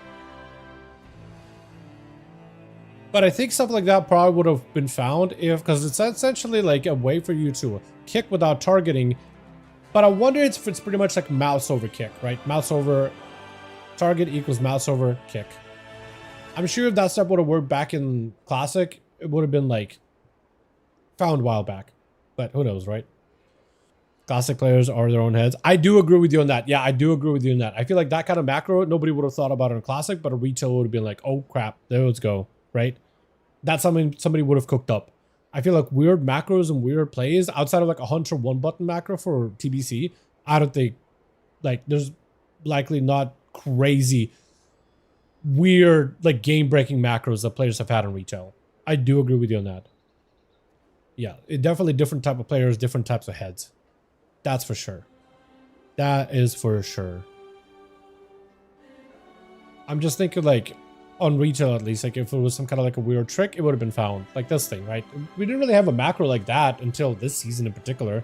But I think something like that probably would have been found if, because it's essentially like a way for you to kick without targeting. But I wonder if it's pretty much like mouse over kick, right? Mouse over target equals mouse over kick. I'm sure if that step would have worked back in Classic, it would have been like found a while back. But who knows, right? Classic players are their own heads. I do agree with you on that. Yeah, I do agree with you on that. I feel like that kind of macro, nobody would have thought about it in Classic, but a retail would have been like, oh crap, there let's go, right? That's something somebody would have cooked up. I feel like weird macros and weird plays outside of like a hunter one button macro for TBC. I don't think like there's likely not crazy weird like game breaking macros that players have had in retail. I do agree with you on that. Yeah, it definitely different type of players, different types of heads. That's for sure. That is for sure. I'm just thinking like on retail, at least, like if it was some kind of like a weird trick, it would have been found. Like this thing, right? We didn't really have a macro like that until this season in particular.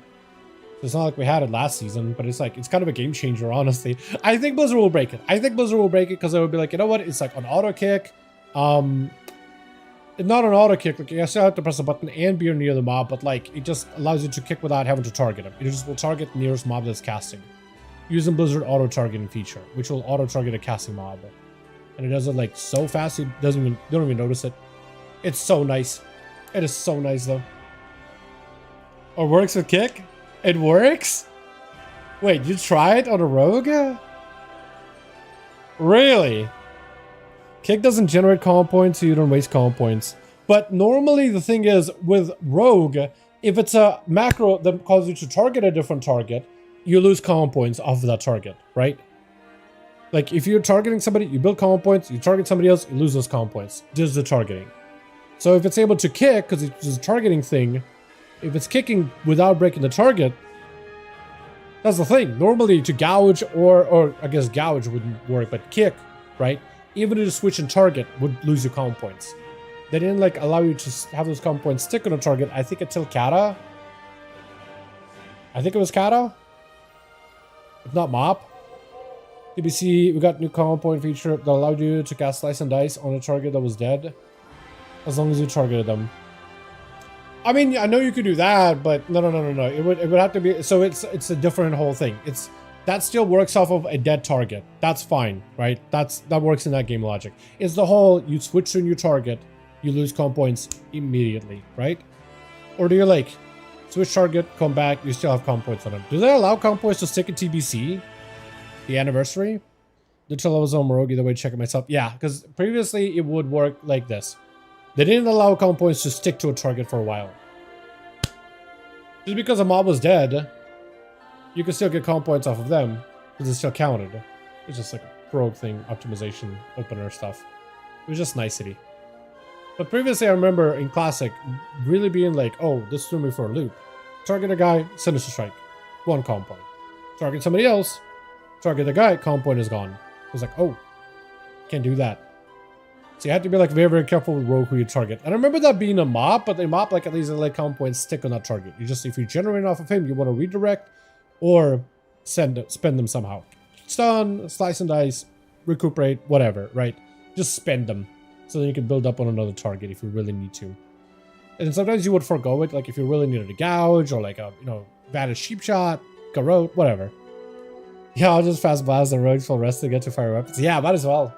It's not like we had it last season, but it's like, it's kind of a game changer, honestly. I think Blizzard will break it. I think Blizzard will break it because it would be like, you know what? It's like an auto kick. Not an auto kick, like you still have to press a button and be near the mob, but like it just allows you to kick without having to target him. It just will target the nearest mob that's casting. Using Blizzard auto targeting feature, which will auto target a casting mob. And it does it like so fast you don't even notice it. It's so nice. It is so nice though. Or works with kick? It works? Wait, you tried on a rogue? Really? Kick doesn't generate column points, so you don't waste column points. But normally the thing is, with Rogue, if it's a macro that causes you to target a different target, you lose column points off of that target, right? Like, if you're targeting somebody, you build column points, you target somebody else, you lose those column points. Just the targeting. So if it's able to kick, because it's a targeting thing, if it's kicking without breaking the target, that's the thing. Normally to gouge, or I guess gouge wouldn't work, but kick, right? Even if you switch and target would lose your column points. They didn't like allow you to have those column points stick on a target, I think until Kata. I think it was Kata. If not Mop. TBC, we got new column point feature that allowed you to cast Slice and Dice on a target that was dead. As long as you targeted them. I mean, I know you could do that, but no. It would have to be, so it's a different whole thing. That still works off of a dead target. That's fine, right? That works in that game logic. It's the whole, you switch to a new target, you lose comp points immediately, right? Or do you like, switch target, come back, you still have comp points on them. Do they allow comp points to stick in TBC? The anniversary? Until I was on Morogi, the way to check it myself. Yeah, because previously it would work like this. They didn't allow comp points to stick to a target for a while. Just because a mob was dead, you can still get comp points off of them because it's still counted. It's just like a rogue thing, optimization, opener stuff. It was just nicety. But previously, I remember in Classic really being like, oh, this threw me for a loop. Target a guy, Sinister Strike, 1 comp point. Target somebody else, target the guy, comp point is gone. It was like, oh, can't do that. So you have to be like very, very careful with rogue who you target. And I remember that being a mop, but the mop like at least let comp points stick on that target. You just, if you generate off of him, you want to redirect or spend them somehow. Stun, slice and dice, recuperate, whatever, right? Just spend them so then you can build up on another target if you really need to. And sometimes you would forgo it, like if you really needed a gouge or like a, Vanish Sheep Shot, Garrote, whatever. Yeah, I'll just fast blast the rogues full rest to get to fire weapons. Yeah, might as well.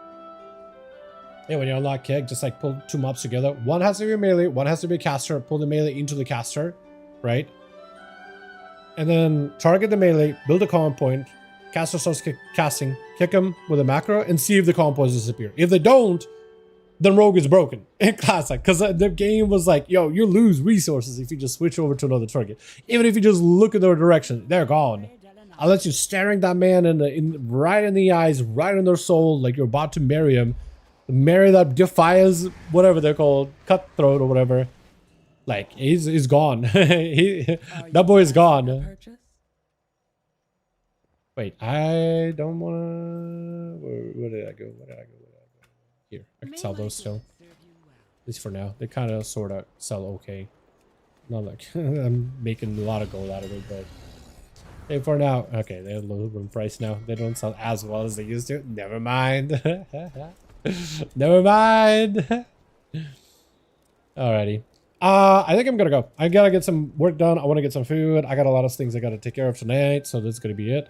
Yeah, when you unlock kick, just like pull 2 mobs together. One has to be a melee, one has to be a caster. Pull the melee into the caster, right? And then target the melee, build a column point. Caster starts casting, kick him with a macro, and see if the column points disappear. If they don't, then rogue is broken in Classic. Because the game was like, yo, you lose resources if you just switch over to another target. Even if you just look in their direction, they're gone. Unless you're staring that man right in the eyes, right in their soul, like you're about to marry him. Marry that defies, whatever they're called, cutthroat or whatever. Like, he's gone. That boy is gone. Wait, I don't wanna... Where did I go? Here, I can sell those still. At least for now. They kind of, sort of sell okay. Not like I'm making a lot of gold out of it, but... Hey, for now. Okay, they're a low price now. They don't sell as well as they used to. Never mind. Never mind. Alrighty. I think I'm gonna go. I gotta get some work done. I want to get some food. I got a lot of things I gotta take care of tonight, so this is gonna be it.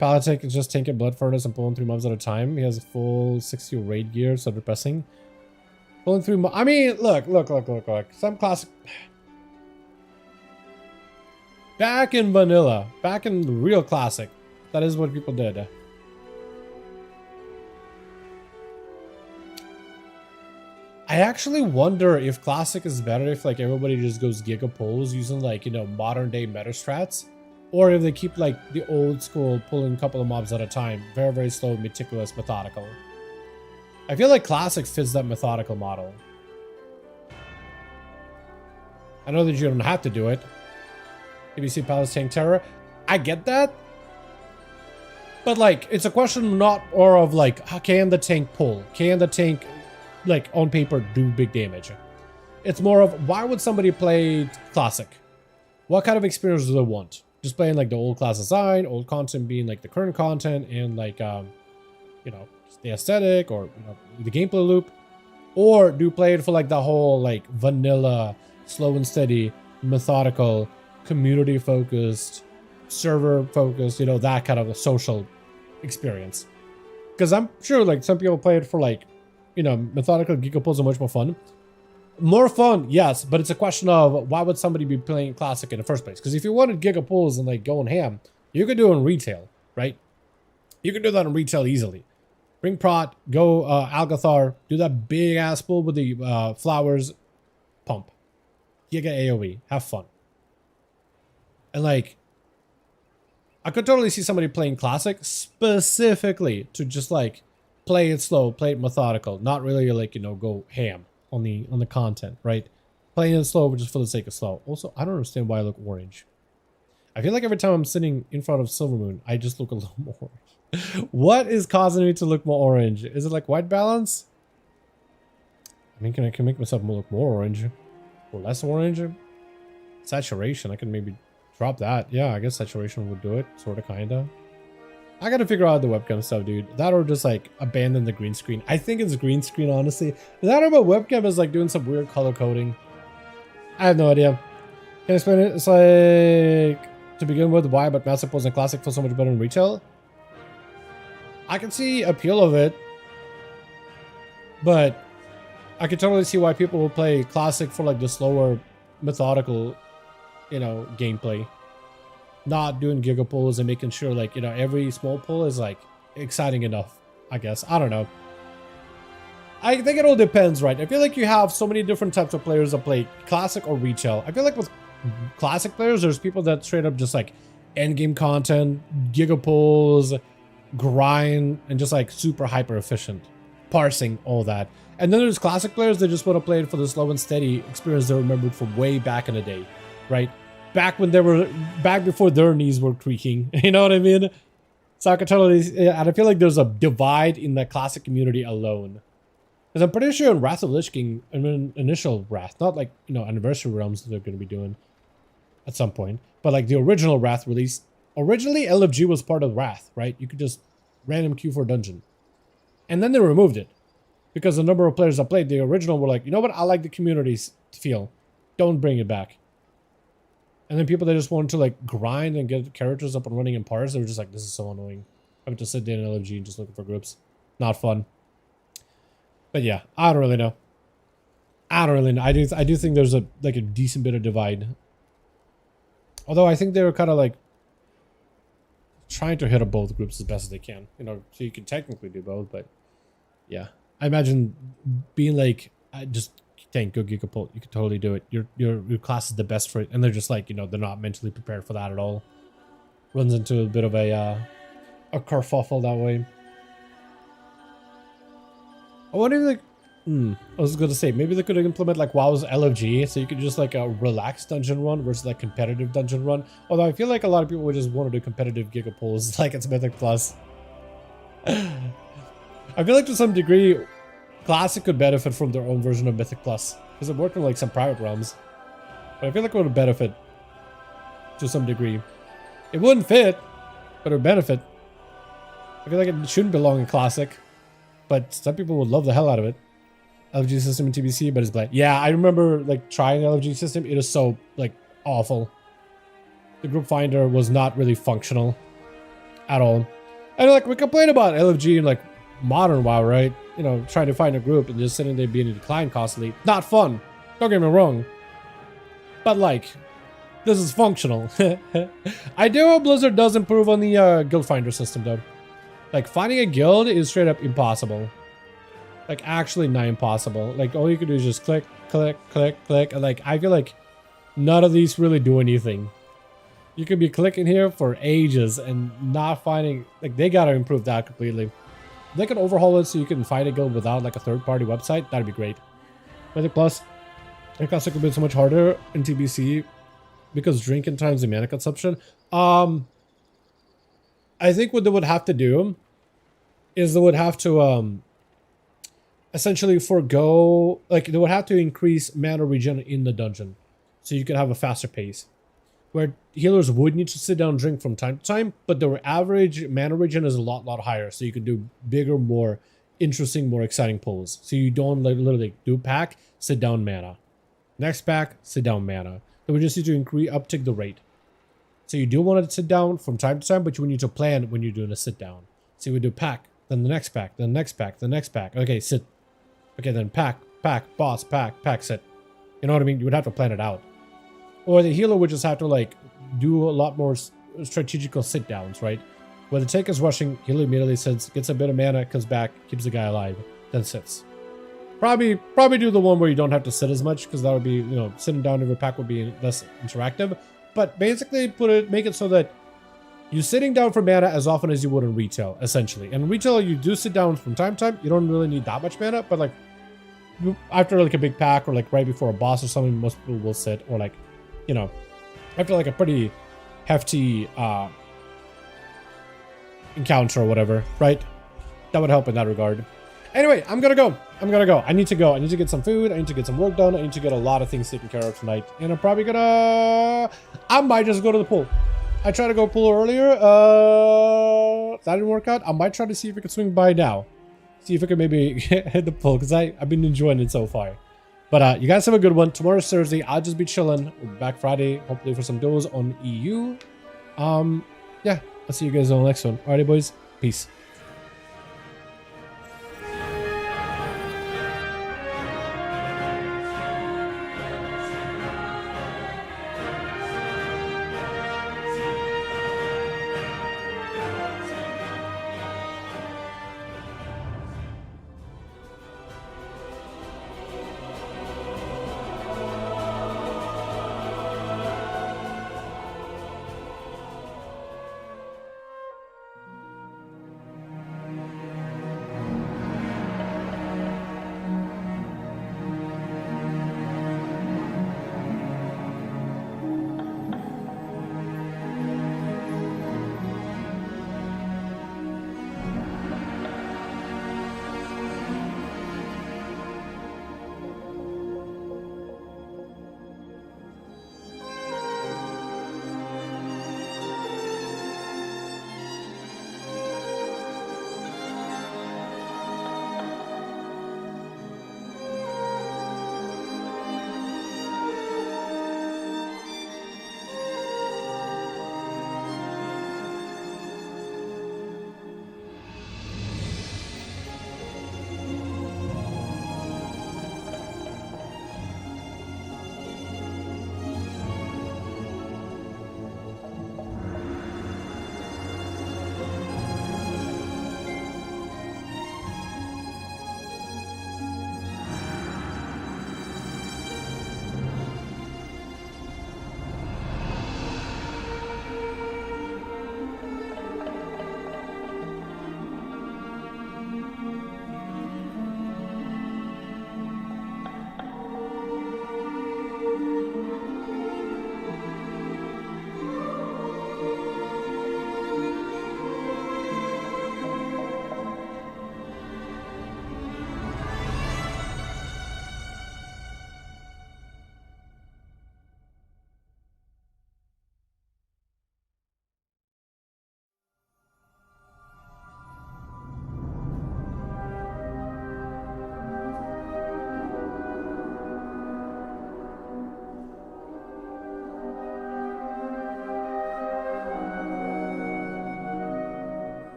Paladin is just tanking blood furnace and pulling 3 mobs at a time. He has a full 60 raid gear, so depressing. Pulling through. I mean, look. Some classic. Back in vanilla, back in the real classic, that is what people did. I actually wonder if classic is better if like everybody just goes gigapulls using like, you know, modern day meta strats, or if they keep like the old school pulling a couple of mobs at a time, very, very slow, meticulous, methodical. I feel like classic fits that methodical model. I know that you don't have to do it. PBC Palace Tank Terror. I get that. But like, it's a question not or of like, how can the tank pull? Can the tank, like, on paper do big damage? It's more of, why would somebody play classic? What kind of experience do they want? Just playing like the old class design, old content being like the current content, and like, you know, the aesthetic or, you know, the gameplay loop? Or do you play it for like the whole like vanilla, slow and steady, methodical, community focused, server focused, you know, that kind of a social experience? Because I'm sure like some people play it for like, you know, methodical gigapulls are much more fun. More fun, yes, but it's a question of why would somebody be playing classic in the first place? Because if you wanted gigapulls and like going ham, you could do it in retail, right? You can do that in retail easily. Bring prot, go Algathar, do that big ass pull with the flowers, pump. Giga AoE, have fun. And like, I could totally see somebody playing classic specifically to just like play it slow, play it methodical, not really like, you know, go ham on the content, right? Playing it slow just for the sake of slow. Also, I don't understand why I look orange. I feel like every time I'm sitting in front of Silvermoon, I just look a little more orange. What is causing me to look more orange? Is it like white balance? I mean, I can make myself look more orange or less orange. Saturation, I can maybe drop that. Yeah, I guess saturation would do it. Sort of, kind of. I gotta figure out the webcam stuff, dude. That or just like abandon the green screen. I think it's green screen, honestly. That or my webcam is like doing some weird color coding. I have no idea. Can I explain it? It's like, to begin with, why, but massive pulls and classic feel so much better in retail. I can see appeal of it, but I can totally see why people will play classic for like the slower, methodical, you know, gameplay. Not doing giga pulls and making sure like, you know, every small pull is like exciting enough, I guess. I don't know. I think it all depends, right? I feel like you have so many different types of players that play classic or retail. I feel like with classic players, there's people that straight up just like end game content, giga pulls, grind, and just like super hyper efficient, parsing, all that. And then there's classic players that just want to play it for the slow and steady experience they remembered from way back in the day, right? Back when they were, back before their knees were creaking, you know what I mean? So I can totally, and I feel like there's a divide in the classic community alone. Because I'm pretty sure in Wrath of Lich King, I mean, initial Wrath, not like, you know, Anniversary Realms that they're going to be doing at some point, but like the original Wrath release, originally LFG was part of Wrath, right? You could just random queue for a dungeon. And then they removed it. Because the number of players that played the original were like, you know what, I like the community's feel. Don't bring it back. And then people that just wanted to like grind and get characters up and running in parts, they were just like, this is so annoying. Having to sit there in LFG and just looking for groups. Not fun. But yeah, I don't really know. I don't really know. I do think there's a like a decent bit of divide. Although I think they were kind of like trying to hit up both groups as best as they can. You know, so you can technically do both, but yeah. I imagine being like, I just tank, go gigapult. You could totally do it. Your class is the best for it. And they're just like, you know, they're not mentally prepared for that at all. Runs into a bit of a kerfuffle that way. I wonder if like, I was gonna say, maybe they could implement like WoW's LFG, so you could just like a relaxed dungeon run versus like competitive dungeon run. Although I feel like a lot of people would just want to do competitive gigapools like it's Mythic Plus. I feel like to some degree, Classic could benefit from their own version of Mythic Plus because it worked in like some private realms. But I feel like it would benefit to some degree. It wouldn't fit, but it would benefit. I feel like it shouldn't belong in Classic, but some people would love the hell out of it. LFG system in TBC, but it's black. Yeah, I remember like trying the LFG system. It is so like awful. The group finder was not really functional at all. And like we complain about LFG in like modern WoW, right? You know, trying to find a group and just sitting there being in decline constantly. Not fun. Don't get me wrong. But like, this is functional. I do hope Blizzard does improve on the guild finder system though. Like finding a guild is straight up impossible. Like actually not impossible. Like all you can do is just click, click, click, click. And like I feel like none of these really do anything. You could be clicking here for ages and not finding, like they gotta improve that completely. If they could overhaul it so you can find a guild without like a third-party website, that'd be great. Mythic Plus, it could have been so much harder in TBC because drinking times the mana consumption. I think what they would have to do is they would have to essentially forgo, like they would have to increase mana regen in the dungeon so you could have a faster pace. Where healers would need to sit down and drink from time to time, but their average mana regen is a lot higher, so you can do bigger, more interesting, more exciting pulls. So you don't literally do pack, sit down mana. Next pack, sit down mana. They would just need to uptick the rate. So you do want to sit down from time to time, but you need to plan when you're doing a sit down. So you would do pack, then the next pack, then the next pack, the next pack. Okay, sit. Okay, then pack, boss, pack, sit. You know what I mean? You would have to plan it out. Or the healer would just have to like do a lot more strategical sit downs, right? Where the tank is rushing, healer immediately sits, gets a bit of mana, comes back, keeps the guy alive, then sits. Probably do the one where you don't have to sit as much, because that would be, you know, sitting down every pack would be less interactive. But basically make it so that you're sitting down for mana as often as you would in retail, essentially. And in retail, you do sit down from time to time. You don't really need that much mana, but like after like a big pack or like right before a boss or something, most people will sit, or like, you know, after like a pretty hefty encounter or whatever, right? That would help in that regard. Anyway, I'm gonna go. I need to go. I need to get some food. I need to get some work done. I need to get a lot of things taken care of tonight. And I'm probably gonna... I might just go to the pool. I tried to go pool earlier. That didn't work out. I might try to see if I can swing by now. See if I can maybe hit the pool, because I've been enjoying it so far. But you guys have a good one. Tomorrow's Thursday. I'll just be chilling. We'll be back Friday, hopefully for some duels on EU. Yeah, I'll see you guys on the next one. Alrighty, boys. Peace.